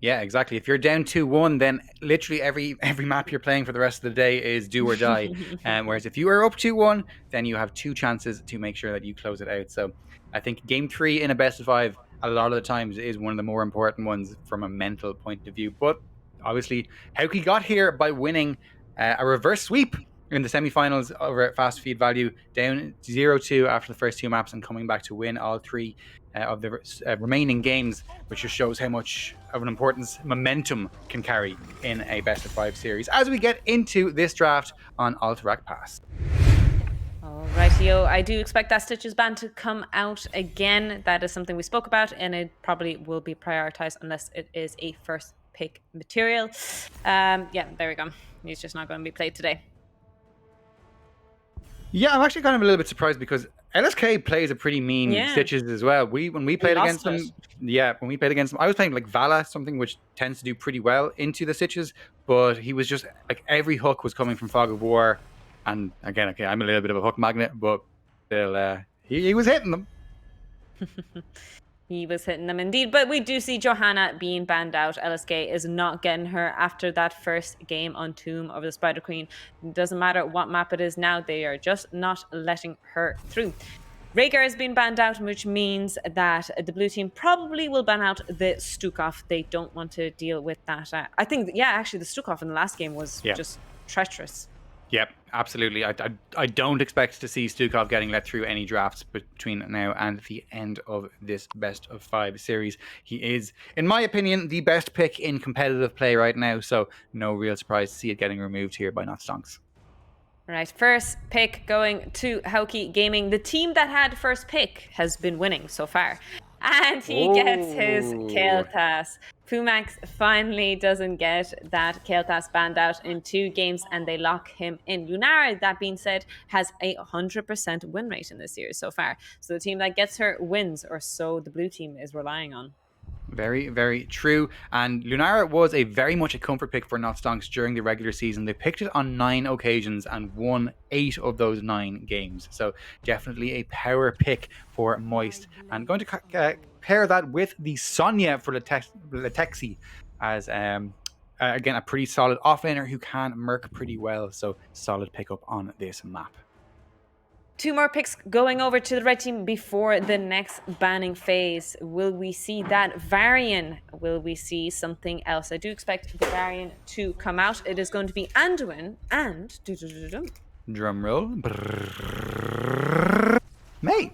Yeah, exactly. If you're down 2-1, then literally every map you're playing for the rest of the day is do or die. Whereas if you are up 2-1, then you have 2 chances to make sure that you close it out. So I think game 3 in a best of 5 a lot of the times is one of the more important ones from a mental point of view. But obviously, Hauki got here by winning a reverse sweep in the semi-finals over at Fast Feed Value, down 0-2 after the first 2 maps and coming back to win all 3 of the remaining games, which just shows how much of an importance momentum can carry in a best of 5 series as we get into this draft on Alterac Pass. Alrighty, I do expect that Stitches ban to come out again. That is something we spoke about, and it probably will be prioritized unless it is a first pick material. Yeah, there we go. He's just not going to be played today. Yeah, I'm actually kind of a little bit surprised because LSK plays a pretty mean Stitches as well. When we played against them, I was playing like Vala, something which tends to do pretty well into the Stitches, but he was just like every hook was coming from Fog of War, and again, okay, I'm a little bit of a hook magnet, but still, he was hitting them. He was hitting them indeed, but we do see Johanna being banned out. LSK is not getting her after that first game on Tomb of the Spider Queen. It doesn't matter what map it is now, they are just not letting her through. Rhaegar has been banned out, which means that the blue team probably will ban out the Stukov. They don't want to deal with that. I think, actually the Stukov in the last game was just treacherous. Yep, absolutely. I don't expect to see Stukov getting let through any drafts between now and the end of this best of 5 series. He is, in my opinion, the best pick in competitive play right now, so no real surprise to see it getting removed here by Not Stonks. Right, first pick going to HaukiGaming. The team that had first pick has been winning so far. And he gets his Kael'thas. Pumax finally doesn't get that Kael'thas banned out in 2 games, and they lock him in. Lunara, that being said, has a 100% win rate in this series so far. So the team that gets her wins, or so the blue team is relying on. Very, very true. And Lunara was a very much a comfort pick for Not Stonks during the regular season. They picked it on 9 occasions and won 8 of those 9 games. So definitely a power pick for Moist. And going to pair that with the Sonya for Letexi as, again, a pretty solid offlaner who can merc pretty well. So solid pickup on this map. 2 more picks going over to the red team before the next banning phase. Will we see that Varian? Will we see something else? I do expect the Varian to come out. It is going to be Anduin and... Drum roll. May.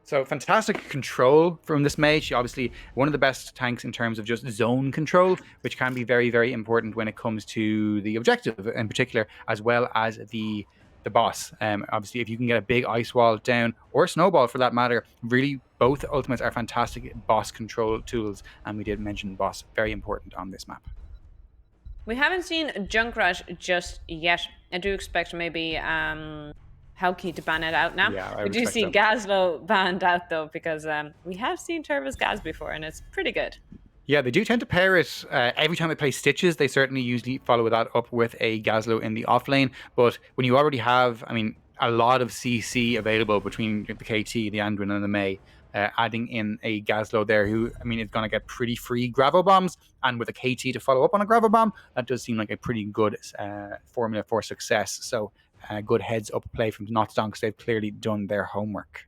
So fantastic control from this May. She obviously one of the best tanks in terms of just zone control, which can be very, very important when it comes to the objective in particular, as well as the boss. Obviously, if you can get a big ice wall down, or snowball for that matter, really both ultimates are fantastic boss control tools, and we did mention boss, very important on this map. We haven't seen Junkrat just yet. I do expect maybe Hauki to ban it out now. Yeah, we do see so. Gazlo banned out though, because we have seen Turbo's Gaz before, and it's pretty good. Yeah, they do tend to pair it every time they play Stitches. They certainly usually follow that up with a Gazlo in the off lane. But when you already have, a lot of CC available between the KT, the Anduin, and the May, adding in a Gazlo there who, is going to get pretty free Gravel Bombs. And with a KT to follow up on a Gravel Bomb, that does seem like a pretty good formula for success. So good heads up play from Not Stonks. They've clearly done their homework.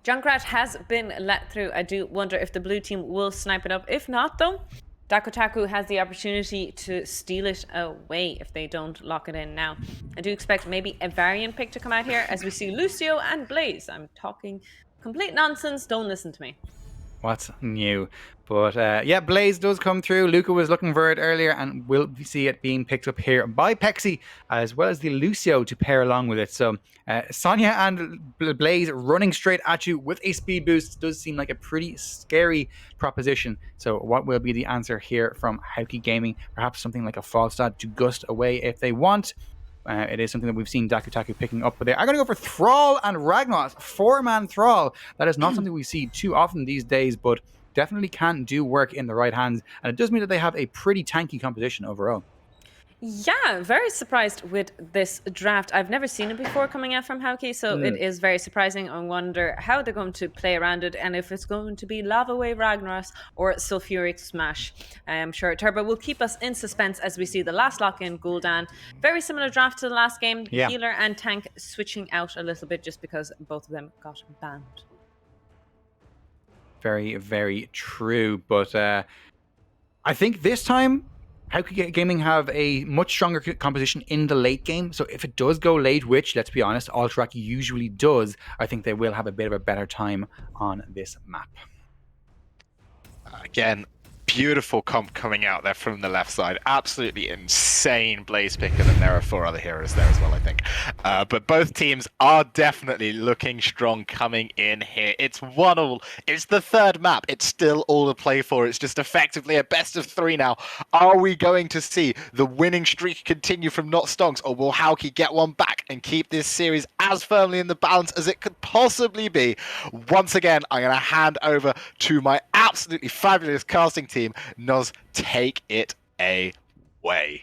Junkrat has been let through. I do wonder if the blue team will snipe it up. If not, though, Dakotaku has the opportunity to steal it away if they don't lock it in now. I do expect maybe a Varian pick to come out here as we see Lucio and Blaze. I'm talking complete nonsense. Don't listen to me. What's new? But yeah, Blaze does come through. Luca was looking for it earlier, and we'll see it being picked up here by Pexi, as well as the Lucio to pair along with it. So Sonya and Blaze running straight at you with a speed boost does seem like a pretty scary proposition. So what will be the answer here from HaukiGaming? Perhaps something like a false start to gust away if they want. It is something that we've seen Daku picking up, but they are going to go for Thrall and Ragnaros, 4-man Thrall. That is not something we see too often these days, but definitely can do work in the right hands. And it does mean that they have a pretty tanky composition overall. Yeah, very surprised with this draft. I've never seen it before coming out from Hauki, so it is very surprising. I wonder how they're going to play around it and if it's going to be Lava Wave Ragnaros or Sulfuric Smash. I'm sure Turbo will keep us in suspense as we see the last lock-in Gul'dan. Very similar draft to the last game. Yeah. Healer and tank switching out a little bit just because both of them got banned. Very, very true. But I think this time HaukiGaming have a much stronger composition in the late game. So if it does go late, which, let's be honest, Alterac usually does, I think they will have a bit of a better time on this map. Again, beautiful comp coming out there from the left side. Absolutely insane Blaze picker, and there are 4 other heroes there as well, I think. But both teams are definitely looking strong coming in here. It's 1-1. It's the 3rd map. It's still all to play for. It's just effectively a best of 3 now. Are we going to see the winning streak continue from Not Stonks, or will Hauki get one back and keep this series as firmly in the balance as it could possibly be? Once again, I'm going to hand over to my absolutely fabulous casting team. Noz, take it away.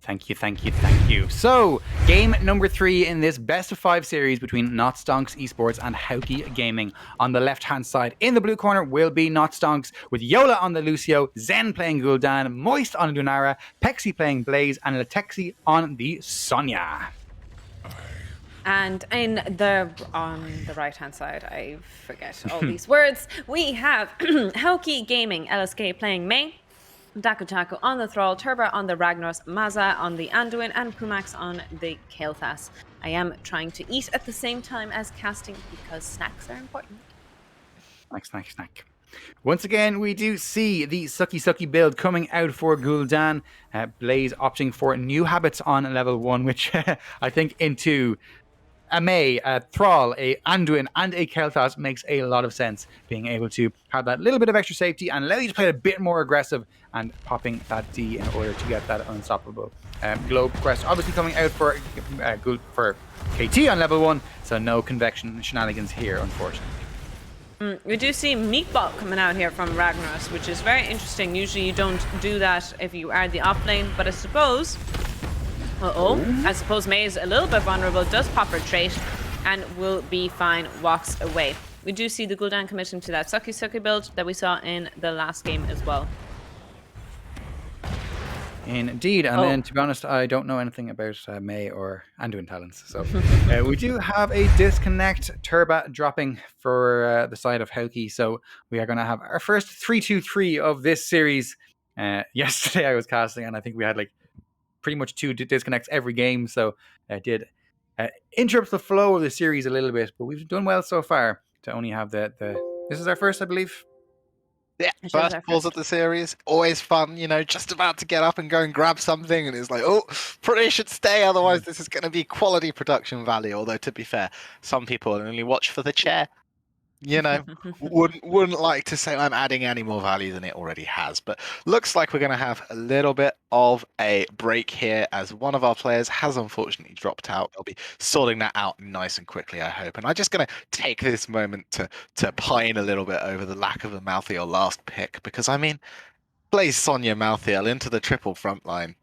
Thank you, thank you, thank you. So, game number 3 in this best of 5 series between Not Stonks eSports and HaukiGaming. On the left-hand side, in the blue corner, will be Not Stonks, with Yola on the Lucio, Zen playing Gul'dan, Moist on Lunara, Pexi playing Blaze, and Latexi on the Sonya. And on the right hand side, I forget all these words. We have HaukiGaming LSK playing Mei, Daku on the Thrall, Turbo on the Ragnaros, Maza on the Anduin, and Pumax on the Kael'thas. I am trying to eat at the same time as casting because snacks are important. Snack. Once again, we do see the sucky build coming out for Gul'dan. Blaze opting for new habits on level 1, which I think into a Mei, a Thrall, a Anduin, and a Kael'thas makes a lot of sense. Being able to have that little bit of extra safety and allow you to play a bit more aggressive and popping that D in order to get that unstoppable Globe quest. Obviously coming out for KT on level 1, so no convection shenanigans here, unfortunately. We do see Meatball coming out here from Ragnaros, which is very interesting. Usually you don't do that if you are the off lane, but I suppose... I suppose Mei is a little bit vulnerable, does pop her trait, and will be fine, walks away. We do see the Gul'dan committing to that sucky build that we saw in the last game as well. Indeed, and then to be honest, I don't know anything about Mei or Anduin talents. So we do have a disconnect Turba dropping for the side of Hauki. So we are going to have our first 3-2-3 of this series. Yesterday I was casting, and I think we had like pretty much 2 disconnects every game, so it did interrupt the flow of the series a little bit, but we've done well so far to only have the this is our first, I believe. Yeah, first balls of the series, always fun, just about to get up and go and grab something, and it's like, oh, probably should stay, otherwise this is going to be quality production value, although to be fair, some people only watch for the chair. Wouldn't like to say I'm adding any more value than it already has, but looks like we're going to have a little bit of a break here as one of our players has unfortunately dropped out. They'll be sorting that out nice and quickly, I hope. And I'm just going to take this moment to pine a little bit over the lack of a Malthael last pick, because I mean, Blaze Sonya Malthael into the triple front line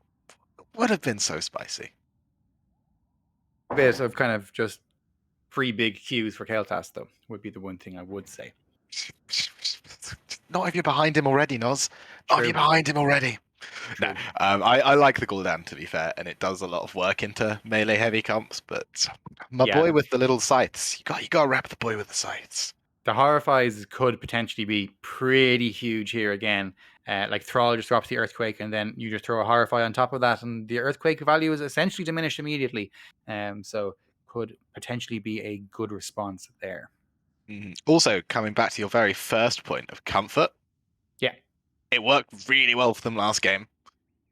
would have been so spicy. A bit of kind of just 3 big Qs for Kael'thas, though, would be the one thing I would say. Not if you're behind him already, Noz. Not if you're behind him already. True. No, I like the Gul'dan, to be fair, and it does a lot of work into melee heavy comps, but my boy with the little scythes, you got to wrap the boy with the scythes. The Horrifies could potentially be pretty huge here again. Like Thrall just drops the Earthquake, and then you just throw a Horrify on top of that, and the Earthquake value is essentially diminished immediately. So could potentially be a good response there. Also, coming back to your very first point of comfort, Yeah. it worked really well for them last game.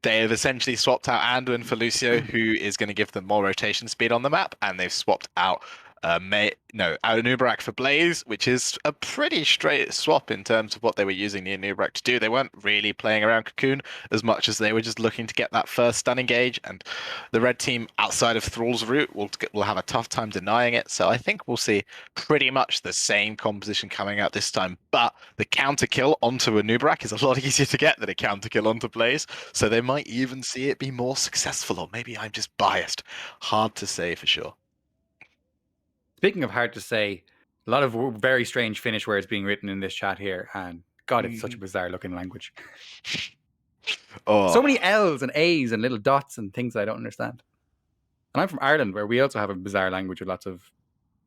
They have essentially swapped out Anduin for Lucio, who is going to give them more rotation speed on the map, and they've swapped out Anubarak for Blaze, which is a pretty straight swap in terms of what they were using the Anubarak to do. They weren't really playing around Cocoon as much as they were just looking to get that first stun engage, and the red team outside of Thrall's route will have a tough time denying it. So I think we'll see pretty much the same composition coming out this time, but the counter kill onto Anubarak is a lot easier to get than a counter kill onto Blaze, so they might even see it be more successful, or maybe I'm just biased. Hard to say for sure. Speaking of hard to say, a lot of very strange Finnish words being written in this chat here, and God, it's such a bizarre looking language. Oh. So many L's and A's and little dots and things I don't understand. And I'm from Ireland, where we also have a bizarre language with lots of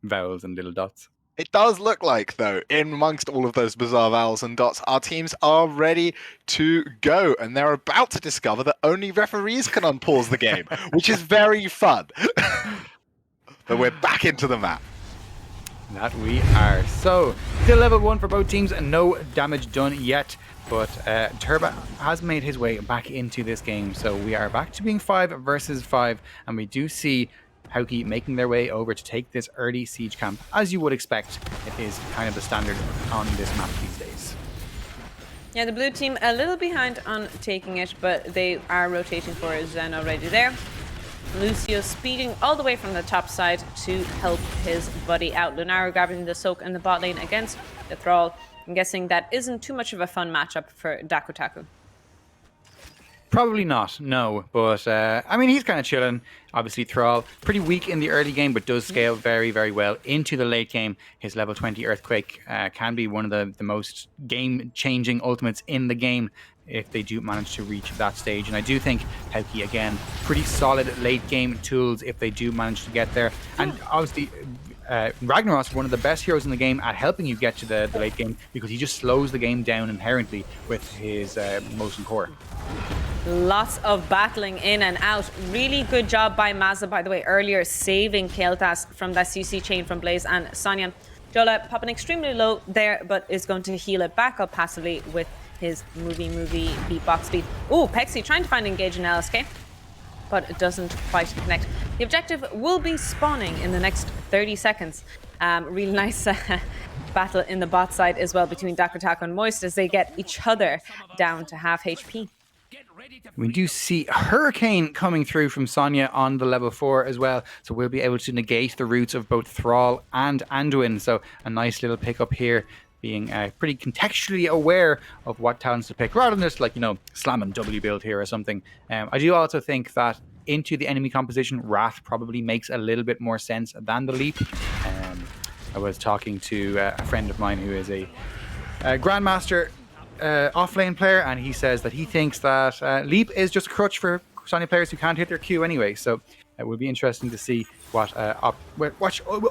vowels and little dots. It does look like, though, in amongst all of those bizarre vowels and dots, our teams are ready to go, and they're about to discover that only referees can unpause the game, which is very fun. But we're back into the map. That we are. So, still level 1 for both teams and no damage done yet. But Turba has made his way back into this game. So we are back to being 5 versus 5. And we do see Hauki making their way over to take this early siege camp. As you would expect, it is kind of the standard on this map these days. Yeah, the blue team a little behind on taking it, but they are rotating for Zen already there. Lucio speeding all the way from the top side to help his buddy out. Lunaro grabbing the soak in the bot lane against the Thrall. I'm guessing that isn't too much of a fun matchup for Dakutaku. Probably not, no. But, I mean, he's kind of chilling. Obviously, Thrall, pretty weak in the early game, but does scale very, very well into the late game. His level 20 Earthquake can be one of the most game-changing ultimates in the game if they do manage to reach that stage. And I do think Hauki, again, pretty solid late-game tools if they do manage to get there. And obviously, Ragnaros, one of the best heroes in the game at helping you get to the late game, because he just slows the game down inherently with his motion core. Lots of battling in and out. Really good job by Mazza, by the way, earlier saving Kael'thas from that CC chain from Blaze and Sonya. Jola popping extremely low there, but is going to heal it back up passively with his movie beatbox speed. Ooh, Pexi trying to find engage in LSK, but it doesn't quite connect. The objective will be spawning in the next 30 seconds. Really nice battle in the bot side as well between Dakutaku and Moist as they get each other down to half HP. We do see Hurricane coming through from Sonya on the level 4 as well, so we'll be able to negate the roots of both Thrall and Anduin. So a nice little pickup here, being pretty contextually aware of what talents to pick, rather than just like, slam and W build here or something. I do also think that into the enemy composition, Wrath probably makes a little bit more sense than the Leap. I was talking to a friend of mine who is a Grandmaster off-lane player, and he says that he thinks that Leap is just a crutch for Sonya players who can't hit their Q anyway. So it will be interesting to see what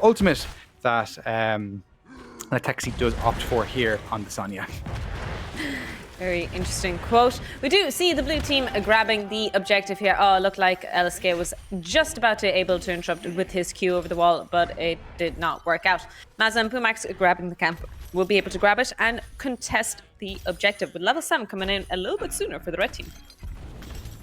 ultimate that Texi does opt for here on the Sonya. Very interesting quote. We do see the blue team grabbing the objective here. Oh, it looked like LSK was just about to able to interrupt with his Q over the wall, but it did not work out. Mazza and Pumax grabbing the camp will be able to grab it and contest the objective, with level 7 coming in a little bit sooner for the red team.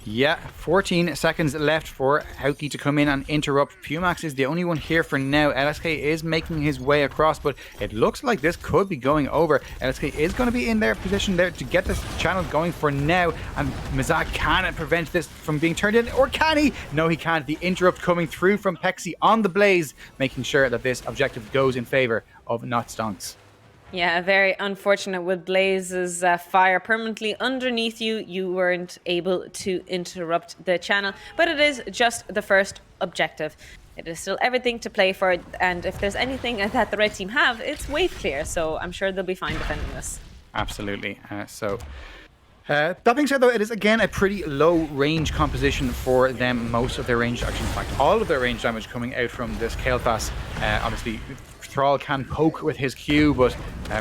Yeah, 14 seconds left for Hauki to come in and interrupt. Pumax is the only one here for now. LSK is making his way across, but it looks like this could be going over. LSK is going to be in their position there to get this channel going for now, and Mazak can prevent this from being turned in, or can he? No, he can't. The interrupt coming through from Pexi on the Blaze, making sure that this objective goes in favor of not Stonks. Yeah, very unfortunate with Blaze's fire permanently underneath you. You weren't able to interrupt the channel, but it is just the first objective. It is still everything to play for, and if there's anything that the red team have, it's wave clear, so I'm sure they'll be fine defending this. Absolutely. That being said, though, it is again a pretty low range composition for them. Most of their range, actually, in fact, all of their range damage coming out from this Kael'thas. Obviously, Thrall can poke with his Q, but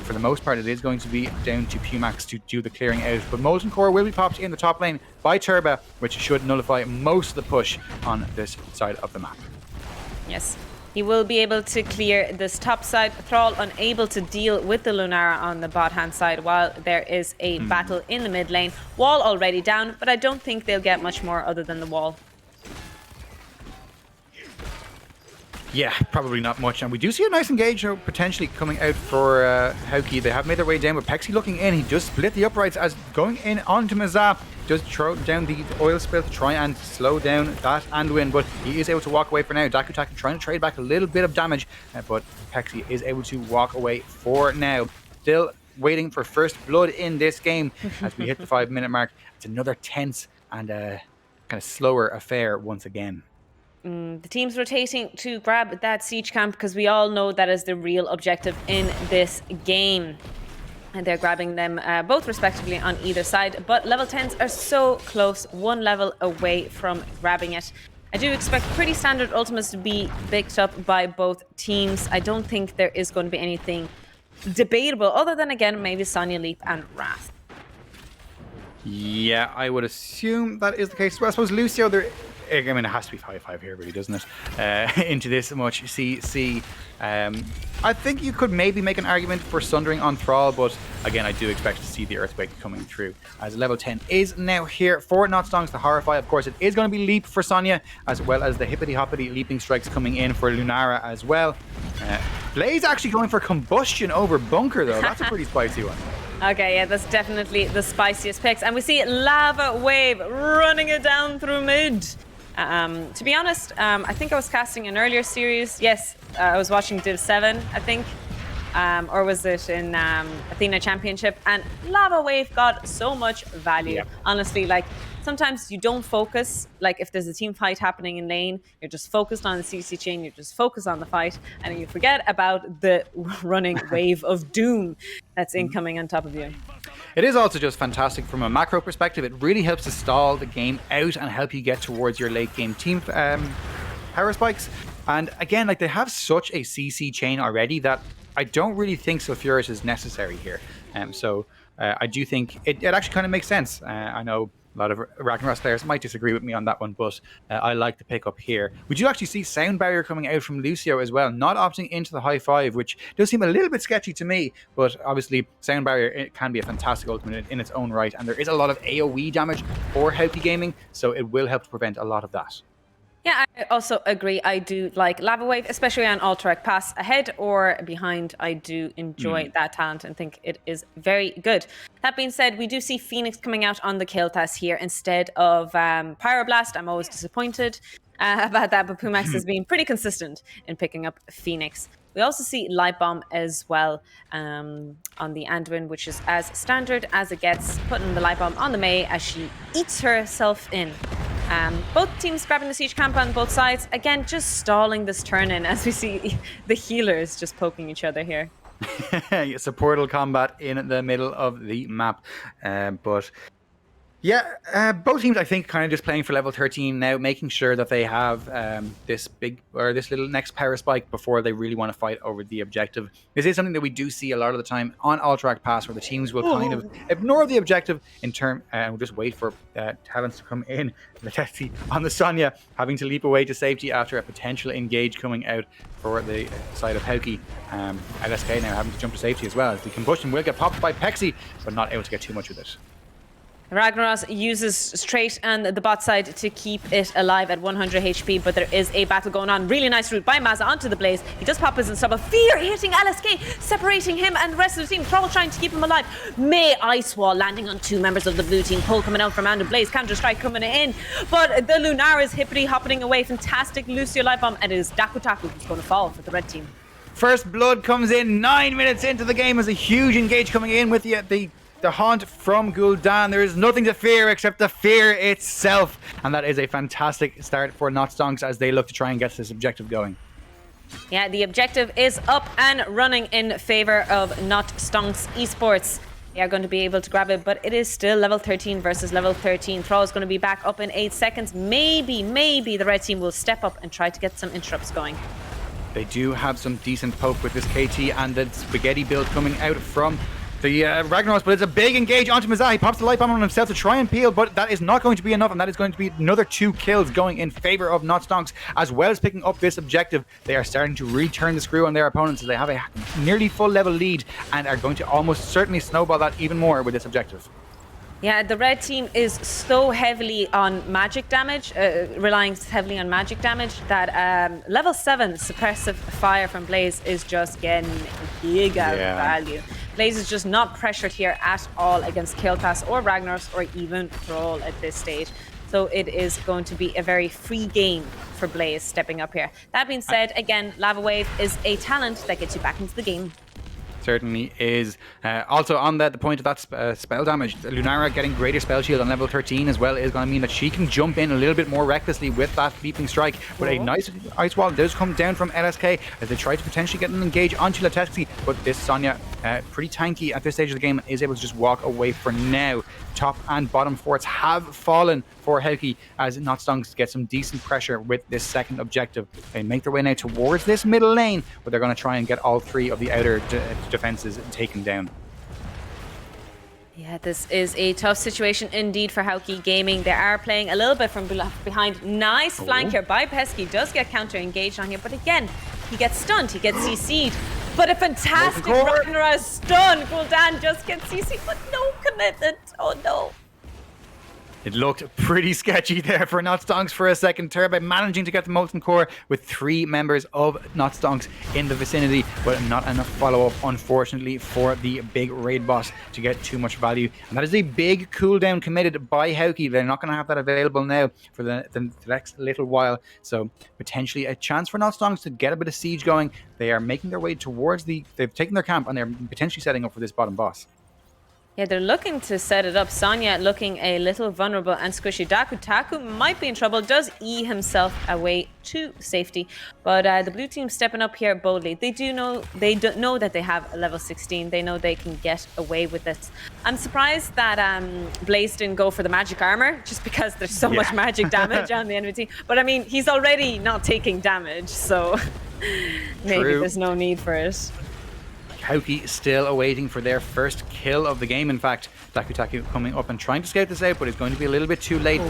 for the most part, it is going to be down to Pumax to do the clearing out. But Molten Core will be popped in the top lane by Turba, which should nullify most of the push on this side of the map. Yes. He will be able to clear this top side. Thrall unable to deal with the Lunara on the bot hand side while there is a battle in the mid lane. Wall already down, but I don't think they'll get much more other than the wall. Yeah, probably not much. And we do see a nice engage potentially coming out for Hauki. They have made their way down, but Pexi looking in. He does split the uprights as going in onto Mazap. Does throw down the oil spill to try and slow down that Anduin, but he is able to walk away for now. Dakutaki trying to trade back a little bit of damage, but Pexi is able to walk away for now. Still waiting for first blood in this game as we hit the 5-minute mark. It's another tense and kind of slower affair once again. The team's rotating to grab that siege camp because we all know that is the real objective in this game. And they're grabbing them both respectively on either side. But level 10s are so close, one level away from grabbing it. I do expect pretty standard ultimates to be picked up by both teams. I don't think there is going to be anything debatable other than, again, maybe Sonya Leap and Wrath. Yeah, I would assume that is the case. Well, I suppose Lucio, I mean, it has to be 5-5 here, really, doesn't it? Into this much CC. I think you could maybe make an argument for Sundering on Thrall, but again, I do expect to see the Earthquake coming through. As level 10 is now here for Not Stonks to Horrify. Of course, it is going to be Leap for Sonya, as well as the hippity-hoppity leaping strikes coming in for Lunara as well. Blaze actually going for Combustion over Bunker, though. That's a pretty spicy one. Okay, yeah, that's definitely the spiciest picks. And we see Lava Wave running it down through mid. To be honest, I think I was casting an earlier series. Yes, I was watching Div 7, I think. Or was it in Athena Championship? And Lava Wave got so much value. Yeah. Honestly, like, sometimes you don't focus. Like, if there's a team fight happening in lane, you're just focused on the CC chain, you're just focused on the fight, and you forget about the running wave of doom that's incoming on top of you. It is also just fantastic from a macro perspective. It really helps to stall the game out and help you get towards your late game team power spikes. And again, like, they have such a CC chain already that I don't really think Sulfuris is necessary here. So I do think it actually kind of makes sense. I know a lot of Ragnaros players might disagree with me on that one, but I like the pick up here. We do actually see Sound Barrier coming out from Lucio as well, not opting into the high 5, which does seem a little bit sketchy to me, but obviously Sound Barrier, it can be a fantastic ultimate in its own right, and there is a lot of AoE damage for HaukiGaming, so it will help to prevent a lot of that. Yeah, I also agree. I do like Lava Wave, especially on Alterac Pass. Ahead or behind, I do enjoy that talent and think it is very good. That being said, we do see Phoenix coming out on the kill task here instead of Pyroblast. I'm always disappointed about that, but Pumax has been pretty consistent in picking up Phoenix. We also see Light Bomb as well on the Anduin, which is as standard as it gets, putting the Light Bomb on the Mei as she eats herself in. Both teams grabbing the siege camp on both sides. Again, just stalling this turn-in as we see the healers just poking each other here. It's a portal combat in the middle of the map. But yeah, both teams, I think, kind of just playing for level 13 now, making sure that they have this little next power spike before they really want to fight over the objective. This is something that we do see a lot of the time on Alterac Pass, where the teams will kind of ignore the objective and we'll just wait for talents to come in. Let's on the Sonya, having to leap away to safety after a potential engage coming out for the side of Hauki. LSK now having to jump to safety as well, as the combustion will get popped by Pexi, but not able to get too much with it. Ragnaros uses straight and the bot side to keep it alive at 100 HP, but there is a battle going on. Really nice route by Mazza onto the Blaze. He does pop his Unstoppable Fear, hitting LSK, separating him and the rest of the team. Thrall trying to keep him alive. May Ice Wall landing on two members of the blue team. Pull coming out from Andu Blaze. Counter Strike coming in, but the Lunara is hippity-hopping away. Fantastic Lucio Light Bomb, and it is Dakutaku who's going to fall for the red team. First blood comes in 9 minutes into the game as a huge engage coming in with the haunt from Gul'dan. There is nothing to fear except the fear itself. And that is a fantastic start for Not Stonks as they look to try and get this objective going. Yeah, the objective is up and running in favor of Not Stonks eSports. They are going to be able to grab it, but it is still level 13 versus level 13. Thrall is going to be back up in 8 seconds. Maybe the red team will step up and try to get some interrupts going. They do have some decent poke with this KT and the spaghetti build coming out from the Ragnaros, but it's a big engage onto Mazah. He pops the light bomb on himself to try and peel, but that is not going to be enough, and that is going to be another 2 kills going in favor of Not Stonks, as well as picking up this objective. They are starting to really turn the screw on their opponents as they have a nearly full level lead and are going to almost certainly snowball that even more with this objective. Yeah, the red team is so heavily on magic damage, relying heavily on magic damage, that level 7 suppressive fire from Blaze is just getting big out of value. Blaze is just not pressured here at all against Kael'thas or Ragnaros or even Thrall at this stage. So it is going to be a very free game for Blaze stepping up here. That being said, again, Lava Wave is a talent that gets you back into the game. Certainly is. Also on the point of that spell damage, Lunara getting greater spell shield on level 13 as well is going to mean that she can jump in a little bit more recklessly with that leaping strike. But a nice ice wall does come down from LSK as they try to potentially get an engage onto Latexi, but this Sonya, pretty tanky at this stage of the game, is able to just walk away for now. Top and bottom forts have fallen for Hauki as Not Stonks get some decent pressure with this second objective. They make their way now towards this middle lane, but they're going to try and get all 3 of the outer defenses taken down. Yeah, this is a tough situation indeed for HaukiGaming. They are playing a little bit from behind. Nice flank here by Pesky. Does get counter engaged on here, but again, he gets stunned, he gets CC'd. But a fantastic Ragnaros stun. Gul'dan just gets CC'd, but no commitment. Oh no. It looked pretty sketchy there for Not Stonks for a second. Turbo managing to get the Molten Core with 3 members of Not Stonks in the vicinity, but not enough follow-up, unfortunately, for the big raid boss to get too much value. And that is a big cooldown committed by Hauki. They're not going to have that available now for the next little while. So potentially a chance for Not Stonks to get a bit of siege going. They are making their way towards they've taken their camp and they're potentially setting up for this bottom boss. Yeah, they're looking to set it up. Sonya looking a little vulnerable and squishy. Taku might be in trouble, does himself away to safety. But the blue team stepping up here boldly. They know that they have a level 16. They know they can get away with this. I'm surprised that Blaze didn't go for the magic armor, just because there's so much magic damage on the enemy team. But I mean, he's already not taking damage, so maybe there's no need for it. Hauki still awaiting for their first kill of the game. In fact, Taku coming up and trying to scout this out, but it's going to be a little bit too late.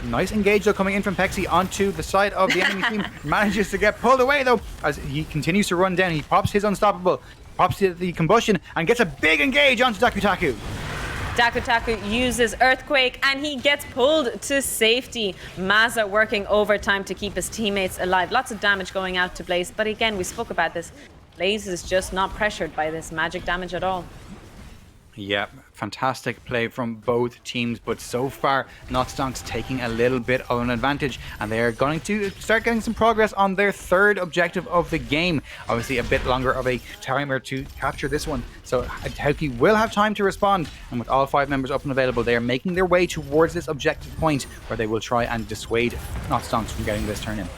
Nice engage though coming in from Pexi onto the side of the enemy team. Manages to get pulled away though as he continues to run down. He pops his unstoppable, pops the combustion, and gets a big engage onto Taku. Taku uses Earthquake and he gets pulled to safety. Maza working overtime to keep his teammates alive. Lots of damage going out to Blaze, but again, we spoke about this. Blaze is just not pressured by this magic damage at all. Yeah, fantastic play from both teams, but so far Not Stonks taking a little bit of an advantage, and they are going to start getting some progress on their 3rd objective of the game. Obviously a bit longer of a timer to capture this one, so Hauki will have time to respond, and with all 5 members up and available, they are making their way towards this objective point where they will try and dissuade Not Stonks from getting this turn in.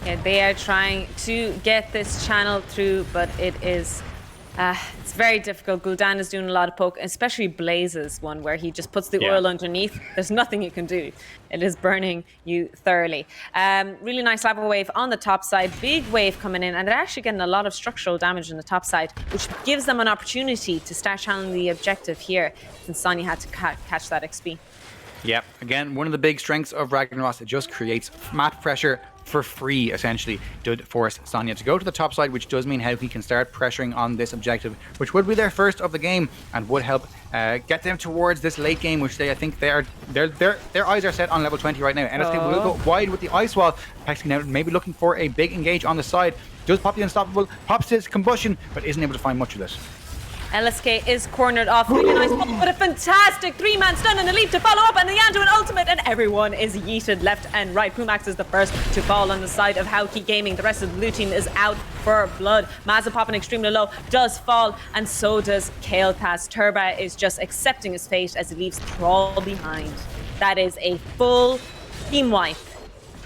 Yeah, they are trying to get this channel through, but it is it's very difficult. Gul'dan is doing a lot of poke, especially Blaze's one where he just puts the oil underneath. There's nothing you can do. It is burning you thoroughly. Really nice lava wave on the top side. Big wave coming in, and they're actually getting a lot of structural damage on the top side, which gives them an opportunity to start channeling the objective here, since Sonya had to catch that XP. Yep, again, one of the big strengths of Ragnaros, it just creates map pressure for free, essentially, to force Sonya to go to the top side, which does mean Hauki can start pressuring on this objective, which would be their first of the game and would help get them towards this late game, which I think their eyes are set on level 20 right now. NSK will go wide with the ice wall. Actually now maybe looking for a big engage on the side. Does pop the unstoppable, pops his combustion, but isn't able to find much of it. LSK is cornered off. Really nice pop, but a fantastic 3-man stun and a leap to follow up, and the Yandu an ultimate, and everyone is yeeted left and right. Pumax is the first to fall on the side of HaukiGaming. The rest of the blue team is out for blood. Mazza popping extremely low, does fall, and so does Kael'thas. Turba is just accepting his fate as he leaves Thrall behind. That is a full team wipe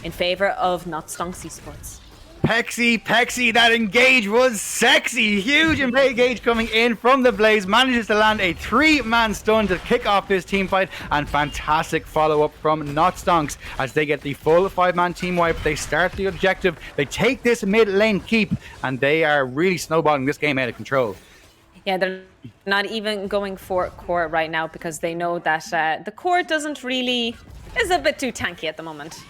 in favor of Not Stonks eSports. Pexi, that engage was sexy. Huge engage coming in from the Blaze. Manages to land a 3-man stun to kick off this team fight, and fantastic follow-up from Not Stonks as they get the full 5-man team wipe. They start the objective. They take this mid lane keep, and they are really snowballing this game out of control. Yeah, they're not even going for core right now because they know that the core is a bit too tanky at the moment.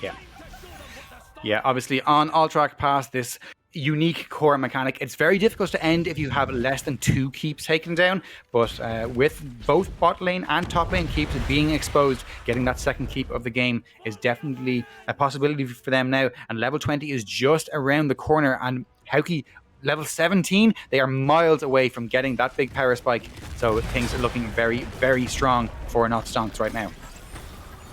Yeah, obviously on All Track Pass, this unique core mechanic, it's very difficult to end if you have less than 2 keeps taken down. But with both bot lane and top lane keeps being exposed, getting that second keep of the game is definitely a possibility for them now. And level 20 is just around the corner. And Hauki, level 17, they are miles away from getting that big power spike. So things are looking very, very strong for Not Stonks right now.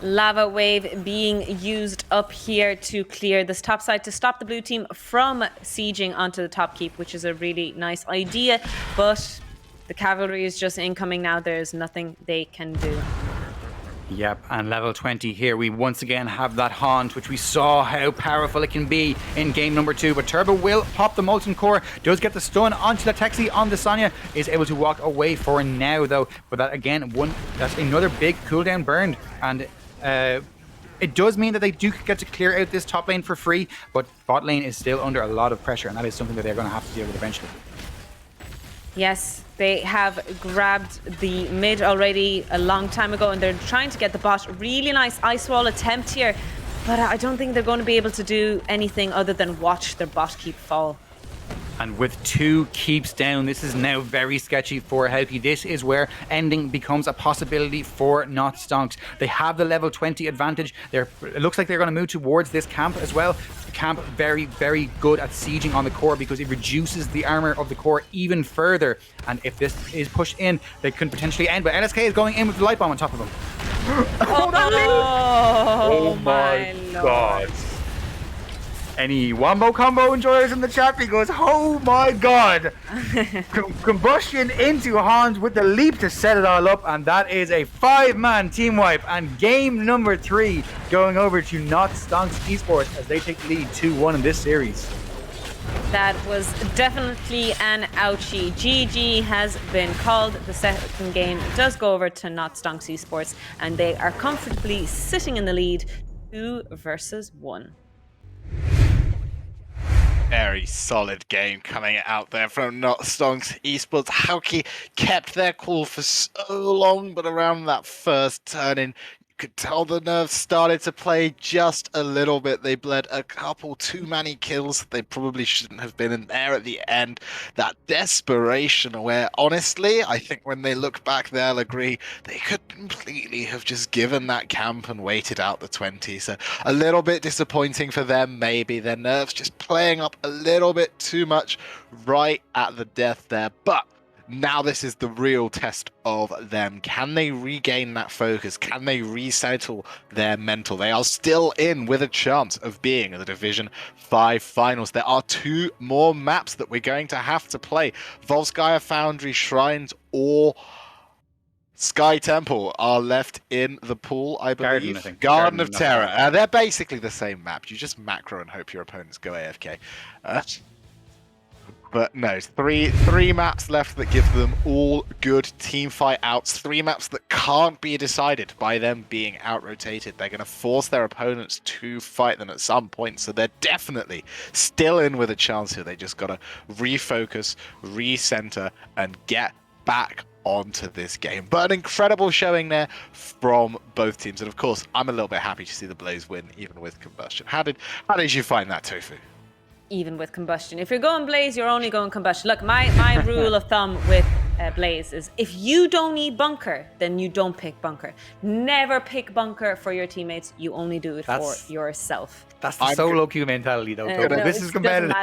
Lava wave being used up here to clear this top side to stop the blue team from sieging onto the top keep, which is a really nice idea. But the cavalry is just incoming now. There's nothing they can do. Yep, and level 20 here, we once again have that haunt, which we saw how powerful it can be in game number 2. But Turbo will pop the Molten Core, does get the stun onto the Texi on the Sonya, is able to walk away for now though. But that again, that's another big cooldown burned, and it does mean that they do get to clear out this top lane for free, but bot lane is still under a lot of pressure, and that is something that they're going to have to deal with eventually. Yes, they have grabbed the mid already a long time ago, and they're trying to get the bot. Really nice ice wall attempt here, but I don't think they're going to be able to do anything other than watch their bot keep fall. And with 2 keeps down, this is now very sketchy for Hauki. This is where ending becomes a possibility for Not Stonks. They have the level 20 advantage. It looks like they're going to move towards this camp as well. The camp very, very good at sieging on the core because it reduces the armor of the core even further. And if this is pushed in, they can potentially end. But LSK is going in with the light bomb on top of them. Oh my God. Any wombo combo enjoyers in the chat? Because oh my god, combustion into Hans with the leap to set it all up, and that is a 5-man team wipe. And game number 3 going over to Not Stonks eSports as they take the lead 2-1 in this series. That was definitely an ouchie. GG has been called. The second game does go over to Not Stonks eSports, and they are comfortably sitting in the lead 2-1. Very solid game coming out there from Not Stonks eSports. Hauki kept their cool for so long, but around that first turn in, you could tell the nerves started to play just a little bit. They bled a couple too many kills. They probably shouldn't have been in there at the end. That desperation where, honestly, I think when they look back, they'll agree they could completely have just given that camp and waited out the 20. So a little bit disappointing for them, maybe. Their nerves just playing up a little bit too much right at the death there. But now this is the real test of them. Can they regain that focus? Can they resettle their mental? They are still in with a chance of being in the Division 5 finals. There are 2 more maps that we're going to have to play. Volskaya Foundry Shrines or Sky Temple are left in the pool, I believe. Garden, I think. Garden of Terror. They're basically the same map. You just macro and hope your opponents go AFK. But no, three maps left that give them all good team fight outs. 3 maps that can't be decided by them being out-rotated. They're going to force their opponents to fight them at some point, so they're definitely still in with a chance here. They just got to refocus, recenter, and get back onto this game. But an incredible showing there from both teams. And of course, I'm a little bit happy to see the Blaze win, even with Combustion. How did you find that, Tofu? Even with Combustion. If you're going Blaze, you're only going Combustion. Look, my rule of thumb with Blaze is if you don't need Bunker, then you don't pick Bunker. Never pick Bunker for your teammates. You only do it for yourself. That's the solo queue mentality, though. No, this is competitive.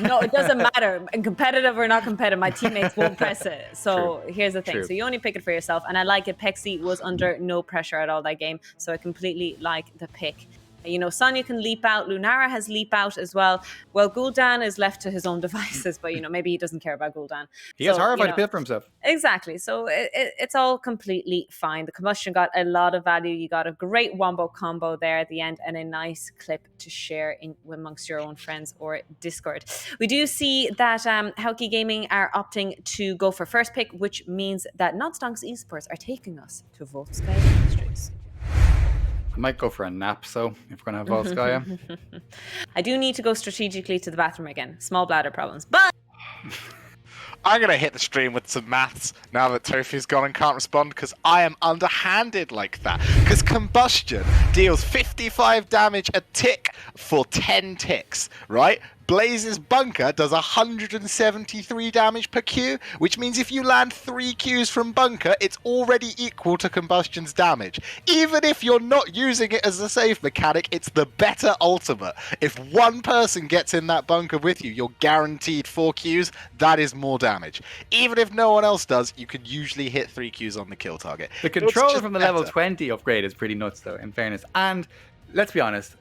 No, it doesn't matter. Competitive or not competitive, my teammates won't press it. So here's the thing. True. So you only pick it for yourself. And I like it. Pexi was under no pressure at all that game. So I completely like the pick. You know, Sonya can leap out. Lunara has leap out as well. Well, Gul'dan is left to his own devices, but, you know, maybe he doesn't care about Gul'dan. He has horrified to for himself. Exactly. So it's all completely fine. The Combustion got a lot of value. You got a great wombo combo there at the end and a nice clip to share amongst your own friends or Discord. We do see that HaukiGaming are opting to go for first pick, which means that Not Stonks eSports are taking us to Volskaya Industries. I might go for a nap, so if we're going to have Volskaya. I do need to go strategically to the bathroom again. Small bladder problems. But I'm going to hit the stream with some maths now that Tofu's gone and can't respond because I am underhanded like that. Because Combustion deals 55 damage a tick for 10 ticks, right? Blaze's Bunker does 173 damage per Q, which means if you land 3 Qs from Bunker, it's already equal to Combustion's damage. Even if you're not using it as a save mechanic, it's the better ultimate. If one person gets in that bunker with you, you're guaranteed 4 Qs. That is more damage. Even if no one else does, you can usually hit 3 Qs on the kill target. The controller from the level 20 upgrade is pretty nuts, though, in fairness. And let's be honest,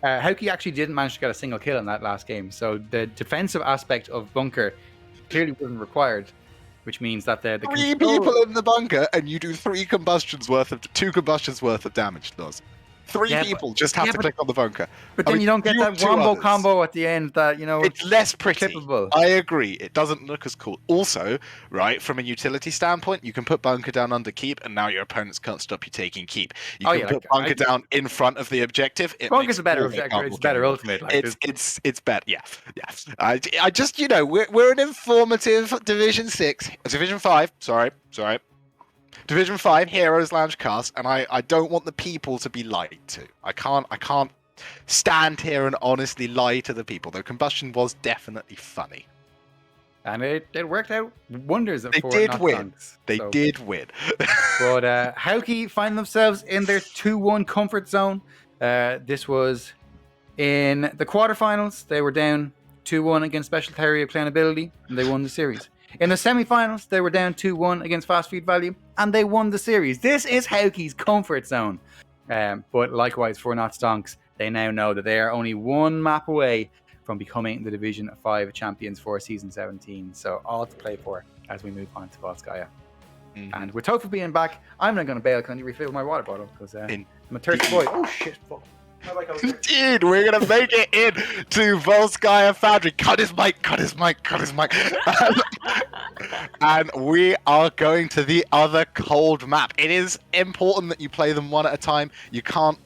Hauki actually didn't manage to get a single kill in that last game. So the defensive aspect of Bunker clearly wasn't required, which means that the three people in the bunker and you do 2 combustions worth of damage, Loz. 3 people just have to click on the bunker. But then you don't get that wombo combo at the end that, it's less pretty. Clippable. I agree. It doesn't look as cool. Also, right, from a utility standpoint, you can put bunker down under keep and now your opponents can't stop you taking keep. You can put bunker down in front of the objective. Bunker's a better objective. It's better ultimate. It's better. Yeah. I just, we're an informative Division 5, sorry. Division 5 Heroes Lounge cast, and I don't want the people to be lied to. I can't stand here and honestly lie to the people, though Combustion was definitely funny. And it worked out wonders at They did win. They did win. But Hauki find themselves in their 2-1 comfort zone. This was in the quarterfinals. They were down 2-1 against Special Theory of Clanability, and they won the series. In the semi-finals, they were down 2-1 against Fast Feed Value, and they won the series. This is Hauki's comfort zone. But likewise, for Not Stonks, they now know that they are only 1 map away from becoming the Division 5 champions for Season 17. So all to play for as we move on to Volskaya. Mm-hmm. And with Tofu being back, I'm not going to bail. Can you refill my water bottle? Because I'm a thirsty boy. Oh, shit. Fuck. Dude, we're gonna make it in to Volskaya Foundry. Cut his mic. And we are going to the other cold map. It is important that you play them one at a time. You can't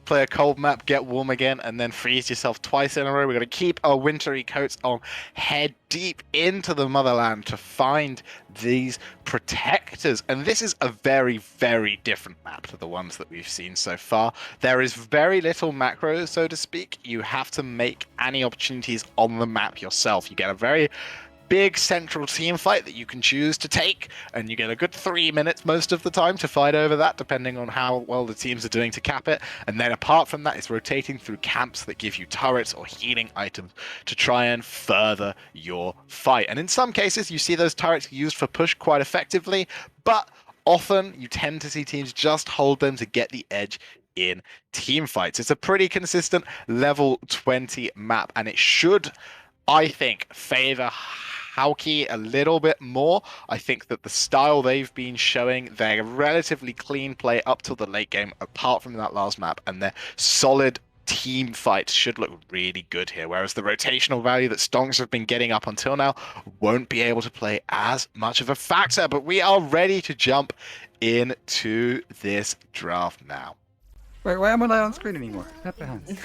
play a cold map, get warm again, and then freeze yourself twice in a row. We're going to keep our wintry coats on, head deep into the motherland to find these protectors. And this is a very, very different map to the ones that we've seen so far. There is very little macro, so to speak. You have to make any opportunities on the map yourself. You get a very big central team fight that you can choose to take, and you get a good 3 minutes most of the time to fight over that, depending on how well the teams are doing to cap it. And then apart from that, it's rotating through camps that give you turrets or healing items to try and further your fight. And in some cases, you see those turrets used for push quite effectively, but often you tend to see teams just hold them to get the edge in team fights. It's a pretty consistent level 20 map, and it should, I think, favor Hauki a little bit more. I think that the style they've been showing, their relatively clean play up till the late game, apart from that last map, and their solid team fights should look really good here, whereas the rotational value that Stonks have been getting up until now won't be able to play as much of a factor. But we are ready to jump into this draft now. Wait, why am I not on screen anymore? Clap your hands.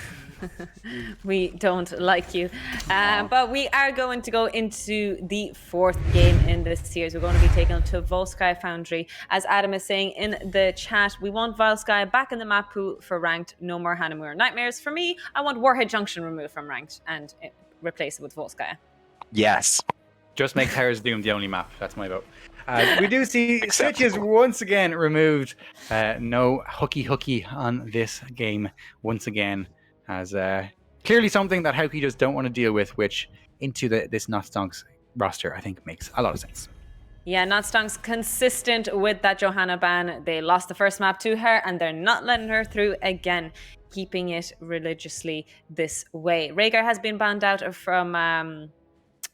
We don't like you. But we are going to go into the 4th game in this series. We're going to be taking on to Volskaya Foundry. As Adam is saying in the chat, we want Volskaya back in the map pool for ranked. No more Hanamura Nightmares. For me, I want Warhead Junction removed from ranked and replace it with Volskaya. Yes. Just make Terra's Doom the only map. That's my vote. We do see Stitches once again removed. No hooky on this game once again. As clearly something that Hauki just don't want to deal with, which into this Not Stonks roster, I think makes a lot of sense. Yeah, Not Stonks consistent with that Johanna ban. They lost the first map to her, and they're not letting her through again, keeping it religiously this way. Rhaegar has been banned out from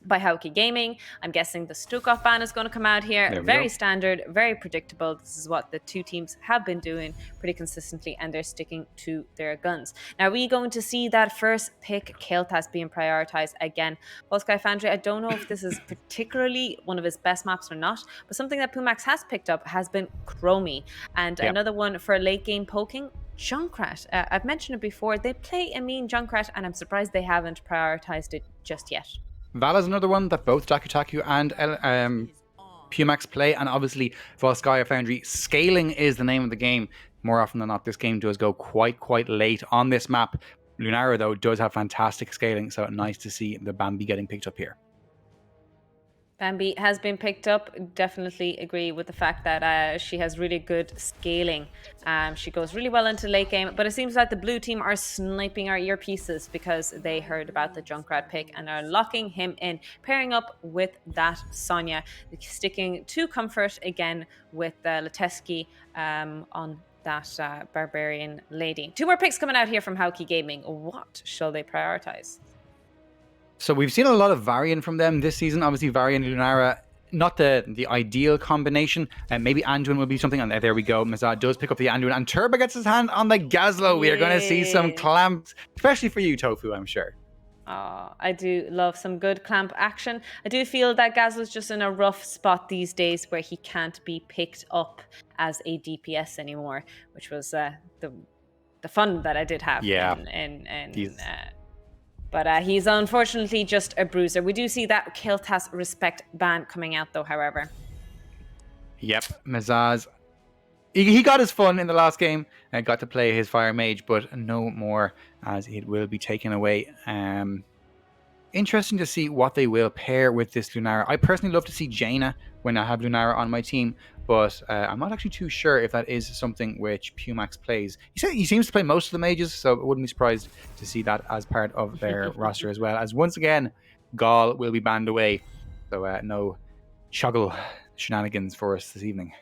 by HaukiGaming. I'm guessing the Stukov ban is going to come out here. Very standard, very predictable. This is what the two teams have been doing pretty consistently, and they're sticking to their guns. Now, are we going to see that first pick, Kael'thas, being prioritized again? Volskaya Foundry, I don't know if this is particularly one of his best maps or not, but something that Pumax has picked up has been Chromie. And another one for late game poking, Junkrat. I've mentioned it before. They play a mean Junkrat, and I'm surprised they haven't prioritized it just yet. Vala's another one that both Dakutaku and Pumax play, and obviously Volskaya Foundry. Scaling is the name of the game. More often than not, this game does go quite late on this map. Lunara, though, does have fantastic scaling, so nice to see the Bambi getting picked up here. Bambi has been picked up. Definitely agree with the fact that she has really good scaling. She goes really well into late game, but it seems like the blue team are sniping our earpieces because they heard about the Junkrat pick and are locking him in, pairing up with that Sonya, sticking to comfort again with Leteski on that barbarian lady. 2 more picks coming out here from HaukiGaming. What shall they prioritize? So we've seen a lot of Varian from them this season. Obviously, Varian and Lunara, not the ideal combination. Maybe Anduin will be something. And there we go. Mazad does pick up the Anduin. And Turba gets his hand on the Gazlo. We are going to see some clamps, especially for you, Tofu, I'm sure. Oh, I do love some good clamp action. I do feel that Gazlo's just in a rough spot these days where he can't be picked up as a DPS anymore, which was the fun that I did have. Yeah. But he's unfortunately just a bruiser. We do see that Kiltas respect ban coming out though, however. Yep, Mazaz. He got his fun in the last game and got to play his Fire Mage, but no more as it will be taken away. Interesting to see what they will pair with this Lunara. I personally love to see Jaina when I have Lunara on my team, but I'm not actually too sure if that is something which Pumax plays. He seems to play most of the mages, so I wouldn't be surprised to see that as part of their roster as well. As once again, Gaul will be banned away, so no Chuggle shenanigans for us this evening.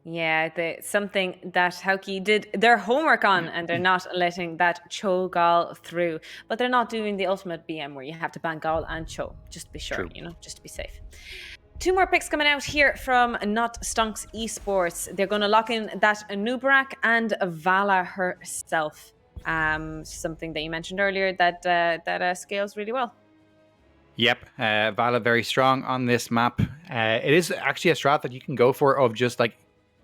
Yeah, something that Hauki did their homework on, and they're not letting that Cho Gaul through. But they're not doing the ultimate BM where you have to ban Gaul and Cho. Just to be sure, True. Just to be safe. 2 more picks coming out here from Not Stonks eSports. They're going to lock in that Nubarak and Vala herself. Something that you mentioned earlier that scales really well. Yep, Vala very strong on this map. It is actually a strat that you can go for of just like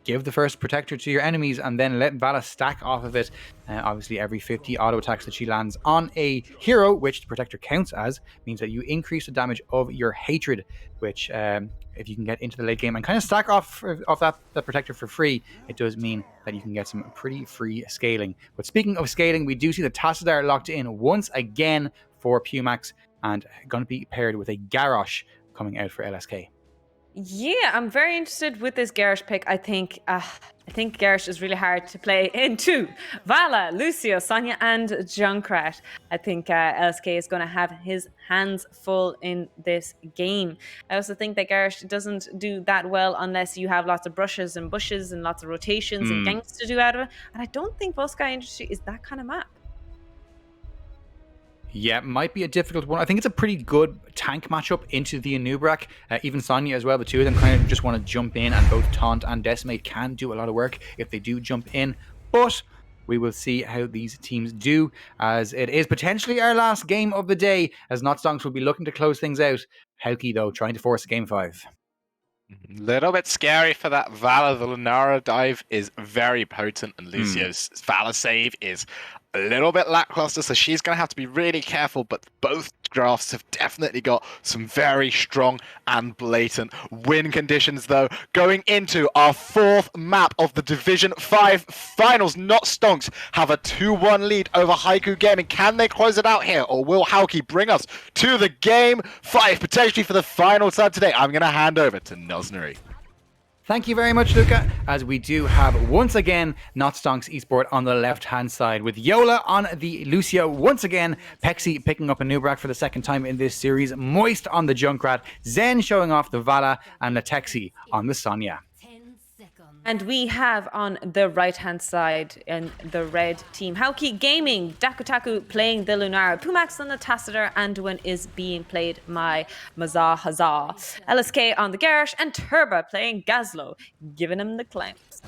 give the first protector to your enemies and then let Vala stack off of it. Obviously, every 50 auto attacks that she lands on a hero, which the protector counts as, means that you increase the damage of your hatred, which if you can get into the late game and kind of stack off that protector for free, it does mean that you can get some pretty free scaling. But speaking of scaling, we do see the Tassadar locked in once again for Pumax and going to be paired with a Garrosh coming out for LSK. Yeah, I'm very interested with this Garrosh pick. I think Garrosh is really hard to play into. Vala, Lucio, Sonya, and Junkrat. I think LSK is going to have his hands full in this game. I also think that Garrosh doesn't do that well unless you have lots of brushes and bushes and lots of rotations and ganks to do out of it. And I don't think Volskaya Industry is that kind of map. Yeah, might be a difficult one. I think it's a pretty good tank matchup into the Anubarak. Even Sonya as well. The two of them kind of just want to jump in, and both Taunt and Decimate can do a lot of work if they do jump in. But we will see how these teams do, as it is potentially our last game of the day, as Not Stonks will be looking to close things out. Hauki, though, trying to force a game 5. Little bit scary for that Vala. The Lunara dive is very potent, and Lucio's Vala save is a little bit lackluster, so she's going to have to be really careful. But both drafts have definitely got some very strong and blatant win conditions, though. Going into our 4th map of the Division 5 finals, Not Stonks have a 2-1 lead over HaukiGaming. Can they close it out here, or will Hauki bring us to the game 5, potentially for the final time today? I'm going to hand over to Nosnary. Thank you very much, Luca, as we do have once again Not Stonks Esport on the left-hand side with Yola on the Lucio once again, Pexi picking up a Nubarak for the 2nd time in this series, Moist on the Junkrat, Zen showing off the Vala, and Latexi on the Sonya. And we have on the right-hand side in the red team, HaukiGaming, Dakutaku playing the Lunara, Pumax on the Tassadar, Anduin is being played by Mazah Hazah, LSK on the Garrosh, and Turba playing Gazlo, giving him the clamps.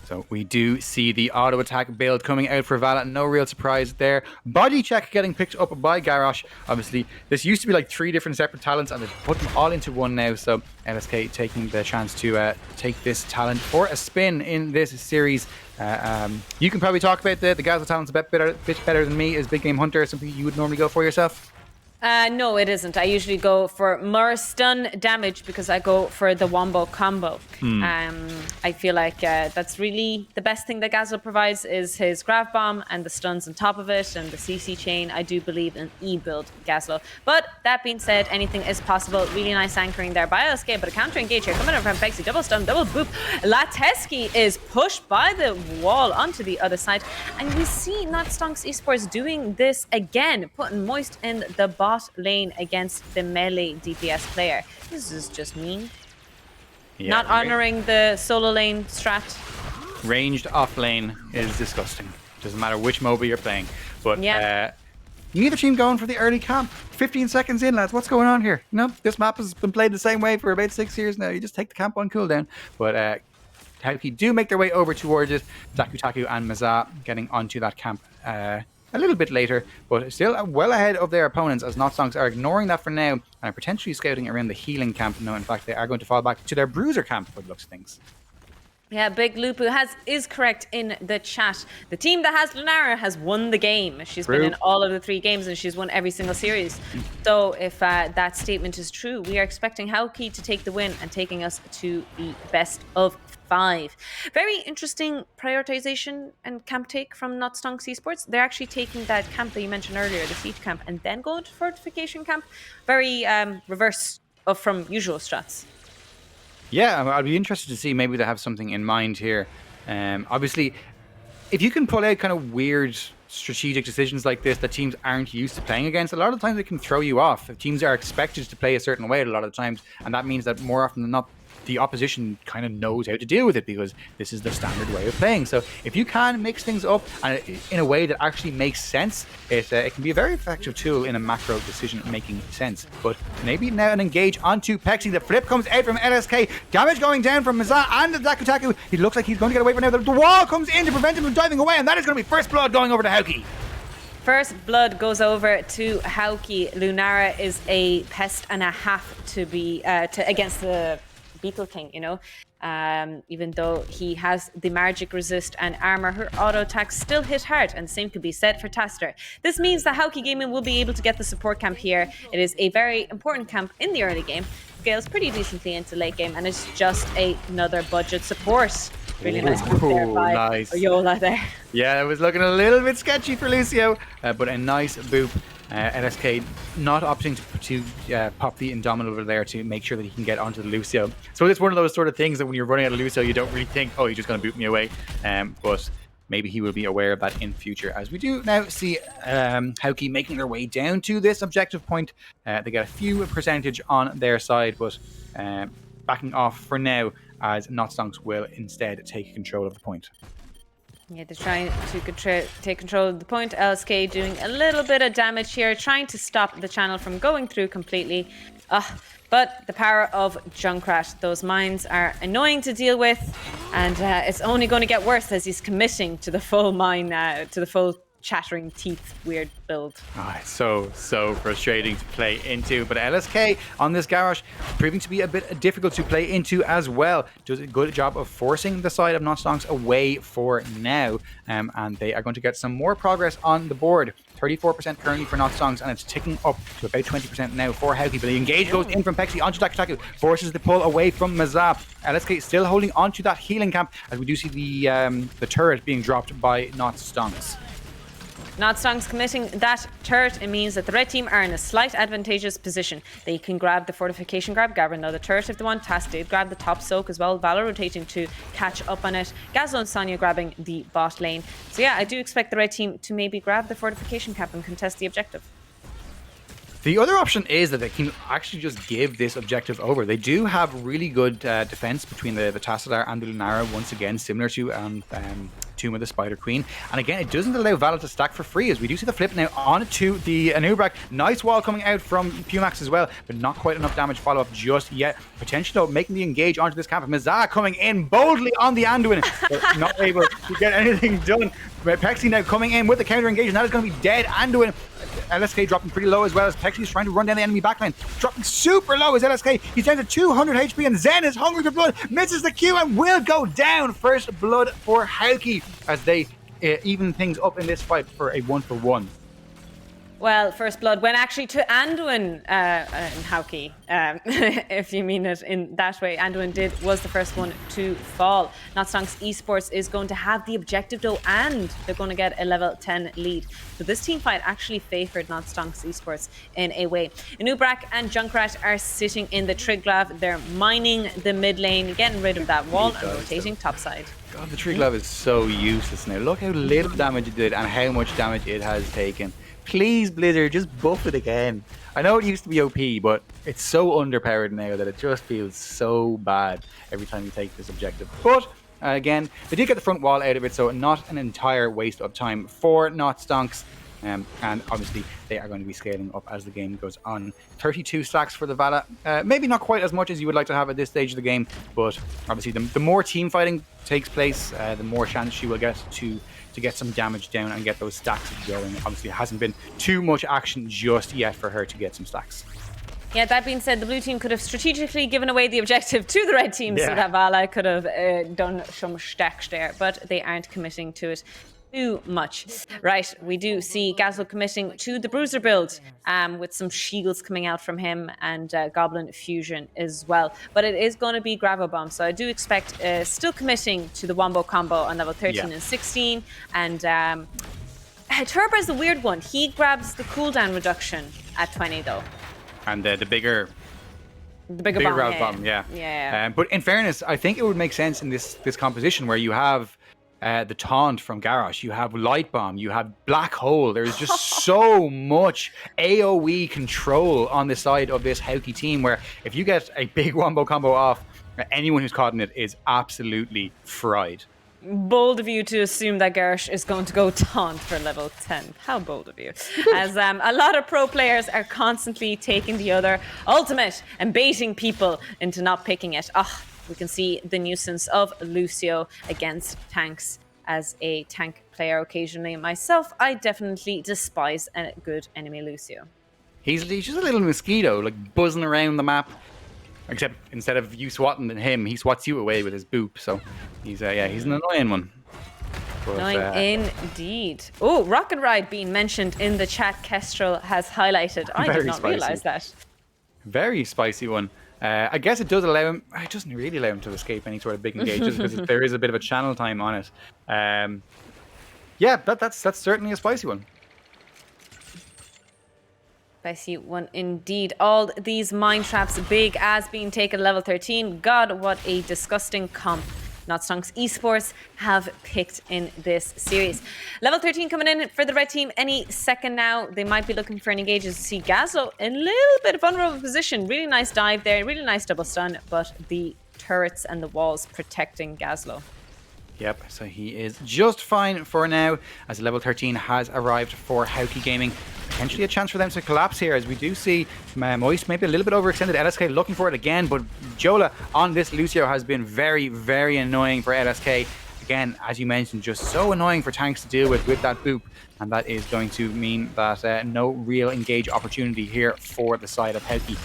So we do see the auto attack build coming out for Vala. No real surprise there. Body check getting picked up by Garrosh. Obviously, this used to be like 3 different separate talents, and they've put them all into one now. So LSK taking the chance to take this talent for a spin in this series. You can probably talk about the Gazlo talents a bit better than me as Big Game Hunter. Something you would normally go for yourself? No, it isn't. I usually go for more stun damage because I go for the wombo combo. I feel like that's really the best thing that Gazlo provides is his grab bomb and the stuns on top of it and the CC chain. I do believe in E-build Gazlo. But that being said, anything is possible. Really nice anchoring there by LSK, but a counter engage here coming in from Pexi. Double stun, double boop. Lateski is pushed by the wall onto the other side. And we see not stonks eSports doing this again, putting Moist in the bot lane against the melee DPS player. This is just mean. Yeah, Not honoring the solo lane strat. Ranged off lane is disgusting. Doesn't matter which MOBA you're playing. But neither team going for the early camp. 15 seconds in, lads. What's going on here? You know, this map has been played the same way for about 6 years now. You just take the camp on cooldown. But Hauki do make their way over towards it. Dakutaku and Maza getting onto that camp a little bit later, but still well ahead of their opponents as Notstonks are ignoring that for now and are potentially scouting around the healing camp. No, in fact, they are going to fall back to their bruiser camp by the looks of things. Yeah, Big Lupu is correct in the chat. The team that has Lunara has won the game. She's been in all of the 3 games and she's won every single series. So if that statement is true, we are expecting Hauki to take the win and taking us to the best of 5. Very interesting prioritization and camp take from Not Stonks Esports. They're actually taking that camp that you mentioned earlier, the siege camp, and then going to fortification camp. Very reverse of from usual strats. Yeah, I'd be interested to see maybe they have something in mind here. Obviously, if you can pull out kind of weird strategic decisions like this that teams aren't used to playing against, a lot of times it can throw you off. If teams are expected to play a certain way a lot of the times, and that means that more often than not, the opposition kind of knows how to deal with it because this is the standard way of playing. So if you can mix things up and in a way that actually makes sense, it can be a very effective tool in a macro decision-making sense. But maybe now an engage onto Pexi. The flip comes out from LSK. Damage going down from Maza and the Dakutaku. He looks like he's going to get away from now. The wall comes in to prevent him from diving away, and that is going to be first blood going over to Hauki. First blood goes over to Hauki. Lunara is a pest and a half to be against the Beetle King, you know. Even though he has the magic resist and armor, her auto attacks still hit hard, and the same could be said for Taster. This means that HaukiGaming will be able to get the support camp here. It is a very important camp in the early game, scales pretty decently into late game, and it's just another budget support. Really nice move there by Oyola there. Yeah, it was looking a little bit sketchy for Lucio, but a nice boop. LSK not opting to pop the Indomitable there to make sure that he can get onto the Lucio. So it's one of those sort of things that when you're running out of Lucio, you don't really think, oh, you're just going to boot me away. But maybe he will be aware of that in future, as we do now see Hauki making their way down to this objective point. They get a few percentage on their side, but backing off for now, as Notstonks will instead take control of the point. Yeah, they're trying to take control of the point. LSK doing a little bit of damage here, trying to stop the channel from going through completely. But the power of Junkrat, those mines are annoying to deal with, and it's only going to get worse as he's committing to the full mine, to the full chattering teeth weird build. It's so frustrating to play into, but LSK on this garage proving to be a bit difficult to play into as well. Does a good job of forcing the side of Notstonks away for now, and they are going to get some more progress on the board. 34% currently for Notstonks, and it's ticking up to about 20% now for Hauki. But the engage goes in from Pexi onto Dakutaku, forces the pull away from Mazap. LSK still holding onto that healing camp, as we do see the turret being dropped by Notstonks. Notstonks committing that turret. It means that the red team are in a slight advantageous position. They can grab the fortification grab another turret if they want. Task did grab the top soak as well. Valor rotating to catch up on it. Gazlo and Sonya grabbing the bot lane. So yeah, I do expect the red team to maybe grab the fortification cap and contest the objective. The other option is that they can actually just give this objective over. They do have really good defense between the Tassadar and the Lunara, once again, similar to Tomb of the Spider Queen. And again, it doesn't allow Valor to stack for free, as we do see the flip now onto the Anubrak. Nice wall coming out from Pumax as well, but not quite enough damage follow-up just yet. Potentially, though, making the engage onto this camp. Mazah coming in boldly on the Anduin, but not able to get anything done. Pexi now coming in with the counter engage, and that is going to be dead. Anduin, LSK dropping pretty low as well, as Pexi is trying to run down the enemy backline. Dropping super low as LSK. He's down to 200 HP, and Zen is hungry for blood. Misses the Q and will go down. First blood for Hauki, as they even things up in this fight for a 1-for-1. Well, first blood went actually to Anduin and Hauki, if you mean it in that way. Anduin was the first one to fall. Not Stonks eSports is going to have the objective though, and they're going to get a level 10 lead. So this team fight actually favored Not Stonks eSports in a way. Anubrak and Junkrat are sitting in the Triglav. They're mining the mid lane, getting rid of that wall and rotating topside. God, the Triglav is so useless now. Look how little damage it did and how much damage it has taken. Please, Blizzard, just buff it again. I know it used to be OP, but it's so underpowered now that it just feels so bad every time you take this objective. But again, they did get the front wall out of it, so not an entire waste of time for Not Stonks. And obviously, they are going to be scaling up as the game goes on. 32 stacks for the Vala. Maybe not quite as much as you would like to have at this stage of the game, but obviously, the more team fighting takes place, the more chance she will get to get some damage down and get those stacks going. Obviously, it hasn't been too much action just yet for her to get some stacks. Yeah, that being said, the blue team could have strategically given away the objective to the red team so that Vala could have done some stacks there, but they aren't committing to it too much. Right, we do see Gazlo committing to the Bruiser build with some shields coming out from him and Goblin Fusion as well. But it is going to be Gravo Bomb, so I do expect still committing to the Wombo combo on level 13 and 16. And Turbo is the weird one. He grabs the cooldown reduction at 20 though. And the bigger bomb, bomb, yeah. But in fairness, I think it would make sense in this composition where you have the taunt from Garrosh, you have Light Bomb, you have Black Hole. There's just so much AoE control on the side of this Hauki team where if you get a big wombo combo off, anyone who's caught in it is absolutely fried. Bold of you to assume that Garrosh is going to go taunt for level 10. How bold of you. As a lot of pro players are constantly taking the other ultimate and baiting people into not picking it. We can see the nuisance of Lucio against tanks as a tank player occasionally. Myself, I definitely despise a good enemy Lucio. He's just a little mosquito, like buzzing around the map. Except instead of you swatting him, he swats you away with his boop. So he's he's an annoying one. But, annoying indeed. Oh, Rocket Ride being mentioned in the chat, Kestrel has highlighted. I did not realize that. Very spicy one. I guess it does allow him. It doesn't really allow him to escape any sort of big engages because there is a bit of a channel time on it. That's certainly a spicy one. Spicy one indeed. All these mine traps, big as being taken level 13. God, what a disgusting comp Not Stonks eSports have picked in this series. Level 13 coming in for the red team any second now. They might be looking for an engages to see Gazlo in a little bit of vulnerable position. Really nice dive there, really nice double stun, but the turrets and the walls protecting Gazlo. Yep, so he is just fine for now as level 13 has arrived for HaukiGaming. Potentially a chance for them to collapse here as we do see Moist maybe a little bit overextended. LSK looking for it again, but Jola on this Lucio has been very, very annoying for LSK. Again, as you mentioned, just so annoying for tanks to deal with that boop. And that is going to mean that no real engage opportunity here for the side of Hauki.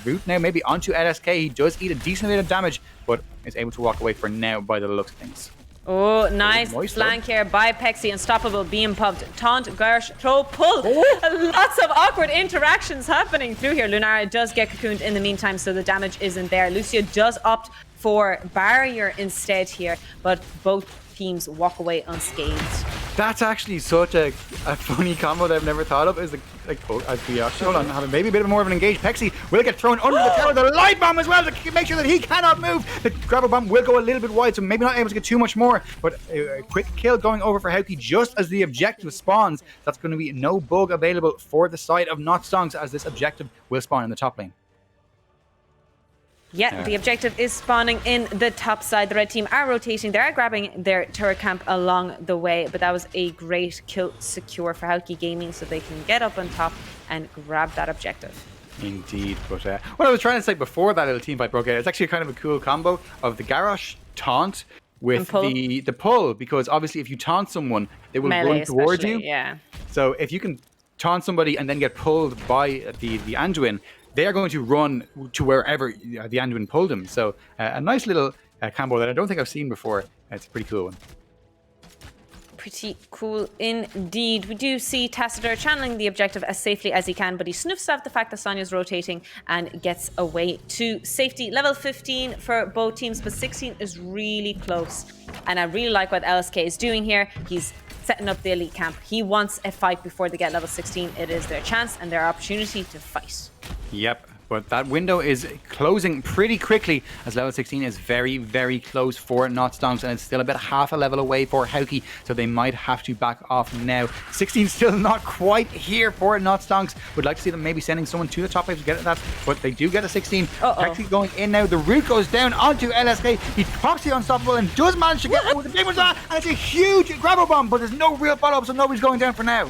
Root now maybe onto LSK. He does eat a decent bit of damage, but is able to walk away for now by the looks of things. Oh, nice flank here by Pexi. Unstoppable, being pumped. Taunt, Garsh, throw, pull. Lots of awkward interactions happening through here. Lunara does get cocooned in the meantime, so the damage isn't there. Lucio does opt for barrier instead here, but both teams walk away unscathed. That's actually such a funny combo that I've never thought of. Is hold on, having maybe a bit more of an engaged. Pexi will get thrown under the tower. The light bomb as well to make sure that he cannot move. The grapple bomb will go a little bit wide, so maybe not able to get too much more. But a quick kill going over for Hauki just as the objective spawns. That's going to be no bug available for the side of Not Stonks as this objective will spawn in the top lane. Yeah, the objective is spawning in the top side. The red team are rotating. They are grabbing their turret camp along the way, but that was a great kill secure for HaukiGaming so they can get up on top and grab that objective. Indeed, but what I was trying to say before that little team fight broke out, it's actually kind of a cool combo of the Garrosh taunt with the pull, because obviously if you taunt someone, they will run towards you. Yeah. So if you can taunt somebody and then get pulled by the Anduin, they are going to run to wherever the Anduin pulled him. So a nice little combo that I don't think I've seen before. It's a pretty cool one. Pretty cool indeed. We do see Tassadar channeling the objective as safely as he can, but he sniffs out the fact that Sonya's rotating and gets away to safety. Level 15 for both teams, but 16 is really close. And I really like what LSK is doing here. He's setting up the elite camp. He wants a fight before they get level 16. It is their chance and their opportunity to fight. Yep. But that window is closing pretty quickly as level 16 is very, very close for Not Stonks, and it's still about half a level away for Hauki, so they might have to back off now. 16 still not quite here for Not Stonks. Would like to see them maybe sending someone to the top wave to get that, but they do get a 16. Actually going in now. The root goes down onto LSK. He pops the unstoppable and does manage to get out with the big one, and it's a huge grabber bomb, but there's no real follow-up, so nobody's going down for now.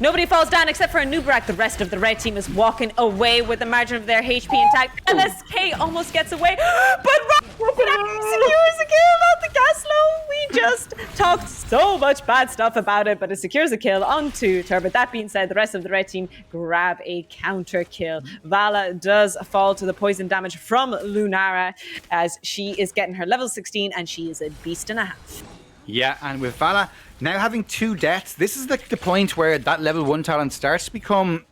Nobody falls down except for Nubrak. The rest of the red team is walking away with the margin of their HP intact. LSK almost gets away, but Rock secures a kill out the Gaslow. We just talked so much bad stuff about it, but it secures a kill onto Turbot. That being said, the rest of the red team grab a counter kill. Vala does fall to the poison damage from Lunara as she is getting her level 16 and she is a beast and a half. Yeah, and with Vala now having 2 deaths, this is the point where that level 1 talent starts to become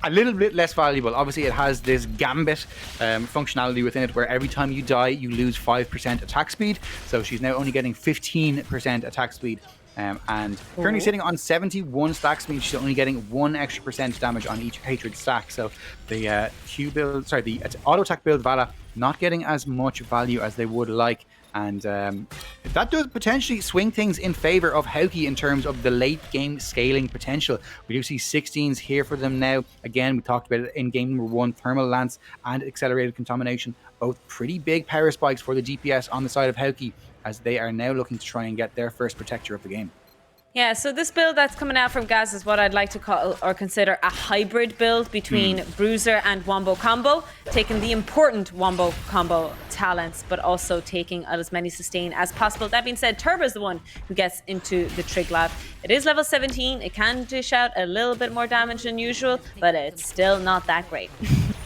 a little bit less valuable. Obviously, it has this gambit functionality within it where every time you die, you lose 5% attack speed. So she's now only getting 15% attack speed. And currently sitting on 71 stacks means she's only getting 1 extra % damage on each hatred stack. So the the auto attack build Vala not getting as much value as they would like. And that does potentially swing things in favor of Hauki in terms of the late game scaling potential. We do see 16s here for them now. Again, we talked about it in game number 1, Thermal Lance and Accelerated Contamination. Both pretty big power spikes for the DPS on the side of Hauki as they are now looking to try and get their first protector of the game. Yeah, so this build that's coming out from Gaz is what I'd like to call or consider a hybrid build between Bruiser and Wombo Combo, taking the important Wombo Combo talents, but also taking as many sustain as possible. That being said, Turbo is the one who gets into the Trig Lab. It is level 17. It can dish out a little bit more damage than usual, but it's still not that great.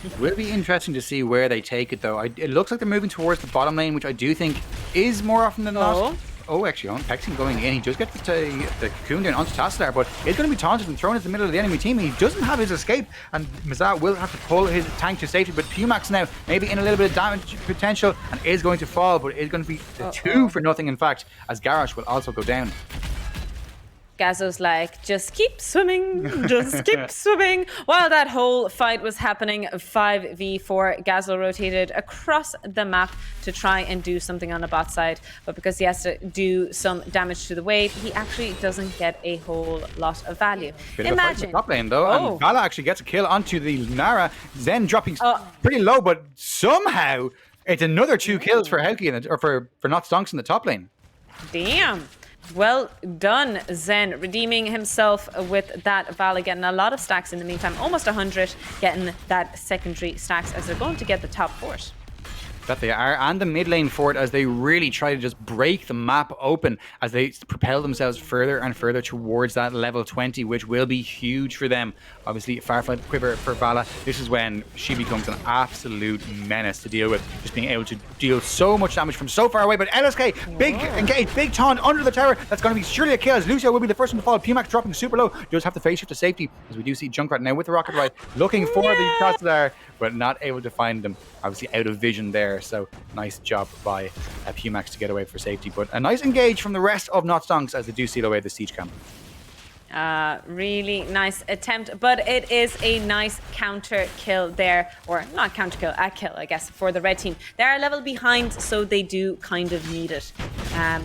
It will be interesting to see where they take it, though. It looks like they're moving towards the bottom lane, which I do think is more often than not. Oh, actually, on Pexing going in. He does get the cocoon down onto Tassadar, but he's going to be taunted and thrown into the middle of the enemy team. He doesn't have his escape, and Mazat will have to pull his tank to safety. But Pumax now maybe in a little bit of damage potential and is going to fall, but it is going to be 2 for nothing, in fact, as Garrosh will also go down. Gazzo's like, just keep swimming, just keep swimming. While that whole fight was happening, 5v4, Gazzo rotated across the map to try and do something on the bot side. But because he has to do some damage to the wave, he actually doesn't get a whole lot of value. Imagine. Top lane, though, and Vala actually gets a kill onto the Nara. Zen dropping pretty low, but somehow it's another 2 kills for Hauki, or for Not Stonks in the top lane. Damn. Well done, Zen, redeeming himself with that Vala, getting a lot of stacks in the meantime, almost 100, getting that secondary stacks as they're going to get the top fort. That they are, and the mid lane for it, as they really try to just break the map open as they propel themselves further and further towards that level 20, which will be huge for them. Obviously, Farflight Quiver for Vala, this is when she becomes an absolute menace to deal with, just being able to deal so much damage from so far away. But LSK, big engage, big taunt under the tower, that's going to be surely a kill, as Lucio will be the first one to fall. Pumax dropping super low, does have the phase shift to safety, as we do see Junkrat now with the rocket ride, looking for the Tassadar, but not able to find them. Obviously out of vision there, so nice job by Pumax to get away for safety. But a nice engage from the rest of Not Stonks as they do seal away the siege camp. Really nice attempt, but it is a nice counter kill there, or not counter kill, a kill, I guess, for the red team. They're a level behind, so they do kind of need it.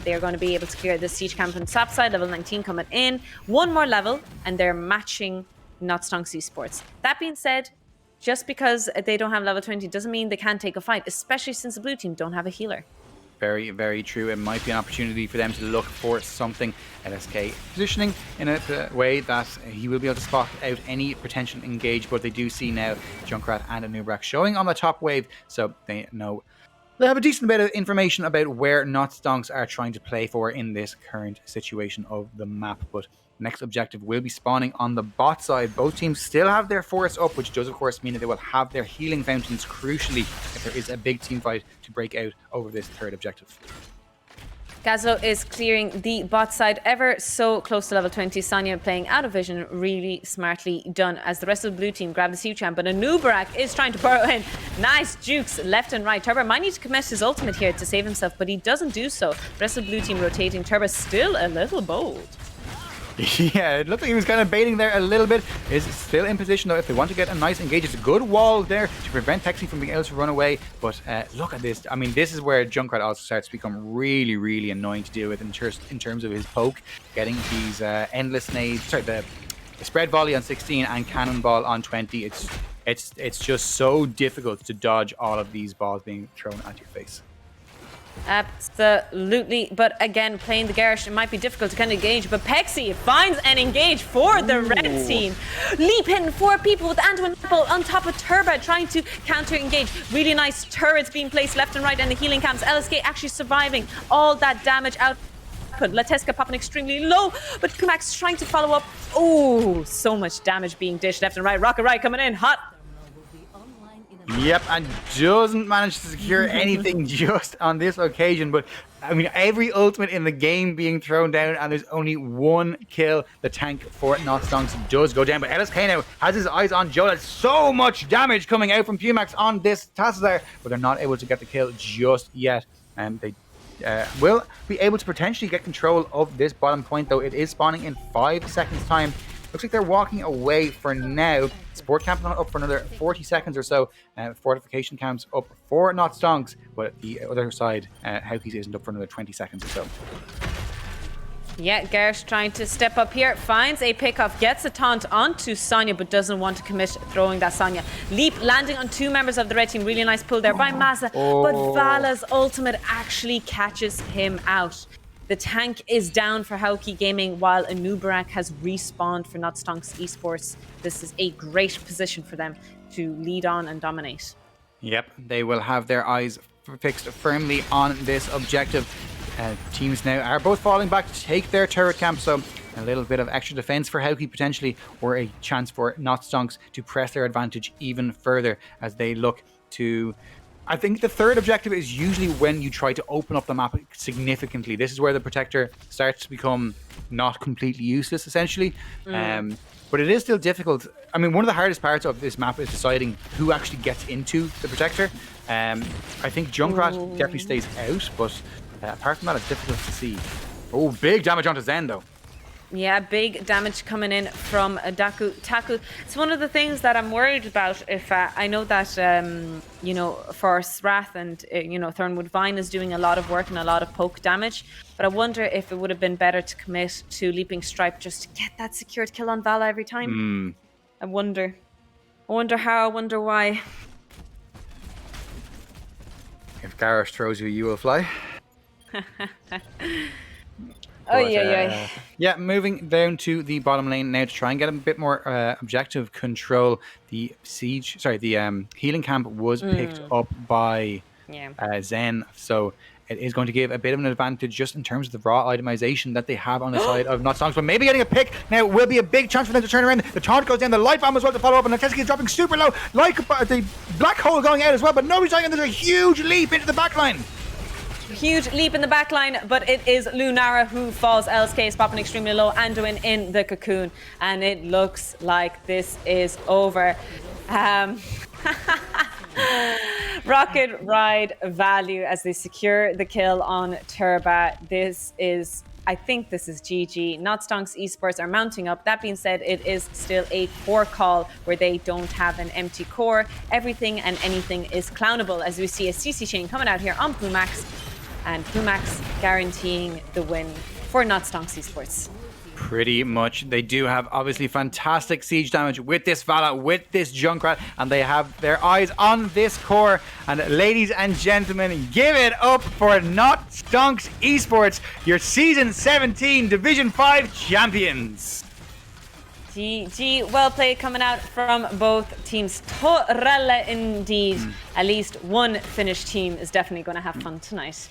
They are going to be able to clear the siege camp on the top side, level 19 coming in. 1 more level, and they're matching Not Stonks eSports. That being said, just because they don't have level 20 doesn't mean they can't take a fight, especially since the blue team don't have a healer. Very, very true. It might be an opportunity for them to look for something. LSK positioning in a way that he will be able to spot out any potential engage, but they do see now Junkrat and Anubrak showing on the top wave, so they know. They have a decent bit of information about where Not Stonks are trying to play for in this current situation of the map, but next objective will be spawning on the bot side. Both teams still have their forests up, which does of course mean that they will have their healing fountains crucially if there is a big team fight to break out over this third objective. Gazlo is clearing the bot side ever so close to level 20. Sonya playing out of vision, really smartly done as the rest of the blue team grab the Siege Champ. But Anubarak is trying to burrow in. Nice jukes left and right. Turbo might need to commit his ultimate here to save himself, but he doesn't do so. The rest of the blue team rotating. Turbo still a little bold. Yeah, it looked like he was kind of baiting there a little bit. Is still in position though if they want to get a nice engage. It's a good wall there to prevent Texi from being able to run away. But look at this. I mean, this is where Junkrat also starts to become really, really annoying to deal with in terms of his poke. Getting these endless nades, sorry, the spread volley on 16 and cannonball on 20. It's just so difficult to dodge all of these balls being thrown at your face. Absolutely, but again, playing the Garish, it might be difficult to kind of engage, but Pexi finds an engage for the red team. Leap in 4 people with Anduin Apple on top of Turba trying to counter-engage. Really nice turrets being placed left and right, and the healing camps. LSK actually surviving all that damage out. Lateska popping extremely low, but Kumax trying to follow up. Oh, so much damage being dished left and right. Rocket Right coming in hot. Yep, and doesn't manage to secure anything just on this occasion. But I mean, every ultimate in the game being thrown down, and there's only 1 kill. The tank for Not Stonks does go down, but LSK now has his eyes on Joe. There's so much damage coming out from Pumax on this Tassazar, but they're not able to get the kill just yet. And they will be able to potentially get control of this bottom point, though it is spawning in 5 seconds time. Looks like they're walking away for now. Support camp not up for another 40 seconds or so. Fortification camps up for Not Stonks, but the other side, HaukiGaming isn't up for another 20 seconds or so. Yeah, Garish trying to step up here, finds a pickoff, gets a taunt onto Sonya, but doesn't want to commit throwing that Sonya. Leap landing on 2 members of the red team. Really nice pull there by Maza, but Vala's ultimate actually catches him out. The tank is down for HaukiGaming while Anubarak has respawned for Not Stonks eSports. This is a great position for them to lead on and dominate. Yep, they will have their eyes fixed firmly on this objective. Teams now are both falling back to take their turret camp, so a little bit of extra defense for Hauki potentially, or a chance for Not Stonks to press their advantage even further as they look to... I think the third objective is usually when you try to open up the map significantly. This is where the Protector starts to become not completely useless, essentially. But it is still difficult. I mean, one of the hardest parts of this map is deciding who actually gets into the Protector. I think Junkrat definitely stays out, but apart from that, it's difficult to see. Oh, big damage onto Zen, though. Yeah, big damage coming in from Taku. It's one of the things that I'm worried about. If I know that, you know, for Srath and, you know, Thornwood Vine is doing a lot of work and a lot of poke damage. But I wonder if it would have been better to commit to Leaping Stripe just to get that secured kill on Vala every time. I wonder how, I wonder why. If Garrosh throws you, you will fly. But, yeah, moving down to the bottom lane now to try and get a bit more objective control. The siege, sorry, the healing camp was picked up by Zen, so it is going to give a bit of an advantage just in terms of the raw itemization that they have on the side of Not Stonks. But maybe getting a pick now will be a big chance for them to turn around. The taunt goes down, the light bomb as well to follow up, and the Teski is dropping super low. Like the black hole going out as well, but nobody's dying, and there's a huge leap into the backline. Huge leap in the back line, but it is Lunara who falls. LSK is popping extremely low. Anduin in the cocoon, and it looks like this is over. Rocket Ride value as they secure the kill on Turba. I think this is GG. Not Stonks eSports are mounting up. That being said, it is still a core call where they don't have an empty core. Everything and anything is clownable as we see a CC chain coming out here on Pumax, and Pumax guaranteeing the win for Not Stonks eSports. Pretty much. They do have obviously fantastic siege damage with this Vala, with this Junkrat, and they have their eyes on this core. And ladies and gentlemen, give it up for Not Stonks eSports, your Season 17 Division 5 champions. GG, well played coming out from both teams. Torella indeed. At least one Finnish team is definitely going to have fun tonight.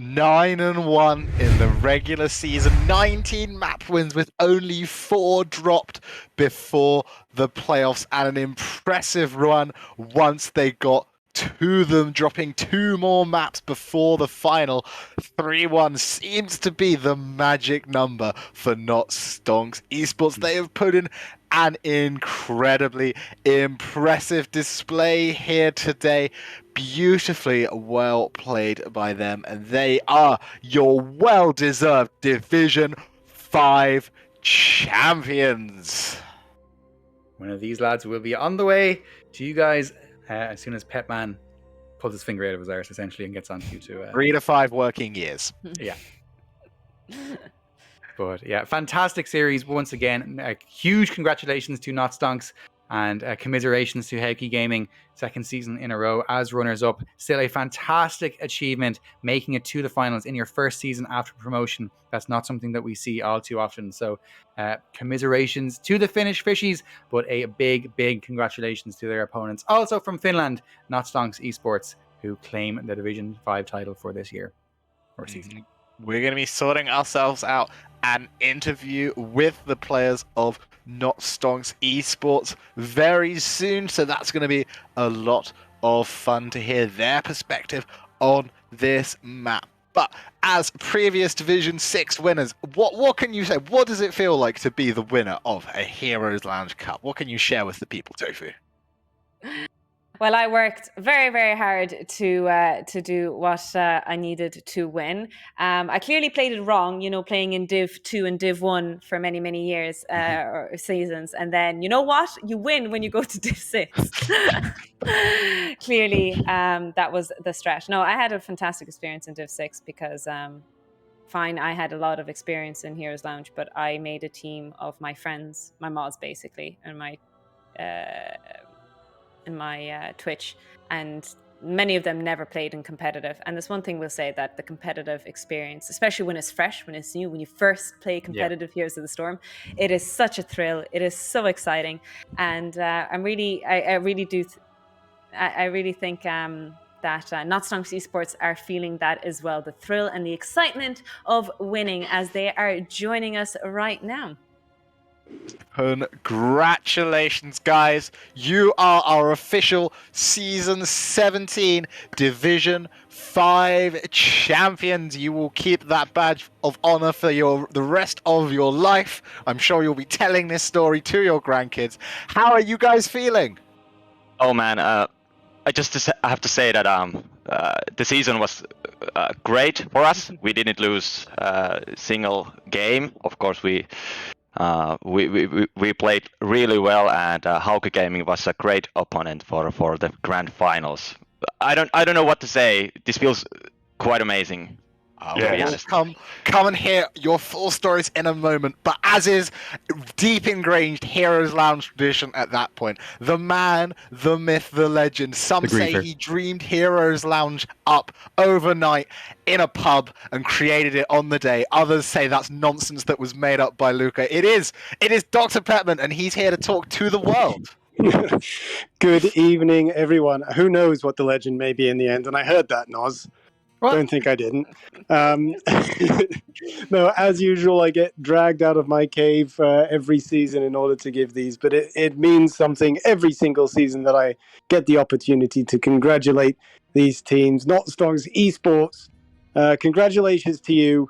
9-1 in the regular season, 19 map wins with only 4 dropped before the playoffs, and an impressive run once they got to them, dropping 2 more maps before the final. 3-1 seems to be the magic number for not Stonks eSports. They have put in an incredibly impressive display here today. Beautifully well played by them, and they are your well-deserved Division 5 champions. One of these lads will be on the way to you guys as soon as Petman pulls his finger out of his arse, essentially, and gets on to you to... 3 to 5 working years. Yeah. But yeah, fantastic series once again. Huge congratulations to Not Stonks, and commiserations to HaukiGaming, second season in a row as runners-up. Still a fantastic achievement, making it to the finals in your first season after promotion. That's not something that we see all too often. So commiserations to the Finnish Fishies, but a big, big congratulations to their opponents. Also from Finland, Not Stonks eSports, who claim the Division 5 title for this year or season. We're going to be sorting ourselves out an interview with the players of Not Stonks eSports very soon, so that's going to be a lot of fun to hear their perspective on this map. But as previous Division 6 winners, what can you say? What does it feel like to be the winner of a Heroes Lounge Cup? What can you share with the people, Tofu? Well, I worked very, very hard to do what I needed to win. I clearly played it wrong, playing in Div 2 and Div 1 for many, many years or seasons. And then, you know what? You win when you go to Div 6. Clearly, that was the stretch. No, I had a fantastic experience in Div 6 because, fine, I had a lot of experience in Heroes Lounge, but I made a team of my friends, my mods basically, and my Twitch, and many of them never played in competitive. And there's one thing we'll say, that the competitive experience, especially when it's fresh, when it's new, when you first play competitive Heroes of the Storm, it is such a thrill. It is so exciting, and I really think that Not Stonks eSports are feeling that as well, the thrill and the excitement of winning, as they are joining us right now. Congratulations, guys. You are our official Season 17 Division 5 champions. You will keep that badge of honor for the rest of your life. I'm sure you'll be telling this story to your grandkids. How are you guys feeling? Oh, man. I have to say that the season was great for us. We didn't lose a single game. Of course, we played really well, and HaukiGaming was a great opponent for the grand finals. I don't know what to say. This feels quite amazing. To be honest. Come and hear your full stories in a moment. But as is deep ingrained Heroes Lounge tradition at that point, the man, the myth, the legend. Some say he dreamed Heroes Lounge up overnight in a pub and created it on the day. Others say that's nonsense that was made up by Luca. It is Dr. Petman, and he's here to talk to the world. Good evening, everyone. Who knows what the legend may be in the end? And I heard that, Noz. What? Don't think I didn't. No, as usual, I get dragged out of my cave every season in order to give these, but it means something every single season that I get the opportunity to congratulate these teams. Not Stonks eSports, congratulations to you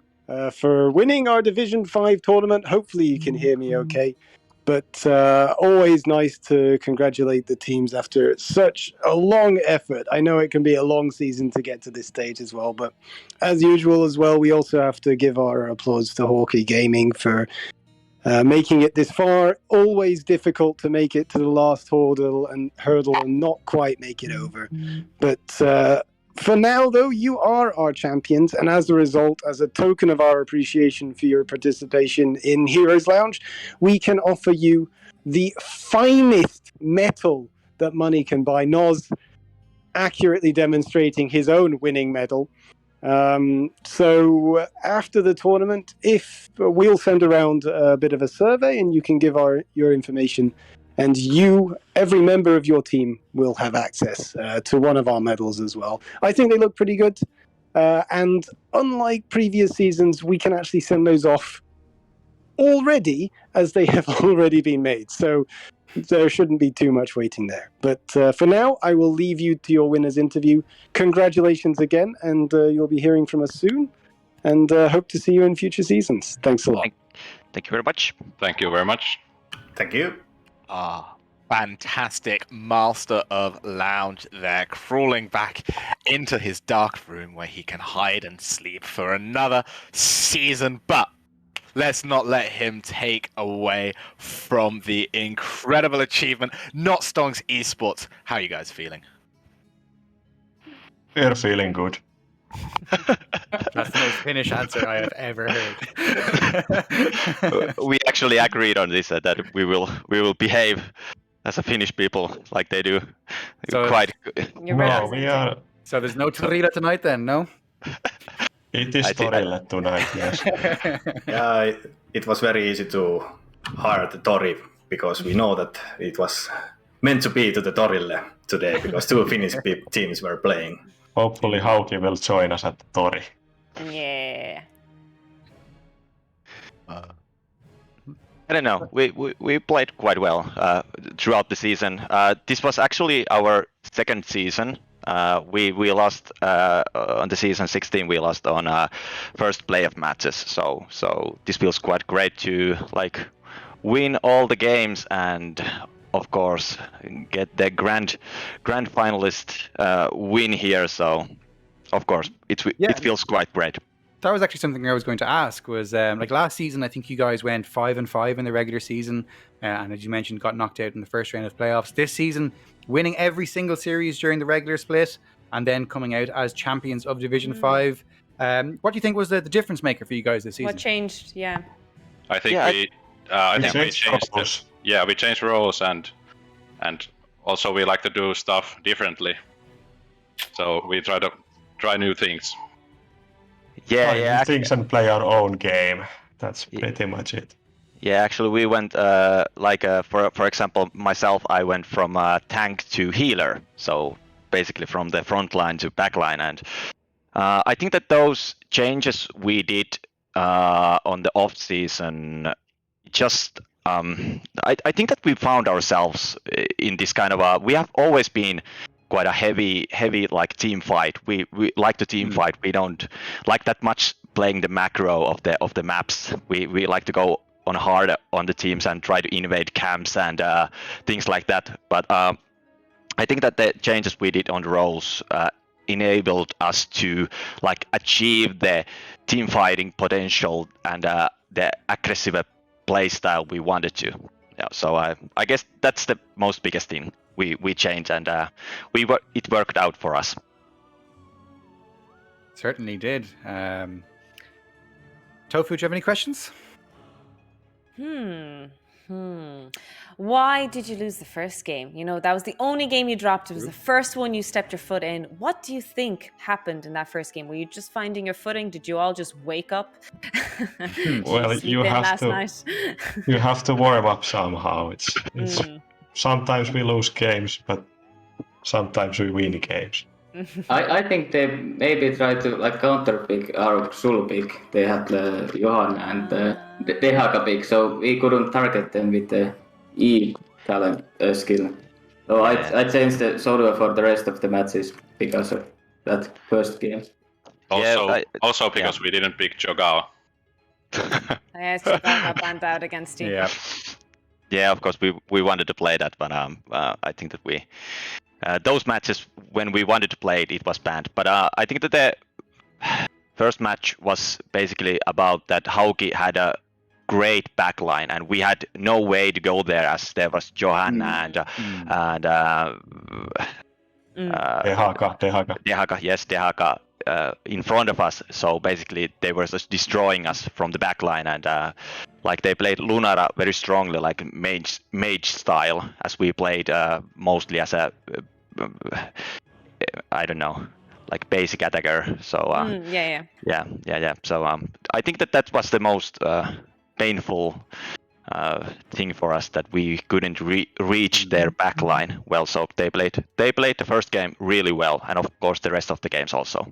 for winning our Division 5 tournament. Hopefully you can hear me okay. But always nice to congratulate the teams after such a long effort. I know it can be a long season to get to this stage as well, but as usual as well, we also have to give our applause to HaukiGaming for making it this far. Always difficult to make it to the last hurdle and not quite make it over. But for now, though, you are our champions, and as a result, as a token of our appreciation for your participation in Heroes Lounge, we can offer you the finest medal that money can buy. Noz accurately demonstrating his own winning medal. So after the tournament, if we'll send around a bit of a survey, and you can give your information, and every member of your team will have access to one of our medals as well. I think they look pretty good. And unlike previous seasons, we can actually send those off already as they have already been made. So there shouldn't be too much waiting there. But for now, I will leave you to your winner's interview. Congratulations again, and you'll be hearing from us soon. And hope to see you in future seasons. Thanks a lot. Thank you very much. Thank you very much. Thank you. Fantastic master of lounge there, crawling back into his dark room where he can hide and sleep for another season. But let's not let him take away from the incredible achievement. Not Stonks eSports. How are you guys feeling? We're feeling good. That's the most Finnish answer I have ever heard. We actually agreed on this that we will behave as a Finnish people like they do. So- Quite. You're No, representing. we are. So there's no Torilla tonight then, no? It is I think- Torille tonight, yes. Yeah, it was very easy to hire the Tori because we know that it was meant to be to the Torille today because two Finnish teams were playing. Hopefully Hauki will join us at the Tori. Yeah. I don't know. We played quite well throughout the season. This was actually our second season. We lost on the season 16. We lost on first playoff matches. So this feels quite great to like win all the games and of course get the grand finalist win here. So of course it feels quite great. That was actually something I was going to ask. Was like last season, I think you guys went 5-5 in the regular season, and as you mentioned, got knocked out in the first round of playoffs. This season, winning every single series during the regular split, and then coming out as champions of Division 5. What do you think was the difference maker for you guys this season? What changed? Yeah. I think Yeah, we changed roles. we changed roles and also we like to do stuff differently. So we try new things. Yeah, Try yeah. new things and play our own game. That's pretty much it. Yeah, actually, we went for example, myself, I went from tank to healer, so basically from the front line to back line, and I think that those changes we did on the off season, just I think that we found ourselves in this kind of we have always been quite a heavy like team fight. We like to team fight. We don't like that much playing the macro of the maps. We like to go on hard on the teams and try to invade camps and things like that. But I think that the changes we did on the roles enabled us to like achieve the team fighting potential and the aggressive play style we wanted to. Yeah, so I guess that's the most biggest thing we changed, and it worked out for us. Certainly did. Tofu, do you have any questions? Why did you lose the first game? You know, that was the only game you dropped. It was the first one you stepped your foot in. What do you think happened in that first game? Were you just finding your footing? Did you all just wake up? Well, Sleep you in have last to night? you have to warm up somehow. It's sometimes we lose games, but sometimes we win games. I think they maybe try to like counter pick our Zulu pick. They had Johan and Dehaka pick, so we couldn't target them with the E talent skill. So I changed the solo for the rest of the matches because of that first game. Also because we didn't pick Jogao. Yeah, so that got banned out against you. Yeah. Yeah, of course we wanted to play that, but I think that we those matches when we wanted to play it was banned. But I think that the first match was basically about that Hauki had a great backline and we had no way to go there as there was Johanna and Dehaka in front of us. So basically they were just destroying us from the backline, and like they played Lunara very strongly, like mage style, as we played mostly as a I don't know, like basic attacker. So yeah. So I think that was the most painful thing for us, that we couldn't reach their backline well. So they played the first game really well, and of course the rest of the games also.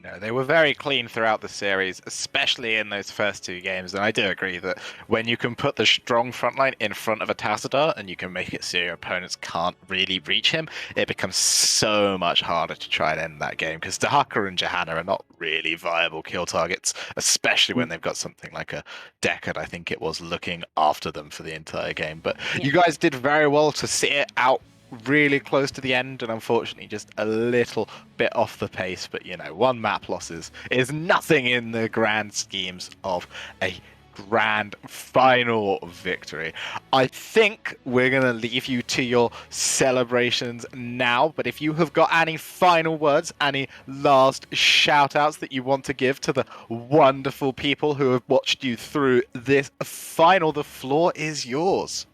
No, they were very clean throughout the series, especially in those first 2 games. And I do agree that when you can put the strong front line in front of a Tassadar and you can make it so your opponents can't really reach him, it becomes so much harder to try and end that game, because Dahaka and Johanna are not really viable kill targets, especially when they've got something like a Deckard, I think it was, looking after them for the entire game. But you guys did very well to see it out really close to the end, and unfortunately just a little bit off the pace. But 1 map loss is nothing in the grand schemes of a grand final victory. I think we're going to leave you to your celebrations now, but if you have got any final words, any last shout outs that you want to give to the wonderful people who have watched you through this final, the floor is yours.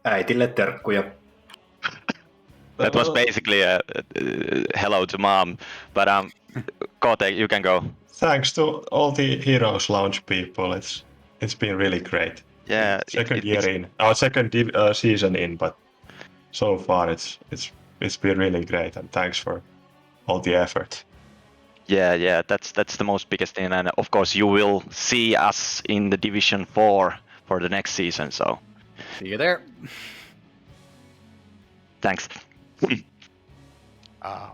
Äitille terkkuja. That was basically a hello to mom, but Kote, you can go. Thanks to all the Heroes Lounge people. It's been really great. Yeah, Second season in, but so far it's been really great, and thanks for all the effort. Yeah, that's the most biggest thing, and of course you will see us in the Division 4 for the next season. So See you there. thanks.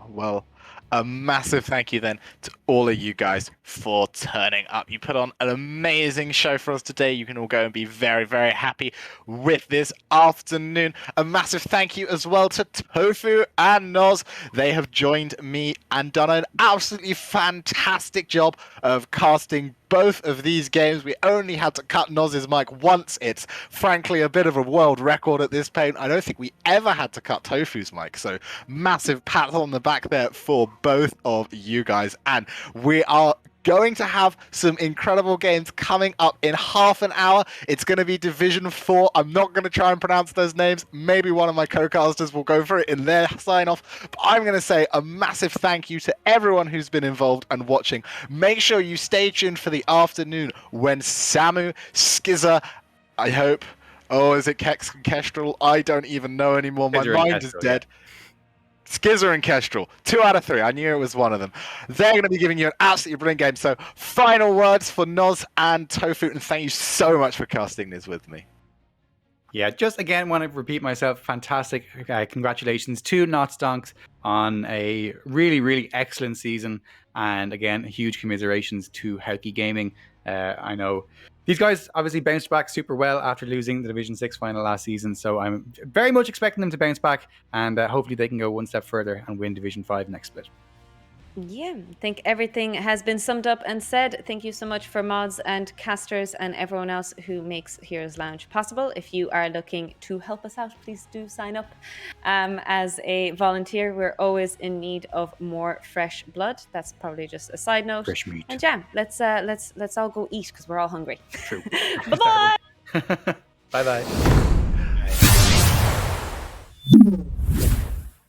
Well, a massive thank you then to all of you guys for turning up. You put on an amazing show for us today. You can all go and be very, very happy with this afternoon. A massive thank you as well to Tofu and Noz. They have joined me and done an absolutely fantastic job of casting both of these games. We only had to cut Noz's mic once. It's frankly a bit of a world record at this point. I don't think we ever had to cut Tofu's mic, so massive pat on the back there for both of you guys. And we are going to have some incredible games coming up in half an hour. It's going to be Division 4. I'm not going to try and pronounce those names. Maybe one of my co-casters will go for it in their sign-off. But I'm going to say a massive thank you to everyone who's been involved and watching. Make sure you stay tuned for the afternoon when Samu, Skizzer, I hope... Oh, is it Kex and Kestrel? I don't even know anymore. My mind is dead. Skizzer and Kestrel, 2 out of 3. I knew it was one of them. They're going to be giving you an absolutely brilliant game. So, final words for Noz and Tofu, and thank you so much for casting this with me. Yeah, just again want to repeat myself. Fantastic. Congratulations to Not Stonks on a really, really excellent season. And again, huge commiserations to HaukiGaming. I know these guys obviously bounced back super well after losing the Division 6 final last season. So I'm very much expecting them to bounce back, and hopefully they can go one step further and win Division 5 next split. Yeah, I think everything has been summed up and said. Thank you so much for mods and casters and everyone else who makes Heroes Lounge possible. If you are looking to help us out, please do sign up as a volunteer. We're always in need of more fresh blood. That's probably just a side note. Fresh meat. And yeah, let's all go eat because we're all hungry. True. Bye bye. Bye bye.